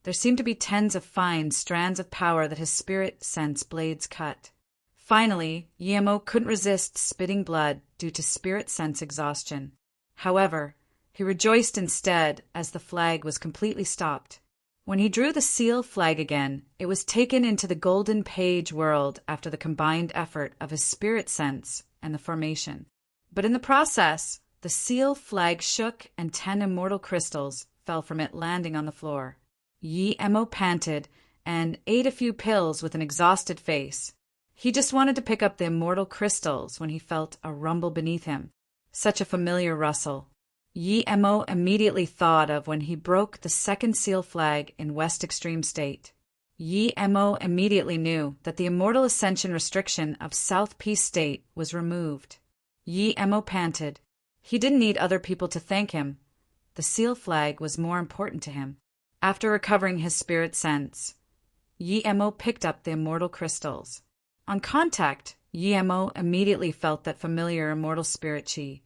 There seemed to be tens of fine strands of power that his spirit sense blades cut. Finally, Yemo couldn't resist spitting blood due to spirit sense exhaustion. However, he rejoiced instead as the flag was completely stopped. When he drew the seal flag again, it was taken into the Golden Page World after the combined effort of his spirit sense and the formation. But in the process, the seal flag shook and 10 immortal crystals fell from it, landing on the floor. Yemo panted and ate a few pills with an exhausted face. He just wanted to pick up the immortal crystals when he felt a rumble beneath him. Such a familiar rustle. Yemo immediately thought of when he broke the second seal flag in West Extreme State. Yemo immediately knew that the immortal ascension restriction of South Peace State was removed. Yemo panted. He didn't need other people to thank him. The seal flag was more important to him. After recovering his spirit sense, Yemo picked up the immortal crystals. On contact, Yemo immediately felt that familiar immortal spirit chi.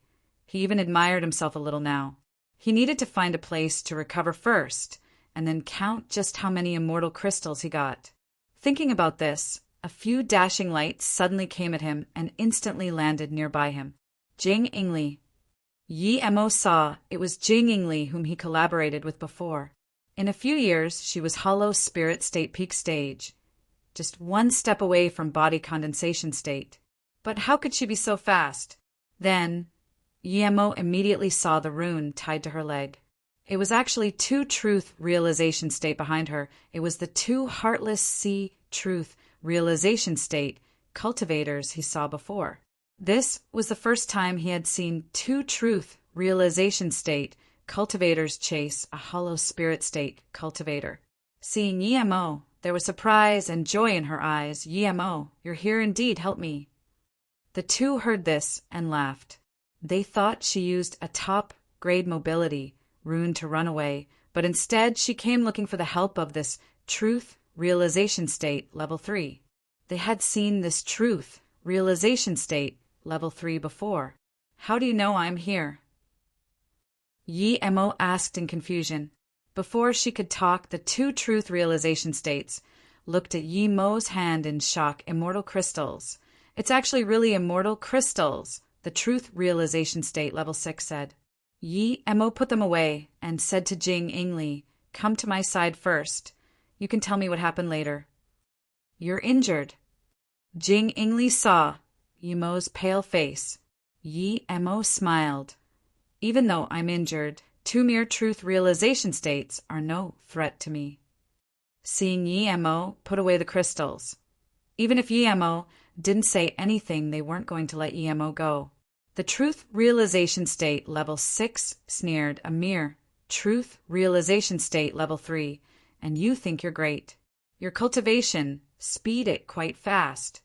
He even admired himself a little now. He needed to find a place to recover first, and then count just how many immortal crystals he got. Thinking about this, a few dashing lights suddenly came at him and instantly landed nearby him. Jing Ingli. Yemo saw it was Jing Ingli whom he collaborated with before. In a few years, she was Hollow Spirit State Peak Stage, just one step away from Body Condensation State. But how could she be so fast? Then, Yemo immediately saw the rune tied to her leg. It was actually 2 Truth Realization State behind her. It was the 2 Heartless Sea Truth Realization State cultivators he saw before. This was the first time he had seen 2 Truth Realization State cultivators chase a Hollow Spirit State cultivator. Seeing Yemo, there was surprise and joy in her eyes. Yemo, you're here indeed, help me. The 2 heard this and laughed. They thought she used a top-grade mobility rune to run away, but instead she came looking for the help of this Truth Realization State Level 3. They had seen this Truth Realization State Level 3 before. How do you know I'm here? Yemo asked in confusion. Before she could talk, the 2 Truth Realization States looked at Yemo's hand in shock. Immortal crystals. It's actually really immortal crystals, the Truth Realization State Level 6 said. Yemo put them away and said to Jing Ingli, come to my side first. You can tell me what happened later. You're injured. Jing Ingli saw Yemo's pale face. Yemo smiled. Even though I'm injured, 2 mere Truth Realization States are no threat to me. Seeing Yemo put away the crystals. Even if Yemo didn't say anything, they weren't going to let Yemo go. The Truth Realization State Level 6 sneered, a mere Truth Realization State Level 3, and you think you're great. Your cultivation, speed it quite fast.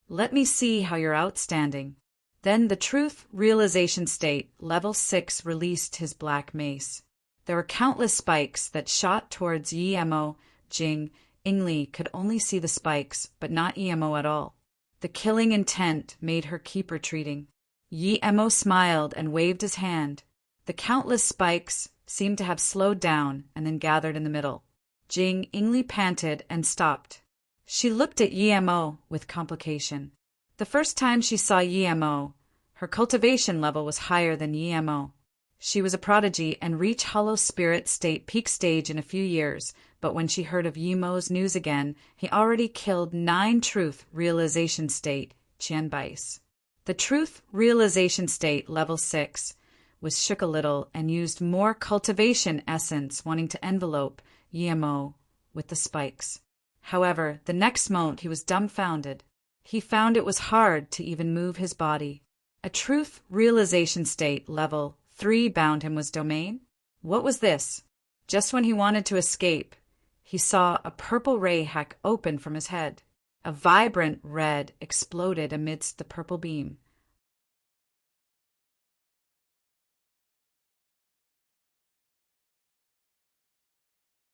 Let me see how you're outstanding. Then the Truth Realization State, Level 6, released his black mace. There were countless spikes that shot towards Yemo. Jing Ingli could only see the spikes, but not Yemo at all. The killing intent made her keep retreating. Yemo smiled and waved his hand. The countless spikes seemed to have slowed down and then gathered in the middle. Jing Ingli panted and stopped. She looked at Yemo with complication. The first time she saw Yemo, her cultivation level was higher than Yemo. She was a prodigy and reached Hollow Spirit State peak stage in a few years, but when she heard of Yemo's news again, he already killed 9 Truth Realization State Qianbais. The Truth Realization State, Level 6, was shook a little and used more cultivation essence, wanting to envelope Yemo with the spikes. However, the next moment he was dumbfounded. He found it was hard to even move his body. A Truth Realization State, Level 3 bound him was domain? What was this? Just when he wanted to escape, he saw a purple ray hack open from his head. A vibrant red exploded amidst the purple beam.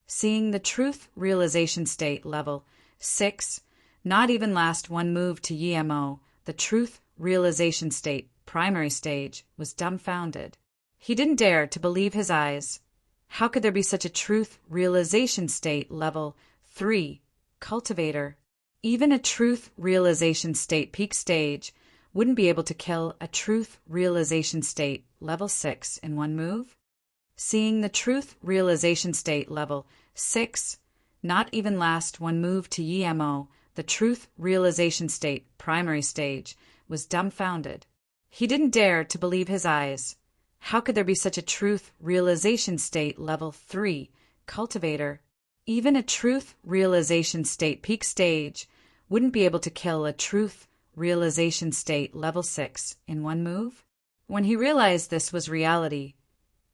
Seeing the Truth Realization State, Level 6, not even last one move to Yemo, the Truth Realization State, primary stage, was dumbfounded. He didn't dare to believe his eyes. How could there be such a Truth Realization State, Level 3, cultivator? Even a Truth Realization State peak stage wouldn't be able to kill a Truth Realization State, Level 6, in one move? Seeing the Truth Realization State, Level 6, not even last one move to Yemo, the Truth Realization State, primary stage, was dumbfounded. He didn't dare to believe his eyes. How could there be such a Truth Realization State, Level 3, cultivator? Even a Truth Realization State peak stage wouldn't be able to kill a Truth Realization State, Level 6, in one move? When he realized this was reality,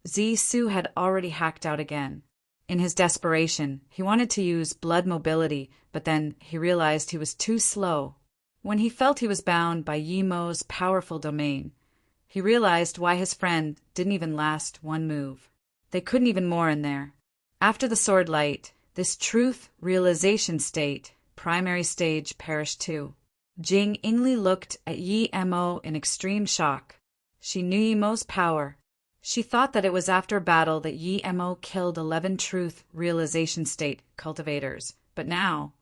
Zissou had already hacked out again. In his desperation, he wanted to use blood mobility, but then he realized he was too slow. When he felt he was bound by Yemo's powerful domain, he realized why his friend didn't even last one move. They couldn't even more in there. After the sword light, this Truth Realization State, primary stage, perished too. Jing Ingli looked at Yemo in extreme shock. She knew Yemo's power. She thought that it was after battle that Yemo killed 11 Truth Realization State cultivators, but now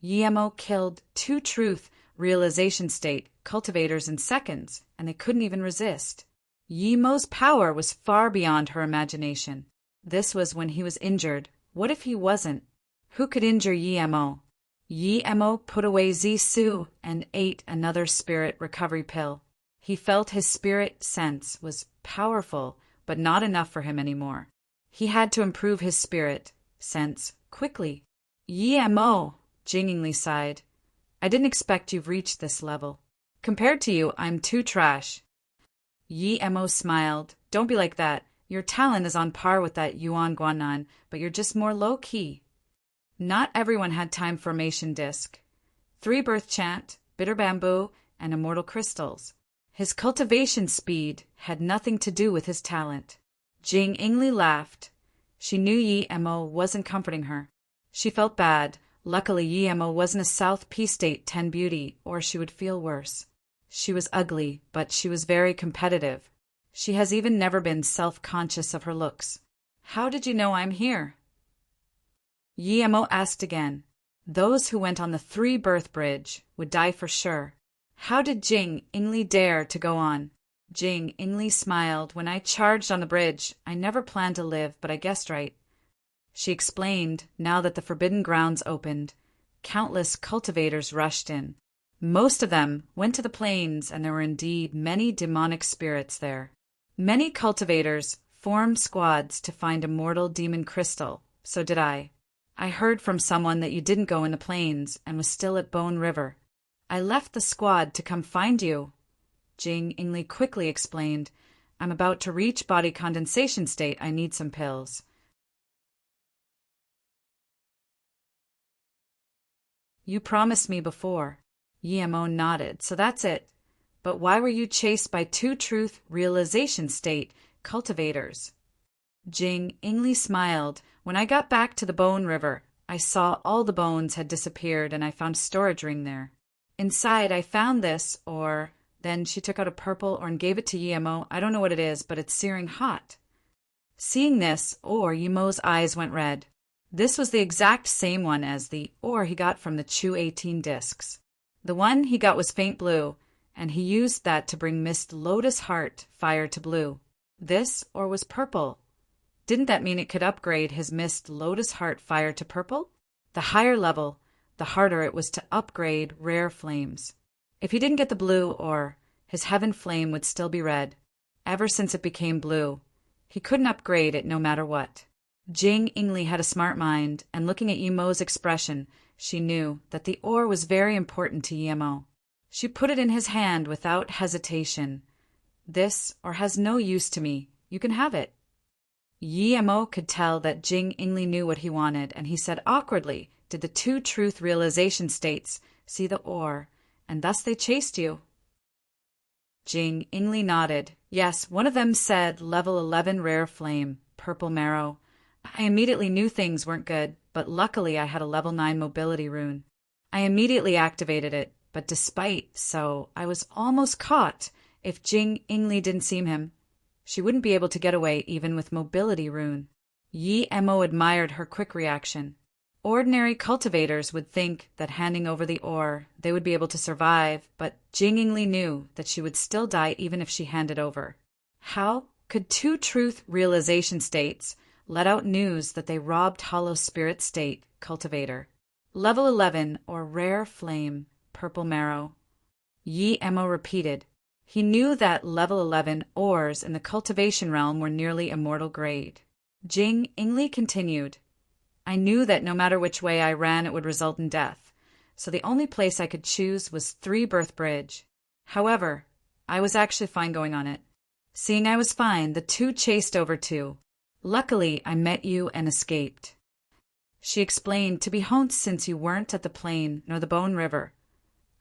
Yemo killed 2 Truth Realization State cultivators in seconds, and they couldn't even resist. Yemo's power was far beyond her imagination. This was when he was injured. What if he wasn't? Who could injure Yemo? Yemo put away Zissou and ate another spirit recovery pill. He felt his spirit sense was powerful, but not enough for him anymore. He had to improve his spirit sense quickly. Yemo, Jing Ingli sighed. I didn't expect you've reached this level. Compared to you, I'm too trash. Yemo smiled. Don't be like that. Your talent is on par with that Yuan Guanan, but you're just more low-key. Not everyone had time formation disc. 3 birth chant, bitter bamboo, and immortal crystals. His cultivation speed had nothing to do with his talent. Jing Ingli laughed. She knew Yemo wasn't comforting her. She felt bad. Luckily, Yemo wasn't a South P State 10 beauty, or she would feel worse. She was ugly, but she was very competitive. She has even never been self-conscious of her looks. How did you know I'm here? Yemo asked again. Those who went on the 3-birth bridge would die for sure. How did Jing Ingli dare to go on? Jing Ingli smiled. When I charged on the bridge, I never planned to live, but I guessed right. She explained, now that the forbidden grounds opened, countless cultivators rushed in. Most of them went to the plains, and there were indeed many demonic spirits there. Many cultivators formed squads to find immortal demon crystal. So did I. I heard from someone that you didn't go in the plains and was still at Bone River. I left the squad to come find you. Jing Ingli quickly explained, I'm about to reach body condensation state. I need some pills. You promised me before. Yemo nodded. So that's it. But why were you chased by two truth realization state cultivators? Jing Ingli smiled. When I got back to the Bone River, I saw all the bones had disappeared and I found a storage ring there. Inside, I found this, or... Then she took out a purple and gave it to Yemo. I don't know what it is, but it's searing hot. Seeing this, Yemo's eyes went red. This was the exact same one as the ore he got from the Chu 18 discs. The one he got was faint blue, and he used that to bring Mist Lotus Heart fire to blue. This ore was purple. Didn't that mean it could upgrade his Mist Lotus Heart fire to purple? The higher level, the harder it was to upgrade rare flames. If he didn't get the blue ore, his heaven flame would still be red. Ever since it became blue, he couldn't upgrade it no matter what. Jing Ingli had a smart mind, and looking at Yemo's expression, she knew that the ore was very important to Yemo. She put it in his hand without hesitation. This ore has no use to me. You can have it. Yemo could tell that Jing Ingli knew what he wanted, and he said awkwardly, did the two truth realization states see the ore, and thus they chased you? Jing Ingli nodded. Yes, one of them said level 11 rare flame, purple marrow. I immediately knew things weren't good, but luckily I had a level 9 mobility rune. I immediately activated it, but so I was almost caught. If Jing Ingli didn't see him, she wouldn't be able to get away even with mobility rune. Yemo admired her quick reaction. Ordinary cultivators would think that handing over the ore, they would be able to survive, but Jing Ingli knew that she would still die even if she handed over. How could two truth realization states let out news that they robbed Hollow Spirit State cultivator? Level 11 or rare flame, purple marrow. Yemo repeated. He knew that level 11 ores in the cultivation realm were nearly immortal grade. Jing Ingli continued. I knew that no matter which way I ran it would result in death, so the only place I could choose was Three Birth Bridge. However, I was actually fine going on it. Seeing I was fine, the two chased over too. Luckily, I met you and escaped. She explained, to be honed since you weren't at the plain nor the Bone River.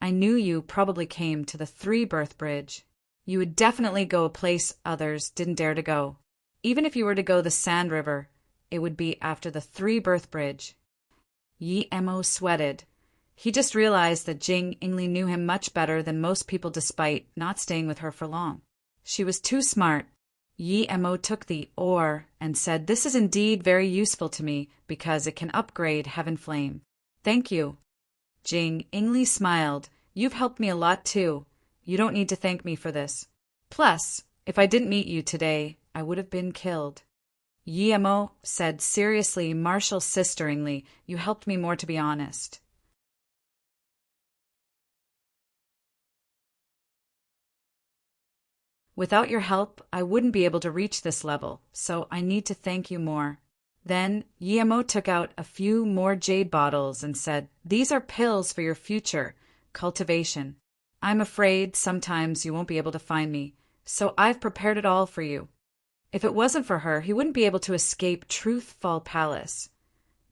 I knew you probably came to the Three Birth Bridge. You would definitely go a place others didn't dare to go. Even if you were to go the Sand River, it would be after the Three Birth Bridge. Yemo sweated. He just realized that Jing Ingli knew him much better than most people despite not staying with her for long. She was too smart. Yemo took the ore and said, this is indeed very useful to me because it can upgrade Heaven Flame. Thank you. Jing Ingli smiled. You've helped me a lot too. You don't need to thank me for this. Plus, if I didn't meet you today, I would have been killed. Yemo said seriously, Marshall sisteringly, you helped me more to be honest. Without your help, I wouldn't be able to reach this level, so I need to thank you more. Then Yemo took out a few more jade bottles and said, these are pills for your future cultivation. I'm afraid sometimes you won't be able to find me, so I've prepared it all for you. If it wasn't for her, he wouldn't be able to escape Truthfall Palace.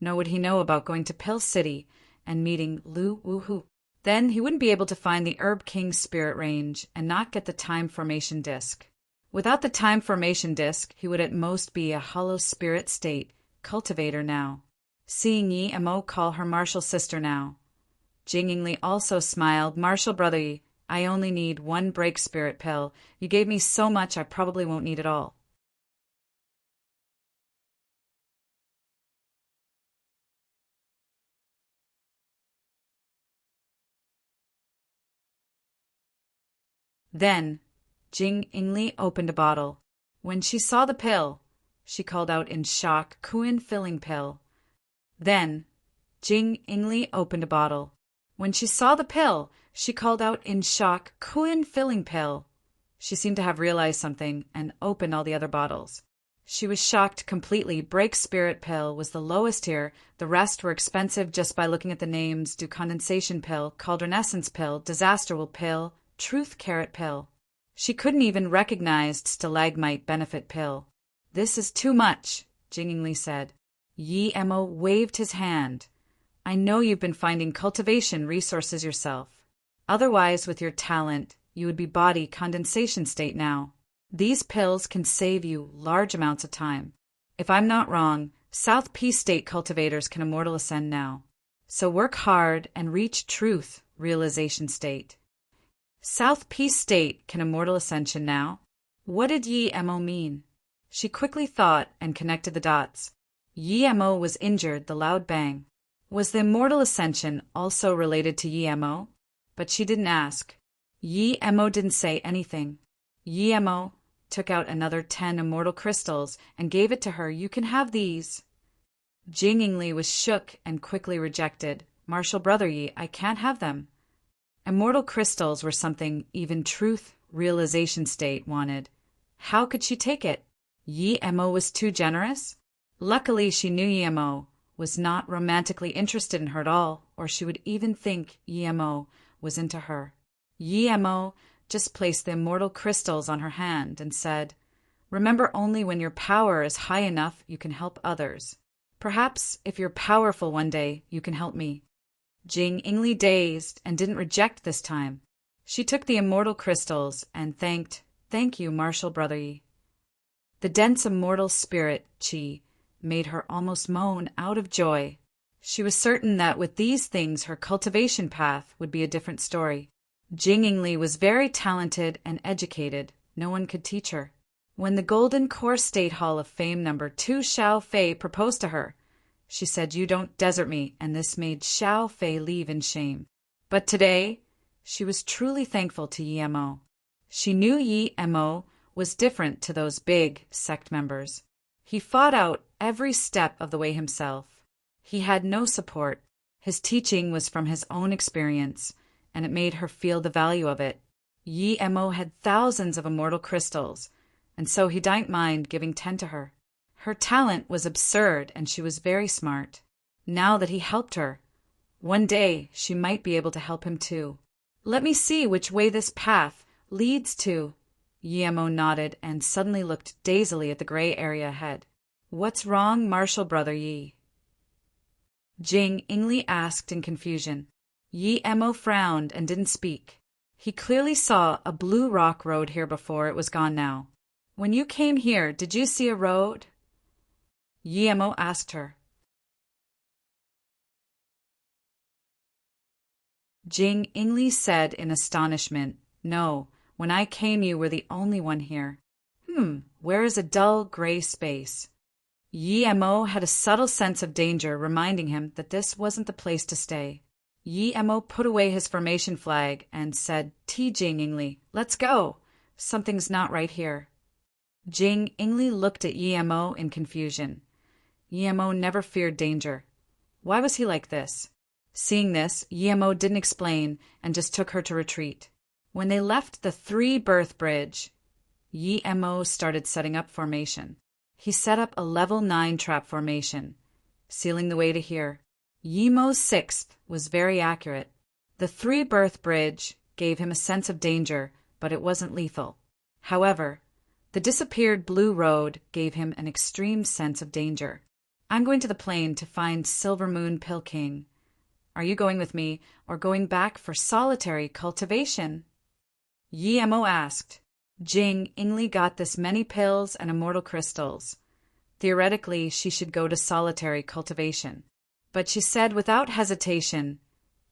Nor would he know about going to Pill City and meeting Lu Wuhu. Then he wouldn't be able to find the Herb King's spirit range and not get the Time Formation Disc. Without the Time Formation Disc, he would at most be a Hollow Spirit State cultivator now. Seeing Yemo call her Marshall sister now. Jing Ingli also smiled. Marshall brother, I only need one break spirit pill. You gave me so much I probably won't need it all. Then, Jing Ingli opened a bottle. When she saw the pill, she called out in shock, Kuin filling pill. Then, Jing Ingli opened a bottle. When she saw the pill, she called out in shock, Kuin filling pill. She seemed to have realized something and opened all the other bottles. She was shocked completely. Break Spirit Pill was the lowest here. The rest were expensive just by looking at the names. Do Condensation Pill, Cauldron Essence Pill, Disaster Will Pill, Truth Carrot Pill. She couldn't even recognize Stalagmite Benefit Pill. This is too much, Jing Ingli said. Yemo waved his hand. I know you've been finding cultivation resources yourself. Otherwise, with your talent, you would be body condensation state now. These pills can save you large amounts of time. If I'm not wrong, South Peace State cultivators can immortal ascend now. So work hard and reach truth realization state. South Peace State can immortal ascension now. What did Yi Mo mean? She quickly thought and connected the dots. Yi Mo was injured, the loud bang. Was the immortal ascension also related to Yi Mo? But she didn't ask. Yi Mo didn't say anything. Yi Mo took out another 10 immortal crystals and gave it to her. You can have these. Jing Yingli was shook and quickly rejected. Martial brother Yi, I can't have them. Immortal crystals were something even truth realization state wanted. How could she take it? Yi Mo was too generous? Luckily, she knew Yi Mo was not romantically interested in her at all, or she would even think Yi Mo was into her. Yi Mo just placed the immortal crystals on her hand and said, Remember, only when your power is high enough you can help others. Perhaps if you're powerful one day, you can help me. Jing Yingli dazed and didn't reject this time. She took the immortal crystals and Thank you, Martial brother Yi. The dense immortal spirit, Qi, made her almost moan out of joy. She was certain that with these things her cultivation path would be a different story. Jing Yingli was very talented and educated. No one could teach her. When the Golden Core State Hall of Fame number 2 Xiao Fei proposed to her, she said, You don't desert me, and this made Xiao Fei leave in shame. But today, she was truly thankful to Yi Mo. She knew Yi Mo was different to those big sect members. He fought out every step of the way himself. He had no support. His teaching was from his own experience, and it made her feel the value of it. Yi Mo had thousands of immortal crystals, and so he didn't mind giving 10 to her. Her talent was absurd, and she was very smart. Now that he helped her, one day she might be able to help him too. Let me see which way this path leads to. Yi Mo nodded and suddenly looked dazedly at the gray area ahead. What's wrong, Martial brother Yi? Jing Yingli asked in confusion. Yi Mo frowned and didn't speak. He clearly saw a blue rock road here before. It was gone now. When you came here, did you see a road? Yi Mo asked her. Jing Yingli said in astonishment, No, when I came you were the only one here. Where is a dull gray space? Yi Mo had a subtle sense of danger reminding him that this wasn't the place to stay. Yi Mo put away his formation flag and said, Jing Yingli, let's go. Something's not right here. Jing Yingli looked at Yi Mo in confusion. Yi Mo never feared danger. Why was he like this? Seeing this, Yi Mo didn't explain and just took her to retreat. When they left the 3-berth bridge, Yi Mo started setting up formation. He set up a level 9 trap formation, sealing the way to here. Yi Mo's 6th was very accurate. The 3-berth bridge gave him a sense of danger, but it wasn't lethal. However, the disappeared blue road gave him an extreme sense of danger. I'm going to the plain to find Silver Moon Pill King. Are you going with me or going back for solitary cultivation? Yi Mo asked. Jing Yingli got this many pills and immortal crystals. Theoretically, she should go to solitary cultivation. But she said without hesitation,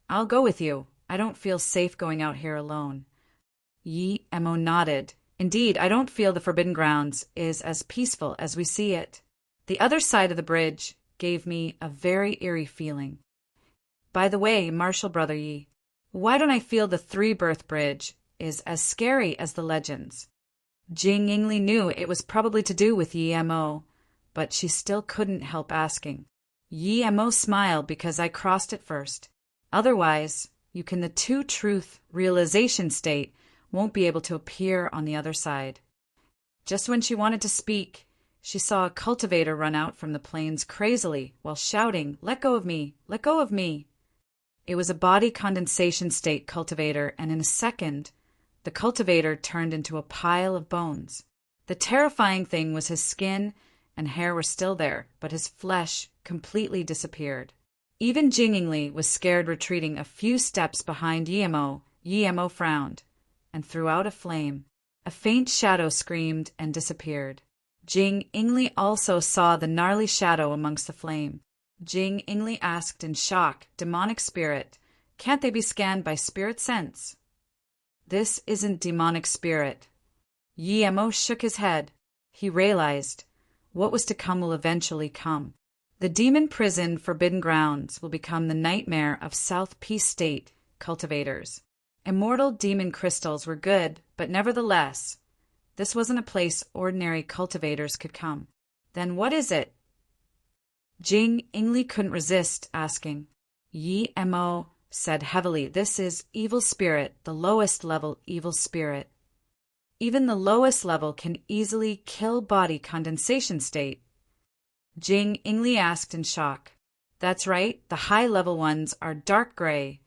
I'll go with you. I don't feel safe going out here alone. Yi Mo nodded. Indeed, I don't feel the Forbidden Grounds is as peaceful as we see it. The other side of the bridge gave me a very eerie feeling. By the way, Martial brother Yi, why don't I feel the 3-berth bridge is as scary as the legends? Jing Yingli knew it was probably to do with Yi Mo, but she still couldn't help asking. Yi Mo smiled because I crossed it first. Otherwise, you can the 2 truth realization state won't be able to appear on the other side. Just when she wanted to speak, she saw a cultivator run out from the plains crazily while shouting, Let go of me! Let go of me! It was a body condensation state cultivator, and in a second, the cultivator turned into a pile of bones. The terrifying thing was his skin and hair were still there, but his flesh completely disappeared. Even Jing Yingli was scared, retreating a few steps behind Yi Mo Yi Mo frowned and threw out a flame. A faint shadow screamed and disappeared. Jing Ingli also saw the gnarly shadow amongst the flame. Jing Ingli asked in shock, "Demonic spirit, can't they be scanned by spirit sense?" "This isn't demonic spirit." Yi Mo shook his head. He realized what was to come will eventually come. The demon prison Forbidden Grounds will become the nightmare of South Peace State cultivators. Immortal demon crystals were good, but nevertheless, this wasn't a place ordinary cultivators could come. Then what is it? Jing Ingli couldn't resist asking. Yi Mo said heavily, "This is evil spirit, the lowest level evil spirit. Even the lowest level can easily kill body condensation state." Jing Ingli asked in shock. "That's right, the high-level ones are dark gray.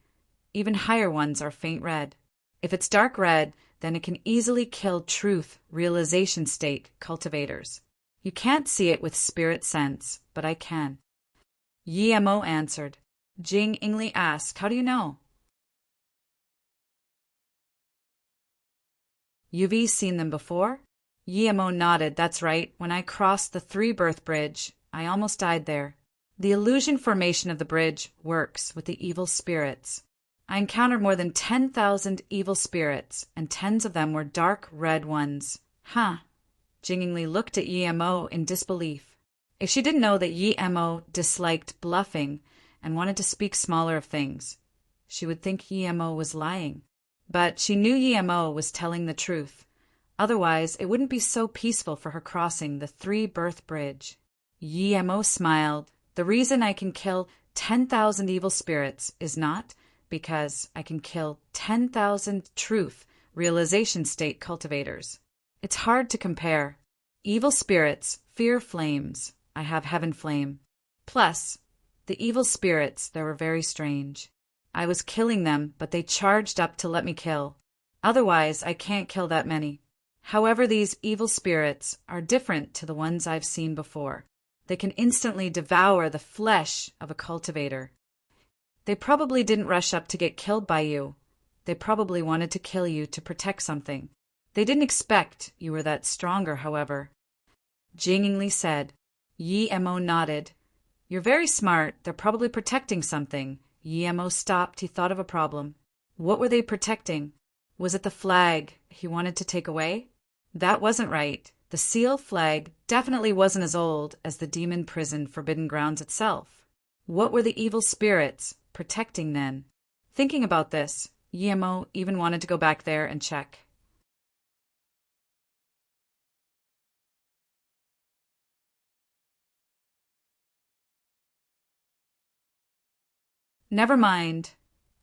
Even higher ones are faint red. If it's dark red, then it can easily kill truth realization state cultivators. You can't see it with spirit sense, but I can." Yi Mo answered. Jing Ingli asked, "How do you know?" "You've seen them before?" Yi Mo nodded. "That's right. When I crossed the three-birth bridge, I almost died there. The illusion formation of the bridge works with the evil spirits. I encountered more than 10,000 evil spirits, and tens of them were dark red ones." "Huh." Jing Ingli looked at Yi Mo in disbelief. If she didn't know that Yi Mo disliked bluffing and wanted to speak smaller of things, she would think Yi Mo was lying. But she knew Yi Mo was telling the truth. Otherwise, it wouldn't be so peaceful for her crossing the three-birth bridge. Yi Mo smiled. "The reason I can kill 10,000 evil spirits is not because I can kill 10,000 truth realization state cultivators. It's hard to compare. Evil spirits fear flames. I have heaven flame. Plus, the evil spirits, they were very strange. I was killing them, but they charged up to let me kill. Otherwise, I can't kill that many. However, these evil spirits are different to the ones I've seen before. They can instantly devour the flesh of a cultivator. They probably didn't rush up to get killed by you. They probably wanted to kill you to protect something. They didn't expect you were that stronger, however." Jing Ingli said. Yi Mo nodded. "You're very smart. They're probably protecting something." Yi Mo stopped. He thought of a problem. What were they protecting? Was it the flag he wanted to take away? That wasn't right. The seal flag definitely wasn't as old as the demon prison Forbidden Grounds itself. What were the evil spirits protecting then? Thinking about this, Yi Mo even wanted to go back there and check. Never mind.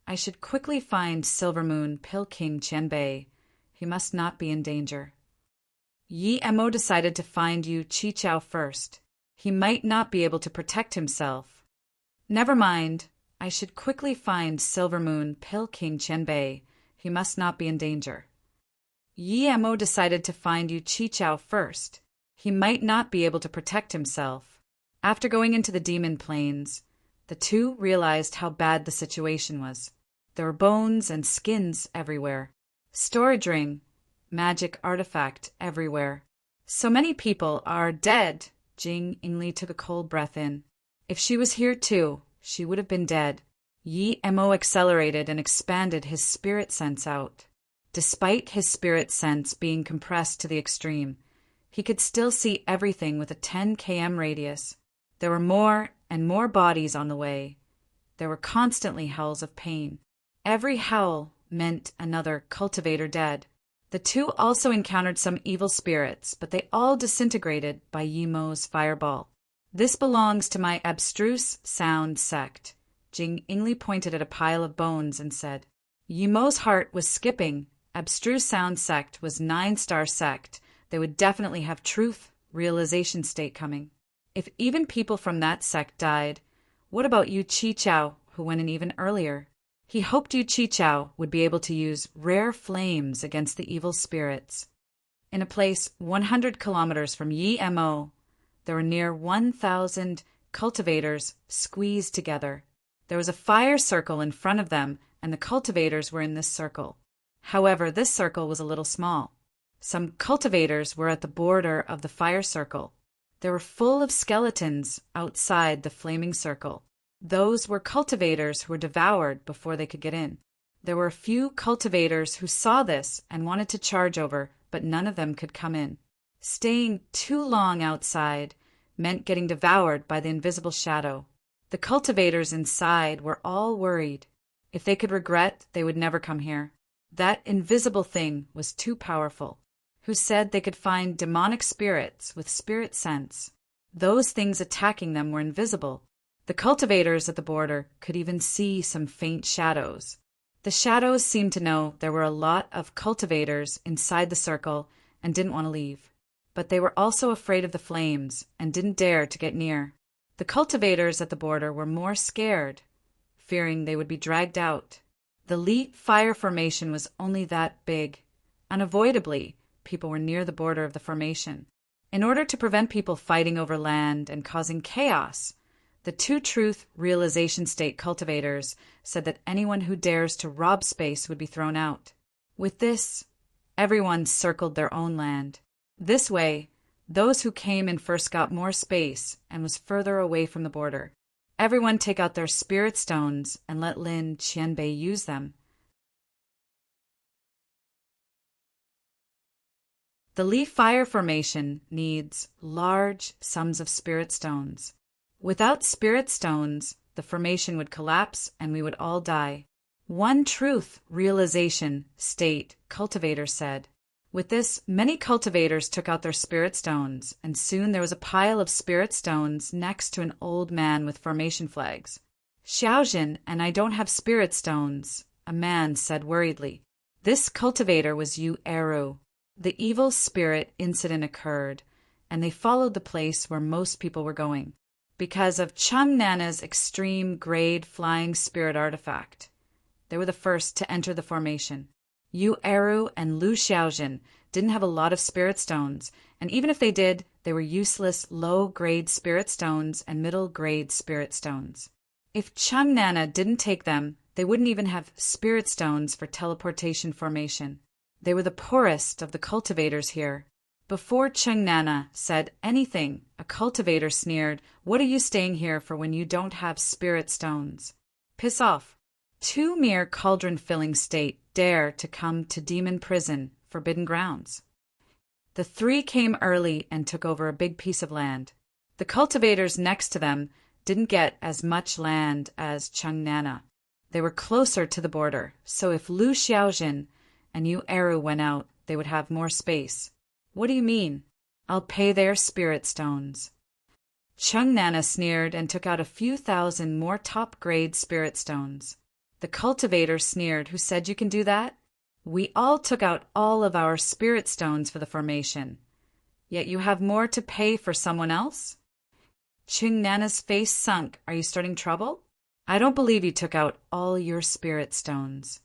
I should quickly find Silver Moon Pill King Qianbei. He must not be in danger. Yi Mo decided to find Yu Qichao first. He might not be able to protect himself. Never mind. I should quickly find Silver Moon Pill King Qianbei. He must not be in danger. Yi Mo decided to find Yu Qichao first. He might not be able to protect himself. After going into the demon plains, the two realized how bad the situation was. There were bones and skins everywhere. Storage ring, magic artifact everywhere. So many people are dead. Jing Ingli took a cold breath in. If she was here too, she would have been dead. Yi Mo accelerated and expanded his spirit sense out. Despite his spirit sense being compressed to the extreme, he could still see everything with a 10 km radius. There were more and more bodies on the way. There were constantly howls of pain. Every howl meant another cultivator dead. The two also encountered some evil spirits, but they all disintegrated by Yi Mo's fireball. "This belongs to my abstruse sound sect." Jing Ingli pointed at a pile of bones and said. Yi Mo's heart was skipping. Abstruse sound sect was 9-star sect. They would definitely have truth realization state coming. If even people from that sect died, what about Yu Qichao, who went in even earlier? He hoped Yu Qichao would be able to use rare flames against the evil spirits. In a place 100 kilometers from Yi Mo, there were near 1,000 cultivators squeezed together. There was a fire circle in front of them and the cultivators were in this circle. However, this circle was a little small. Some cultivators were at the border of the fire circle. They were full of skeletons outside the flaming circle. Those were cultivators who were devoured before they could get in. There were a few cultivators who saw this and wanted to charge over, but none of them could come in. Staying too long outside meant getting devoured by the invisible shadow. The cultivators inside were all worried. If they could regret, they would never come here. That invisible thing was too powerful. Who said they could find demonic spirits with spirit sense? Those things attacking them were invisible. The cultivators at the border could even see some faint shadows. The shadows seemed to know there were a lot of cultivators inside the circle and didn't want to leave. But they were also afraid of the flames and didn't dare to get near. The cultivators at the border were more scared, fearing they would be dragged out. The Leap Fire Formation was only that big. Unavoidably, people were near the border of the formation. In order to prevent people fighting over land and causing chaos, the Two Truth Realization State cultivators said that anyone who dares to rob space would be thrown out. With this, everyone circled their own land. This way, those who came in first got more space and was further away from the border. Everyone take out their spirit stones and let Lin Qianbei use them. The Leaf Fire Formation needs large sums of spirit stones. Without spirit stones, the formation would collapse and we would all die. One Truth Realization State cultivator said. With this, many cultivators took out their spirit stones, and soon there was a pile of spirit stones next to an old man with formation flags. Xiaojin and I don't have spirit stones, a man said worriedly. This cultivator was Yu Eru. The evil spirit incident occurred, and they followed the place where most people were going, because of Chung Nana's extreme grade flying spirit artifact. They were the first to enter the formation. Yu Eru and Lu Xiaojin didn't have a lot of spirit stones, and even if they did, they were useless low-grade spirit stones and middle-grade spirit stones. If Chung Nana didn't take them, they wouldn't even have spirit stones for teleportation formation. They were the poorest of the cultivators here. Before Chung Nana said anything, a cultivator sneered, "What are you staying here for when you don't have spirit stones? Piss off." Two mere cauldron-filling state dare to come to demon prison, forbidden grounds. The three came early and took over a big piece of land. The cultivators next to them didn't get as much land as Chung Nana. They were closer to the border, so if Lu Xiaojin and Yu Eru went out, they would have more space. What do you mean? I'll pay their spirit stones. Chung Nana sneered and took out a few thousand more top-grade spirit stones. The cultivator sneered, "Who said you can do that? We all took out all of our spirit stones for the formation. Yet you have more to pay for someone else?" Chung Nana's face sunk. "Are you starting trouble? I don't believe you took out all your spirit stones."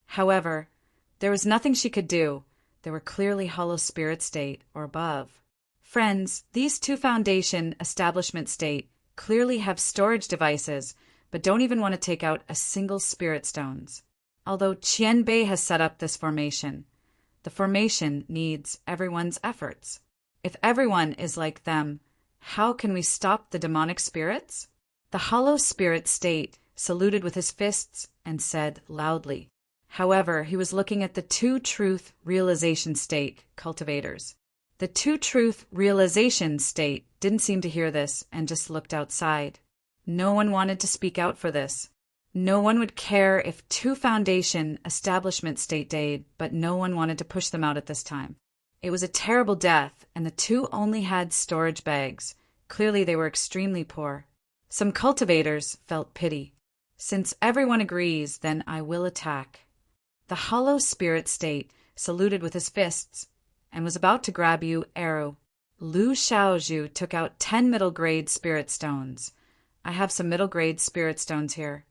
However, there was nothing she could do. They were clearly hollow spirit state or above. Friends, these two foundation establishment state clearly have storage devices, but don't even want to take out a single spirit stones. Although Qianbei has set up this formation, the formation needs everyone's efforts. If everyone is like them, how can we stop the demonic spirits? The hollow spirit state saluted with his fists and said loudly. However, he was looking at the Two Truth Realization State cultivators. The Two Truth Realization State didn't seem to hear this and just looked outside. No one wanted to speak out for this. No one would care if two foundation establishment state died, but no one wanted to push them out at this time. It was a terrible death, and the two only had storage bags. Clearly they were extremely poor. Some cultivators felt pity. Since everyone agrees, then I will attack. The hollow spirit state saluted with his fists and was about to grab Yu Eru. Lu Xiaozhu took out 10 middle-grade spirit stones. I have some middle-grade spirit stones here.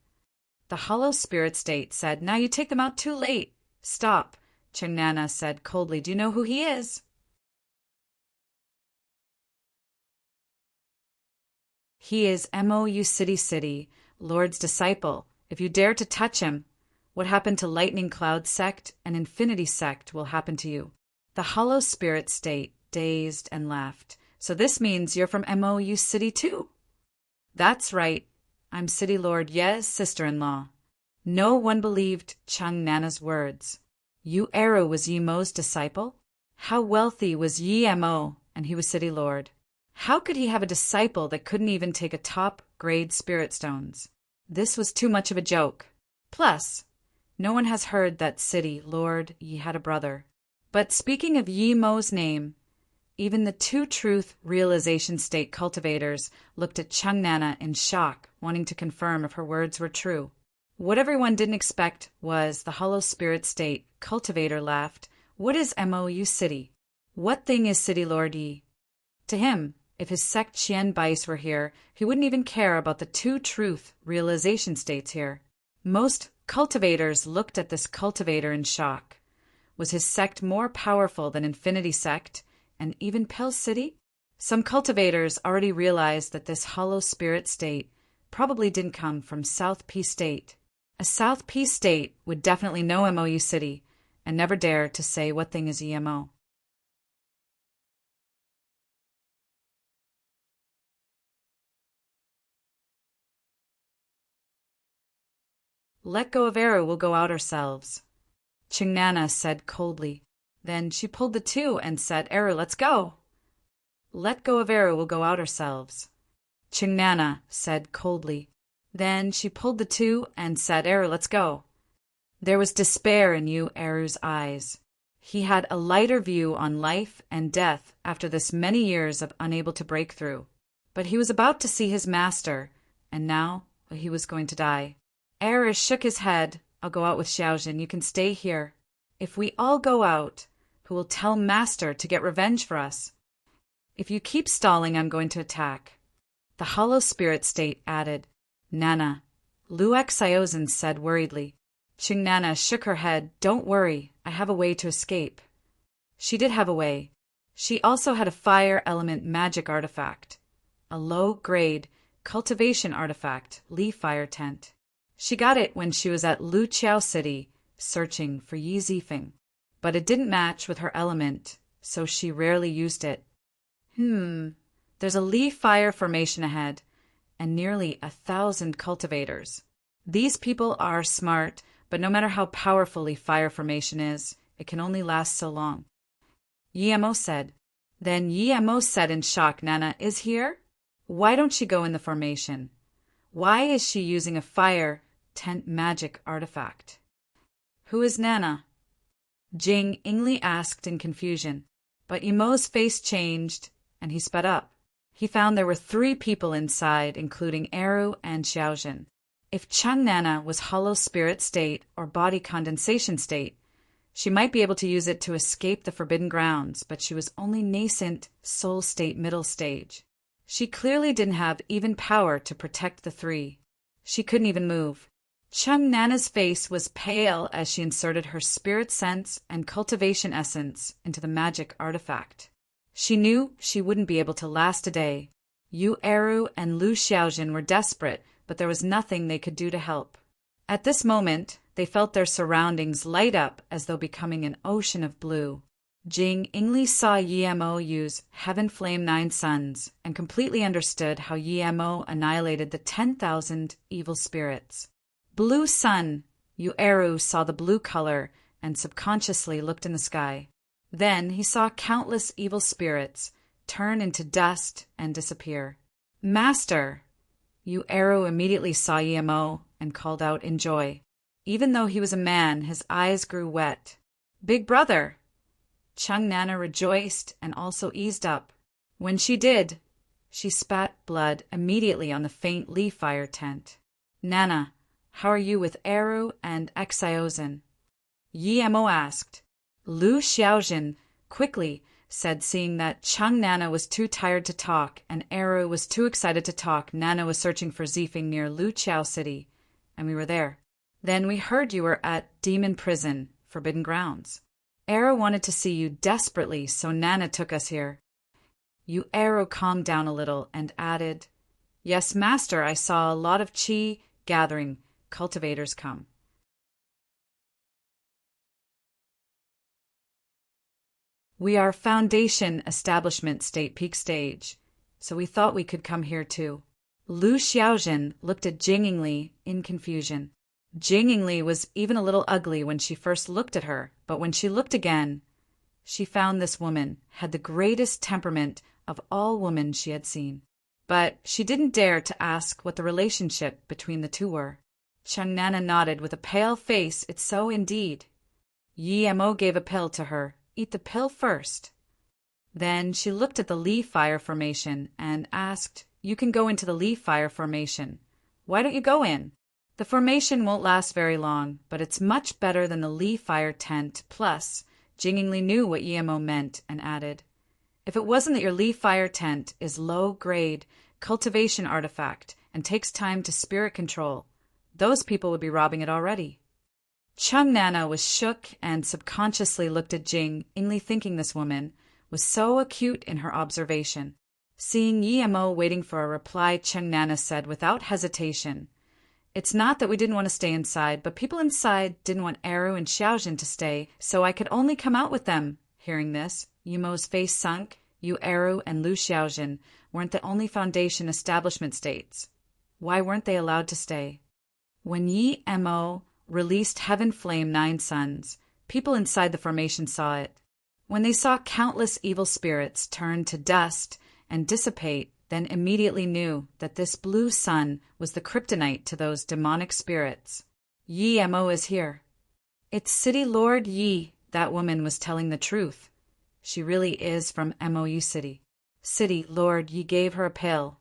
The hollow spirit state said, "Now you take them out too late." "Stop," Chung Nana said coldly. "Do you know who he is?" "He is Mou City, Lord's disciple. If you dare to touch him, What happened to Lightning Cloud sect and Infinity sect will happen to you. The hollow spirit state dazed and laughed. So this means you're from MOU City too? That's right. I'm City Lord Ye's sister-in-law. No one believed Chung Nana's words. Yu Eru was Yi Mo's disciple? How wealthy was Yi Mo, and he was City Lord? How could he have a disciple that couldn't even take a top-grade spirit stones? This was too much of a joke. Plus, no one has heard that City Lord Yi had a brother. But speaking of Yi Mo's name, even the two truth realization state cultivators looked at Chung Nana in shock, wanting to confirm if her words were true. What everyone didn't expect was the hollow spirit state cultivator laughed. What is MOU City? What thing is City Lord Yi? To him, if his sect Qian Bais were here, he wouldn't even care about the two truth realization states here. Most cultivators looked at this cultivator in shock. Was his sect more powerful than Infinity sect and even Pill City? Some cultivators already realized that this hollow spirit state probably didn't come from South P State. A South P State would definitely know MOU City and never dare to say what thing is EMO. Let go of Eru, we'll go out ourselves. Chung Nana said coldly. Then she pulled the two and said, Eru, let's go. Let go of Eru, we'll go out ourselves. Chung Nana said coldly. Then she pulled the two and said, Eru, let's go. There was despair in Yu Eru's eyes. He had a lighter view on life and death after this many years of unable to break through. But he was about to see his master, and now he was going to die. Eru shook his head. I'll go out with Xiaojin. You can stay here. If we all go out, who will tell Master to get revenge for us? If you keep stalling, I'm going to attack. The hollow spirit state added, Nana. Luek Xiaozin said worriedly. Chung Nana shook her head. Don't worry, I have a way to escape. She did have a way. She also had a fire element magic artifact. A low-grade cultivation artifact, Li Fire Tent. She got it when she was at Lu Qiao City, searching for Yi Zifeng. But it didn't match with her element, so she rarely used it. There's a Li Fire formation ahead, and nearly 1,000 cultivators. These people are smart, but no matter how powerful Li Fire formation is, it can only last so long. Yi Mo said. Then Yi Mo said in shock, Nana is here? Why don't she go in the formation? Why is she using a fire tent magic artifact? Who is Nana? Jing Ingli asked in confusion, but Yi Mo's face changed, and he sped up. He found there were 3 people inside, including Eru and Xiaojin. If Chung Nana was hollow spirit state or body condensation state, she might be able to use it to escape the forbidden grounds, but she was only nascent soul state middle stage. She clearly didn't have even power to protect the 3. She couldn't even move. Chung Nana's face was pale as she inserted her spirit sense and cultivation essence into the magic artifact. She knew she wouldn't be able to last a day. Yu Eru and Lu Xiaojin were desperate, but there was nothing they could do to help. At this moment, they felt their surroundings light up as though becoming an ocean of blue. Jing Ingli saw Yi Mo use Heaven Flame 9 Suns and completely understood how Yi Mo annihilated the 10,000 evil spirits. Blue sun! Yu Eru saw the blue color and subconsciously looked in the sky. Then he saw countless evil spirits turn into dust and disappear. Master! Yu Eru immediately saw Yi Mo and called out in joy. Even though he was a man, his eyes grew wet. Big brother! Chung Nana rejoiced and also eased up. When she did, she spat blood immediately on the faint Li Fire tent. Nana, how are you with Eru and Xiaozin? Yi Mo asked. Lu Xiaojin quickly said, seeing that Chung Nana was too tired to talk and Eru was too excited to talk. Nana was searching for Zifeng near Lu Qiao City, and we were there. Then we heard you were at Demon Prison, Forbidden Grounds. Eru wanted to see you desperately, so Nana took us here. Yu Eru calmed down a little and added, Yes, Master, I saw a lot of Qi gathering cultivators come. We are Foundation Establishment State Peak Stage, so we thought we could come here too. Lu Xiaojin looked at Jing Yingli in confusion. Jing Yingli was even a little ugly when she first looked at her, but when she looked again, she found this woman had the greatest temperament of all women she had seen. But she didn't dare to ask what the relationship between the two were. Changnana nodded with a pale face. It's so indeed. Yi Mo gave a pill to her. Eat the pill first. Then she looked at the Li Fire Formation and asked, You can go into the Li Fire Formation. Why don't you go in? The formation won't last very long, but it's much better than the Li Fire Tent. Plus, Jing Yingli knew what Yi Mo meant and added, If it wasn't that your Li Fire Tent is low-grade cultivation artifact and takes time to spirit control, those people would be robbing it already. Changnana was shook and subconsciously looked at Jing Yingli, thinking this woman was so acute in her observation. Seeing Yi Mo waiting for a reply, Changnana said without hesitation, It's not that we didn't want to stay inside, but people inside didn't want Eru and Xiaojin to stay, so I could only come out with them. Hearing this, Yi Mo's face sunk. You, Eru, and Lu Xiaojin weren't the only Foundation Establishment States. Why weren't they allowed to stay? When Yi Mo released Heaven Flame 9 Suns, people inside the formation saw it. When they saw countless evil spirits turn to dust and dissipate, then immediately knew that this blue sun was the kryptonite to those demonic spirits. Yi Mo is here. It's City Lord Yi. That woman was telling the truth. She really is from MOU City. City Lord Yi gave her a pill.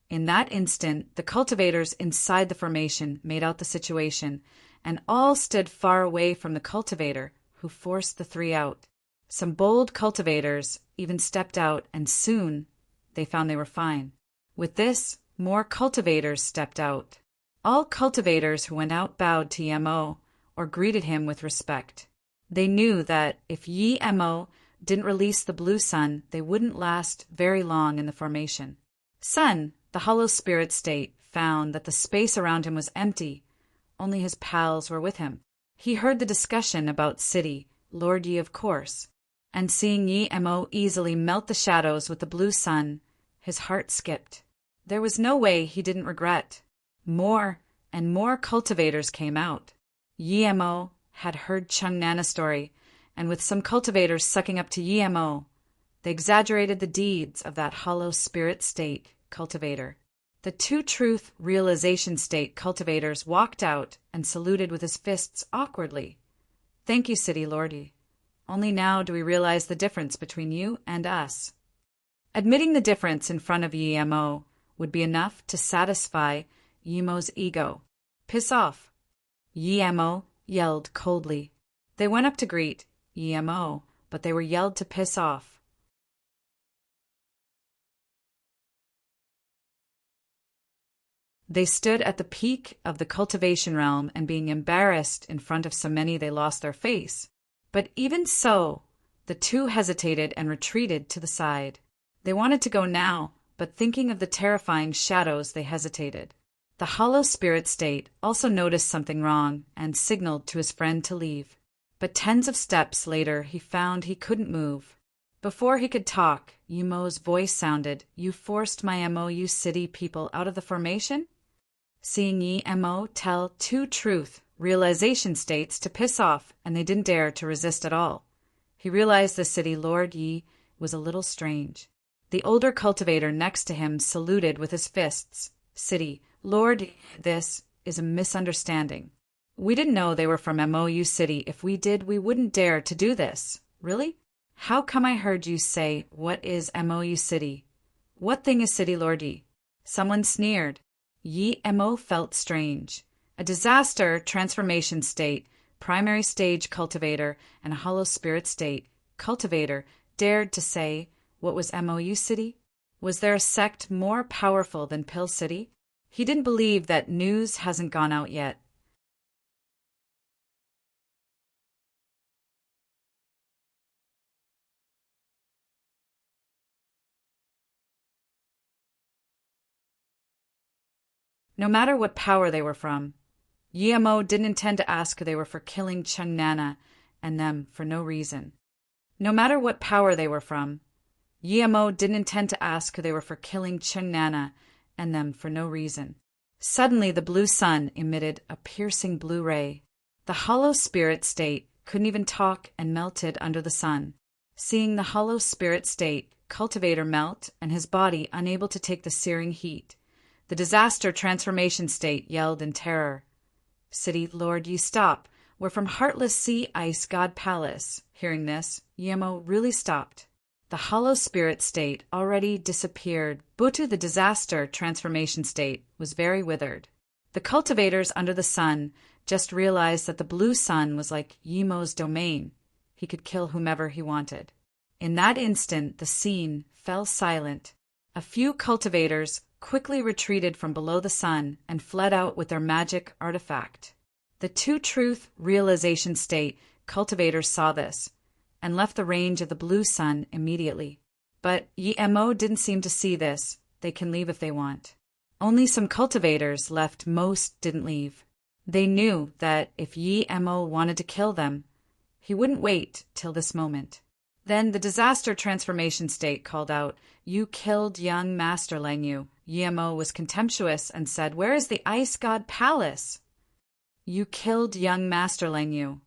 In that instant, the cultivators inside the formation made out the situation, and all stood far away from the cultivator who forced the three out. Some bold cultivators even stepped out, and soon they found they were fine. With this, more cultivators stepped out. All cultivators who went out bowed to Yi Mo or greeted him with respect. They knew that if Yi Mo didn't release the blue sun, they wouldn't last very long in the formation. Sun, the hollow spirit state, found that the space around him was empty. Only his pals were with him. He heard the discussion about City, Lord Yi of course, and seeing Yi Mo easily melt the shadows with the blue sun, his heart skipped. There was no way he didn't regret. More and more cultivators came out. Yi Mo had heard Changnana's story, and with some cultivators sucking up to Yi Mo, they exaggerated the deeds of that hollow spirit state cultivator. The two-truth realization state cultivators walked out and saluted with his fists awkwardly. Thank you, City Lordy. Only now do we realize the difference between you and us. Admitting the difference in front of Yi Mo would be enough to satisfy Yi Mo's ego. Piss off. Yi Mo yelled coldly. They went up to greet Yi Mo, but they were yelled to piss off. They stood at the peak of the cultivation realm, and being embarrassed in front of so many they lost their face. But even so, the two hesitated and retreated to the side. They wanted to go now, but thinking of the terrifying shadows they hesitated. The hollow spirit state also noticed something wrong and signaled to his friend to leave. But tens of steps later he found he couldn't move. Before he could talk, Yi Mo's voice sounded, You forced my MOU City people out of the formation? Seeing Yi Mo tell two truth realization states to piss off, and they didn't dare to resist at all. He realized the City Lord Yi was a little strange. The older cultivator next to him saluted with his fists. City Lord, this is a misunderstanding. We didn't know they were from MOU City. If we did, we wouldn't dare to do this. Really? How come I heard you say, what is MOU City? What thing is City Lord Yi? Someone sneered. Yi Mo felt strange. A disaster transformation state, primary stage cultivator, and a hollow spirit state cultivator dared to say, what was MOU City? Was there a sect more powerful than Pill City? He didn't believe that news hasn't gone out yet. No matter what power they were from, Yi Mo didn't intend to ask who they were for killing Changnana and them for no reason. No matter what power they were from, Yemo didn't intend to ask who they were for killing Nana and them for no reason. Suddenly, the blue sun emitted a piercing blue ray. The hollow spirit state couldn't even talk and melted under the sun. Seeing the hollow spirit state, cultivator melt and his body unable to take the searing heat, the disaster transformation state yelled in terror. City Lord, ye stop. We're from Heartless Sea Ice God Palace. Hearing this, Yemo really stopped. The hollow spirit state already disappeared. Butu, the disaster transformation state, was very withered. The cultivators under the sun just realized that the blue sun was like Yemo's domain. He could kill whomever he wanted. In that instant, the scene fell silent. A few cultivators quickly retreated from below the sun and fled out with their magic artifact. The two-truth realization state cultivators saw this and left the range of the blue sun immediately. But Yemo didn't seem to see this. They can leave if they want. Only some cultivators left. Most didn't leave. They knew that if Yemo wanted to kill them, he wouldn't wait till this moment. Then the disaster transformation state called out, "You killed young Master Langyu." Yemo was contemptuous and said, "Where is the Ice God Palace?" "You killed young Master Langyu.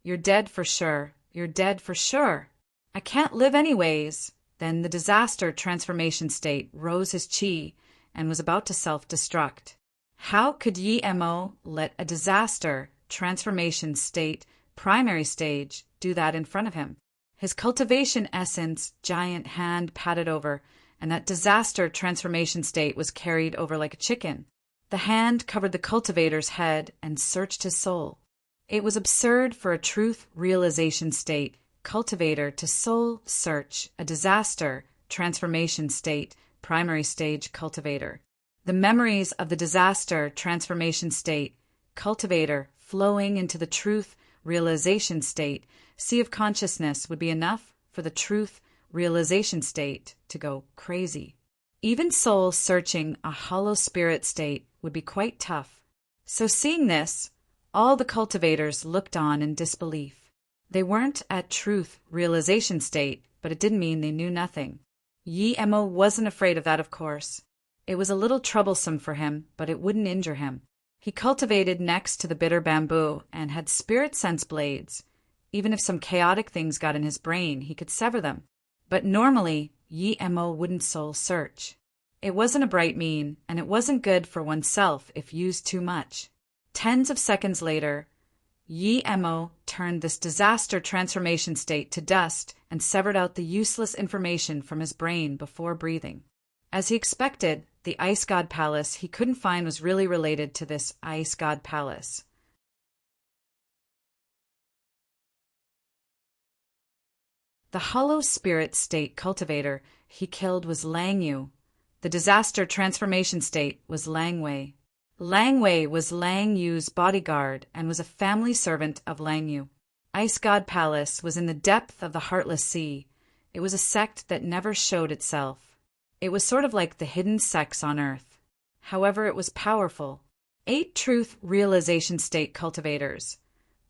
You're dead for sure. You're dead for sure. I can't live anyways." Then the disaster transformation state rose his chi and was about to self-destruct. How could Yemo let a disaster transformation state primary stage do that in front of him? His cultivation essence giant hand patted over, and that disaster transformation state was carried over like a chicken. The hand covered the cultivator's head and searched his soul. It was absurd for a truth realization state cultivator to soul search a disaster transformation state primary stage cultivator. The memories of the disaster transformation state cultivator flowing into the truth realization state sea of consciousness would be enough for the truth realization state to go crazy. Even soul searching a hollow spirit state would be quite tough. So seeing this, all the cultivators looked on in disbelief. They weren't at truth realization state, but it didn't mean they knew nothing. Yemo wasn't afraid of that, of course. It was a little troublesome for him, but it wouldn't injure him. He cultivated next to the bitter bamboo and had spirit sense blades. Even if some chaotic things got in his brain, he could sever them. But normally, Yemo wouldn't soul search. It wasn't a bright mean, and it wasn't good for oneself if used too much. Tens of seconds later, Yemo turned this disaster transformation state to dust and severed out the useless information from his brain before breathing. As he expected, the Ice God Palace he couldn't find was really related to this Ice God Palace. The hollow spirit state cultivator he killed was Langyu. The disaster transformation state was Langwei. Langwei was Lang Yu's bodyguard and was a family servant of Lang Yu. Ice God Palace was in the depth of the Heartless Sea. It was a sect that never showed itself. It was sort of like the hidden sects on Earth. However, it was powerful. 8 truth realization state cultivators.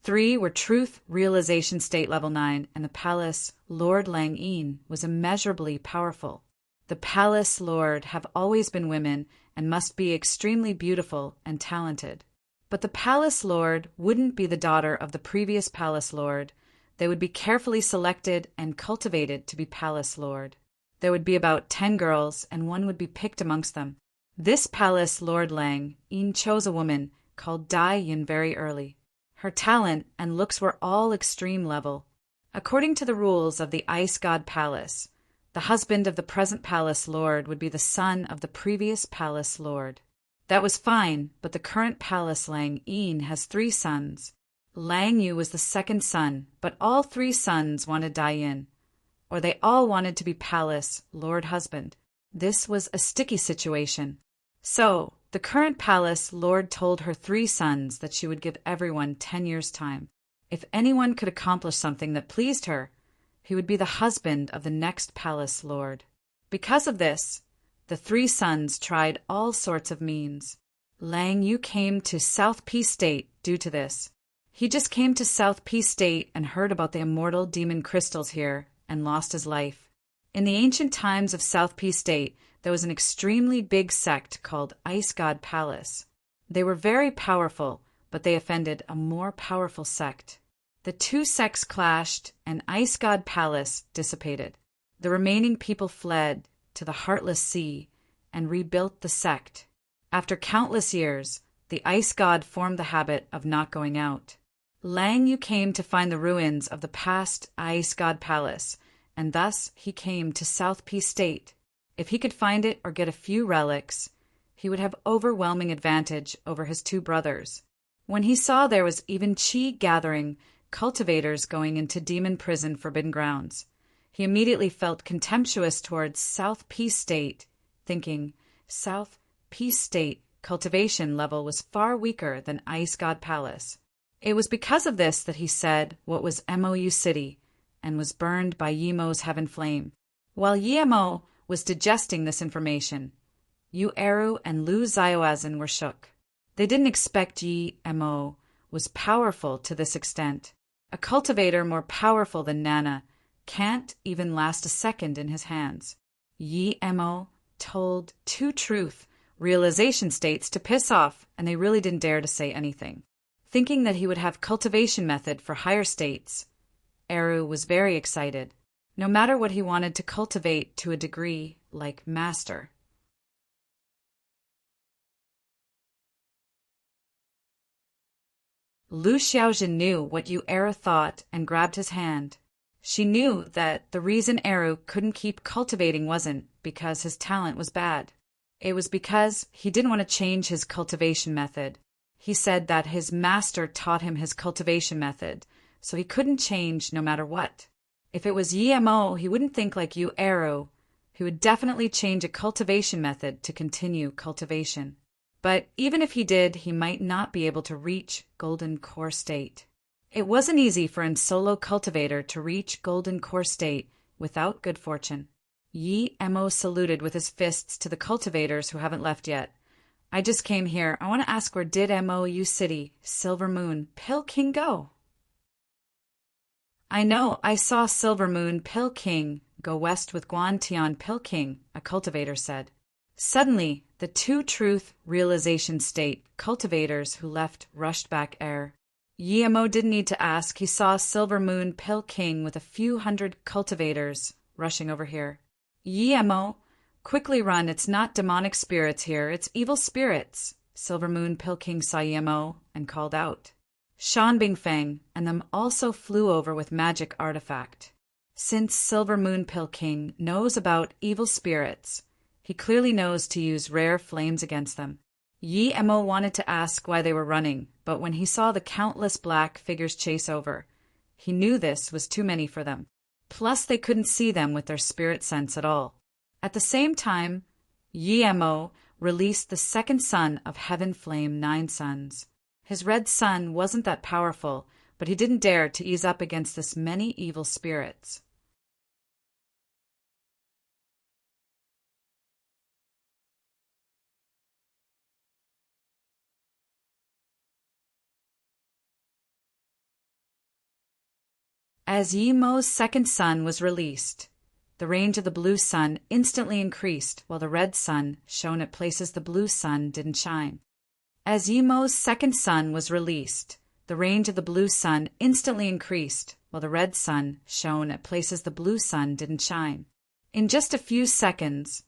3 were truth realization state level 9, and the palace Lord Lang Yin was immeasurably powerful. The palace lord have always been women and must be extremely beautiful and talented. But the palace lord wouldn't be the daughter of the previous palace lord. They would be carefully selected and cultivated to be palace lord. There would be about 10 girls, and one would be picked amongst them. This palace Lord Lang Yin chose a woman called Dai Yin very early. Her talent and looks were all extreme level. According to the rules of the Ice God Palace, the husband of the present palace lord would be the son of the previous palace lord. That was fine, but the current palace Lang Yin has 3 sons. Lang Yu was the second son, but all 3 sons wanted Dai Yin, or they all wanted to be palace lord husband. This was a sticky situation. So, the current palace lord told her 3 sons that she would give everyone 10 years' time. If anyone could accomplish something that pleased her, he would be the husband of the next palace lord. Because of this, the 3 sons tried all sorts of means. Lang Yu came to South Peace State due to this. He just came to South Peace State and heard about the immortal demon crystals here and lost his life. In the ancient times of South Peace State, there was an extremely big sect called Ice God Palace. They were very powerful, but they offended a more powerful sect. The two sects clashed, and Ice God Palace dissipated. The remaining people fled to the Heartless Sea and rebuilt the sect. After countless years, the Ice God formed the habit of not going out. Lang Yu came to find the ruins of the past Ice God Palace, and thus he came to South Peace State. If he could find it or get a few relics, he would have overwhelming advantage over his two brothers. When he saw there was even Qi gathering cultivators going into demon prison Forbidden Grounds, he immediately felt contemptuous towards South Peace State, thinking South Peace State cultivation level was far weaker than Ice God Palace. It was because of this that he said what was Mou City and was burned by Yimo's heaven flame. While Yimo was digesting this information, Yu Eru and Lu Zioazan were shook. They didn't expect Yimo was powerful to this extent. A cultivator more powerful than Nana can't even last a second in his hands. Yimo told two truth realization states to piss off, and they really didn't dare to say anything. Thinking that he would have cultivation method for higher states, Eru was very excited, no matter what he wanted to cultivate to a degree like master. Lu Xiaojin knew what Yu Eru thought and grabbed his hand. She knew that the reason Eru couldn't keep cultivating wasn't because his talent was bad. It was because he didn't want to change his cultivation method. He said that his master taught him his cultivation method, so he couldn't change no matter what. If it was Yimo, he wouldn't think like Yu Eru. He would definitely change a cultivation method to continue cultivation. But even if he did, he might not be able to reach Golden Core State. It wasn't easy for a solo cultivator to reach Golden Core State without good fortune. Yimo saluted with his fists to the cultivators who haven't left yet. I just came here. I want to ask, where did Mou City, Silver Moon, Pill King go? I know, I saw Silver Moon, Pill King go west with Guan Tian Pill King, a cultivator said. Suddenly, the two truth realization state cultivators who left rushed back air. Yimo didn't need to ask. He saw Silver Moon Pill King with a few hundred cultivators rushing over here. Yimo, quickly run. It's not demonic spirits here. It's evil spirits. Silver Moon Pill King saw Yimo and called out. Shan Bingfeng and them also flew over with magic artifact. Since Silver Moon Pill King knows about evil spirits, he clearly knows to use rare flames against them. Yimo wanted to ask why they were running, but when he saw the countless black figures chase over, he knew this was too many for them. Plus, they couldn't see them with their spirit sense at all. At the same time, Yimo released the second son of Heaven Flame 9 Suns. His red sun wasn't that powerful, but he didn't dare to ease up against this many evil spirits. As Yimo's second sun was released, the range of the blue sun instantly increased, while the red sun shone at places the blue sun didn't shine. As Yimo's second sun was released, the range of the blue sun instantly increased, while the red sun shone at places the blue sun didn't shine. In just a few seconds,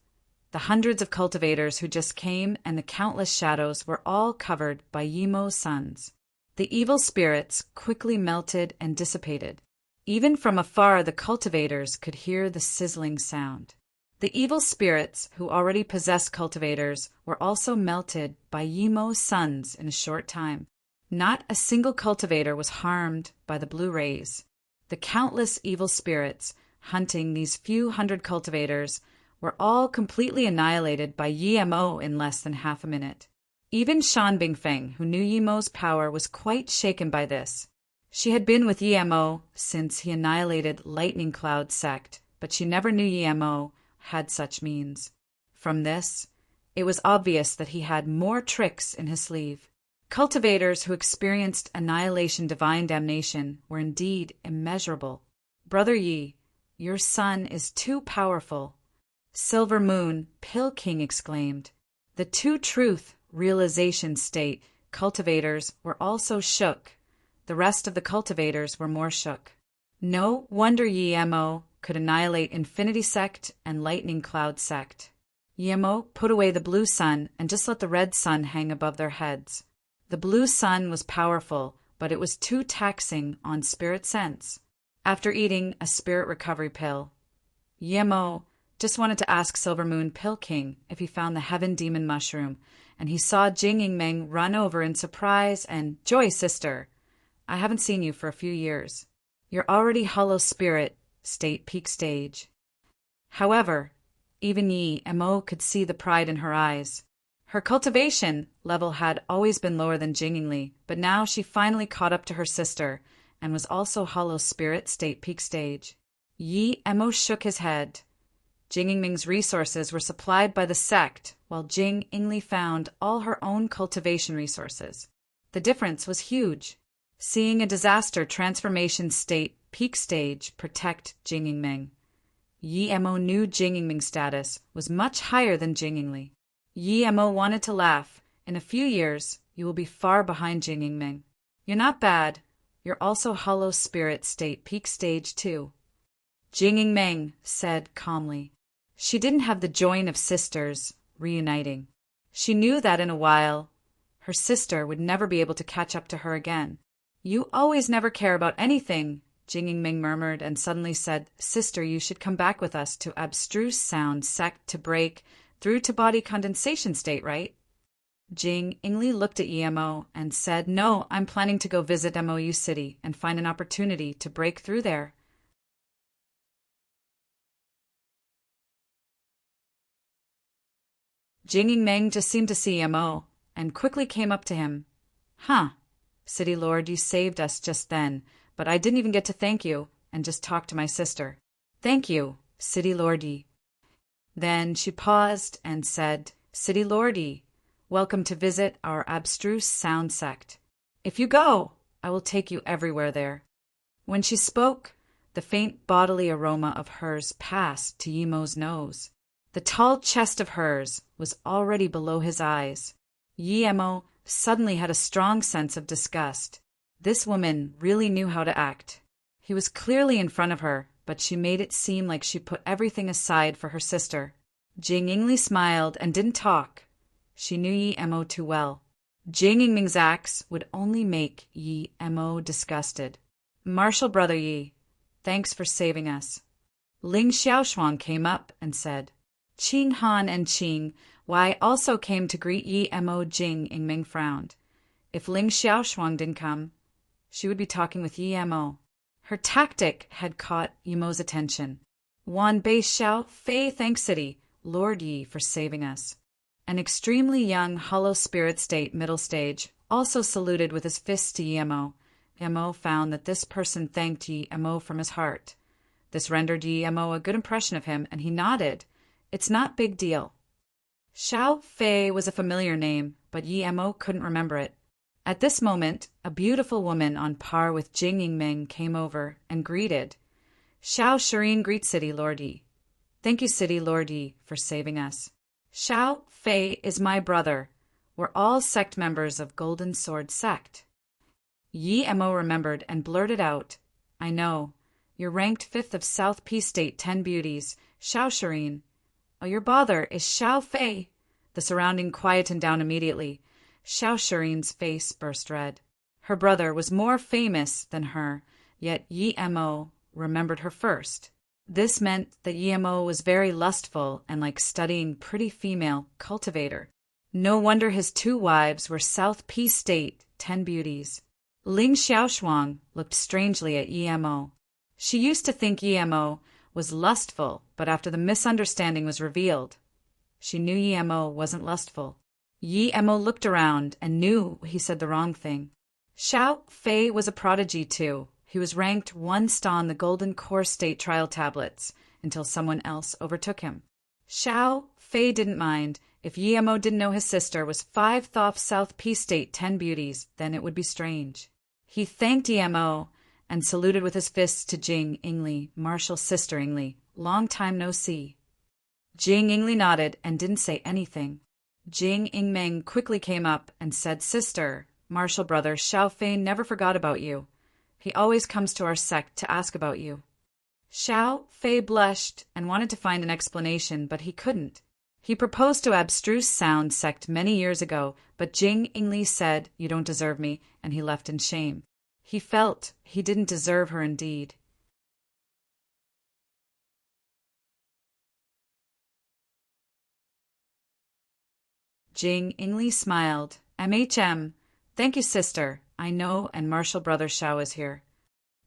the hundreds of cultivators who just came and the countless shadows were all covered by Yimo's suns. The evil spirits quickly melted and dissipated. Even from afar, the cultivators could hear the sizzling sound. The evil spirits who already possessed cultivators were also melted by Yimo's suns in a short time. Not a single cultivator was harmed by the blue rays. The countless evil spirits hunting these few hundred cultivators were all completely annihilated by Yimo in less than half a minute. Even Shan Bingfeng, who knew Yimo's power, was quite shaken by this. She had been with Yimo since he annihilated Lightning Cloud sect, but she never knew Yimo had such means. From this, it was obvious that he had more tricks in his sleeve. Cultivators who experienced annihilation divine damnation were indeed immeasurable. Brother Yi, your son is too powerful. Silver Moon, Pill King exclaimed. The two truth realization state cultivators were also shook. The rest of the cultivators were more shook. No wonder Yi Mo could annihilate Infinity Sect and Lightning Cloud Sect. Yi Mo put away the blue sun and just let the red sun hang above their heads. The blue sun was powerful, but it was too taxing on spirit sense. After eating a spirit recovery pill, Yi Mo just wanted to ask Silver Moon Pill King if he found the Heaven Demon Mushroom, and he saw Jing Yingming run over in surprise and, "Joy, sister, I haven't seen you for a few years. You're already hollow spirit, state peak stage." However, even Yi Mo could see the pride in her eyes. Her cultivation level had always been lower than Jingli, but now she finally caught up to her sister and was also hollow spirit state peak stage. Yi Mo shook his head. Jing Yingming's resources were supplied by the sect, while Jing Yingli found all her own cultivation resources. The difference was huge. Seeing a disaster transformation state peak stage protect Jing Yingming. Yi Mo knew Jing Yingming's status was much higher than Jing Yingli. Yi Mo wanted to laugh. In a few years, you will be far behind Jing Yingming. You're not bad. You're also hollow spirit state peak stage too. Jing Yingming said calmly. She didn't have the join of sisters reuniting. She knew that in a while, her sister would never be able to catch up to her again. You always never care about anything, Jing Yingming murmured and suddenly said, "Sister, you should come back with us to abstruse sound sect to break through to body condensation state, right?" Jing Yingli looked at Yi Mo and said, "No, I'm planning to go visit MOU City and find an opportunity to break through there." Jing Yingming just seemed to see Yi Mo and quickly came up to him. "Huh, City Lord, you saved us just then, but I didn't even get to thank you and just talk to my sister." "Thank you, City Lord Yi." Then she paused and said, "City Lord Yi, welcome to visit our abstruse sound sect. If you go, I will take you everywhere there." When she spoke, the faint bodily aroma of hers passed to Yi Mo's nose. The tall chest of hers was already below his eyes. Yi Mo suddenly had a strong sense of disgust. This woman really knew how to act. He was clearly in front of her, but she made it seem like she put everything aside for her sister. Jing Yingli smiled and didn't talk. She knew Yi Mo too well. Jing Yingming's acts would only make Yi Mo disgusted. "Martial Brother Yi, thanks for saving us." Ling Xiaoshuang came up and said, "Qing Han and Qing, Wai also came to greet Yi Mo." Jing Yingming frowned. If Ling Xiaoshuang didn't come, she would be talking with Yi Mo. Her tactic had caught Yi Mo's attention. "Wan Bei Xiao Fei, thanks City Lord Yi for saving us." An extremely young hollow spirit state middle stage also saluted with his fists to Yi Mo. Yi Mo found that this person thanked Yi Mo from his heart. This rendered Yi Mo a good impression of him, and he nodded. "It's not big deal." Xiao Fei was a familiar name, but Yi Mo couldn't remember it. At this moment, a beautiful woman on par with Jing Yingming came over and greeted. "Xiao Shireen greets City Lord Yi. Thank you, City Lord Yi, for saving us. Xiao Fei is my brother. We're all sect members of Golden Sword Sect." Yi Mo remembered and blurted out, "I know. You're ranked 5th of South P State 10 Beauties, Xiao Shireen. Oh, your bother is Xiao Fei." The surrounding quietened down immediately. Xiao Shireen's face burst red. Her brother was more famous than her, yet Yi Mo remembered her first. This meant that Yi Mo was very lustful and like studying pretty female cultivator. No wonder his 2 wives were South P State 10 Beauties. Ling Xiaoshuang looked strangely at Yi Mo. She used to think Yi Mo was lustful, but after the misunderstanding was revealed, she knew Yi Mo wasn't lustful. Yi Mo looked around and knew he said the wrong thing. Xiao Fei was a prodigy too. He was ranked 1 star on the Golden Core State trial tablets until someone else overtook him. Xiao Fei didn't mind. If Yemo didn't know his sister was 5 Thoth South Peace State 10 beauties, then it would be strange. He thanked Yemo and saluted with his fists to Jing Ingli, Marshall's sister Ingli. Long time no see. Jing Ingli nodded and didn't say anything. Jing Ingmeng quickly came up and said, "Sister, Marshall brother Xiao Fei never forgot about you. He always comes to our sect to ask about you." Xiao Fei blushed and wanted to find an explanation, but he couldn't. He proposed to Abstruse Sound sect many years ago, but Jing Ingli said, "You don't deserve me," and he left in shame. He felt he didn't deserve her indeed. Jing Ingli smiled. "MHM. Thank you, sister. I know, and Marshall brother Xiao is here."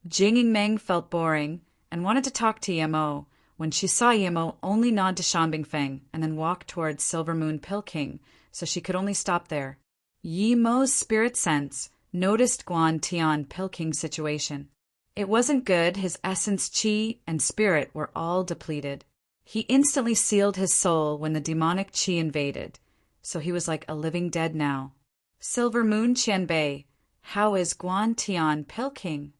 Jing Ingmeng felt boring and wanted to talk to Yemo, when she saw Yemo only nod to Shanbingfeng and then walk towards Silver Moon Pilking, so she could only stop there. Yemo's spirit sense noticed Guan Tian Pilking's situation. It wasn't good. His essence, chi, and spirit were all depleted. He instantly sealed his soul when the demonic chi invaded, so he was like a living dead now. "Silver Moon Qianbei, how is Guan Tian Pilking?"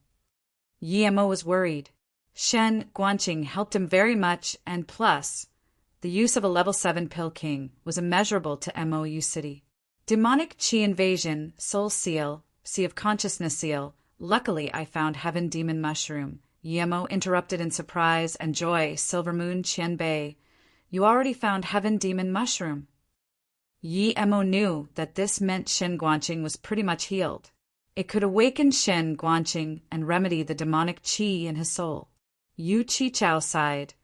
Yemo was worried. Shen Guanqing helped him very much, and plus, the use of a level 7 Pilking was immeasurable to MOU City. Demonic Chi Invasion, Soul Seal, Sea of Consciousness Seal. Luckily, I found Heaven Demon Mushroom. Yemo interrupted in surprise and joy. "Silver Moon Qianbei, you already found Heaven Demon Mushroom." Yemo knew that this meant Shen Guanqing was pretty much healed. It could awaken Shen Guanqing and remedy the demonic chi in his soul. Yu Chi Chao sighed.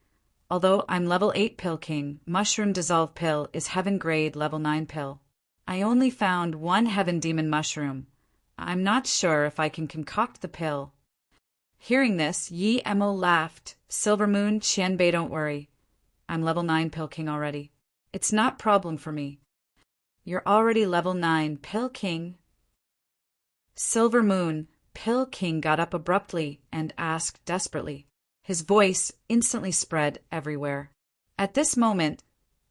"Although I'm level 8 Pill King, Mushroom Dissolve Pill is Heaven Grade level 9 pill. I only found 1 Heaven Demon Mushroom. I'm not sure if I can concoct the pill." Hearing this, Yemo laughed. "Silver Moon Qianbei, don't worry. I'm level 9 Pill King already. It's not problem for me." "You're already level 9 Pill King." Silver Moon Pill King got up abruptly and asked desperately. His voice instantly spread everywhere. At this moment,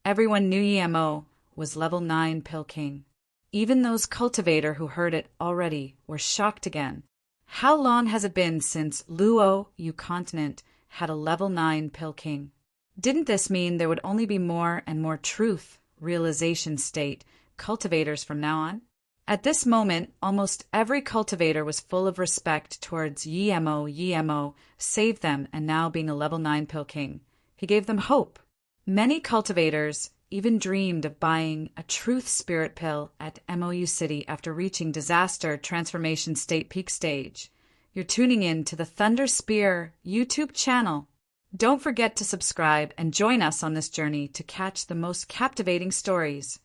everyone knew Yemo was level 9 Pill King. Even those cultivator who heard it already were shocked again. How long has it been since Luo Yu Continent had a level 9 Pill King? Didn't this mean there would only be more and more truth, realization state, cultivators from now on? At this moment, almost every cultivator was full of respect towards Yemo saved them, and now being a level 9 Pill King. He gave them hope. Many cultivators even dreamed of buying a truth spirit pill at MOU City after reaching disaster transformation state peak stage. You're tuning in to the Thunder Spear YouTube channel. Don't forget to subscribe and join us on this journey to catch the most captivating stories.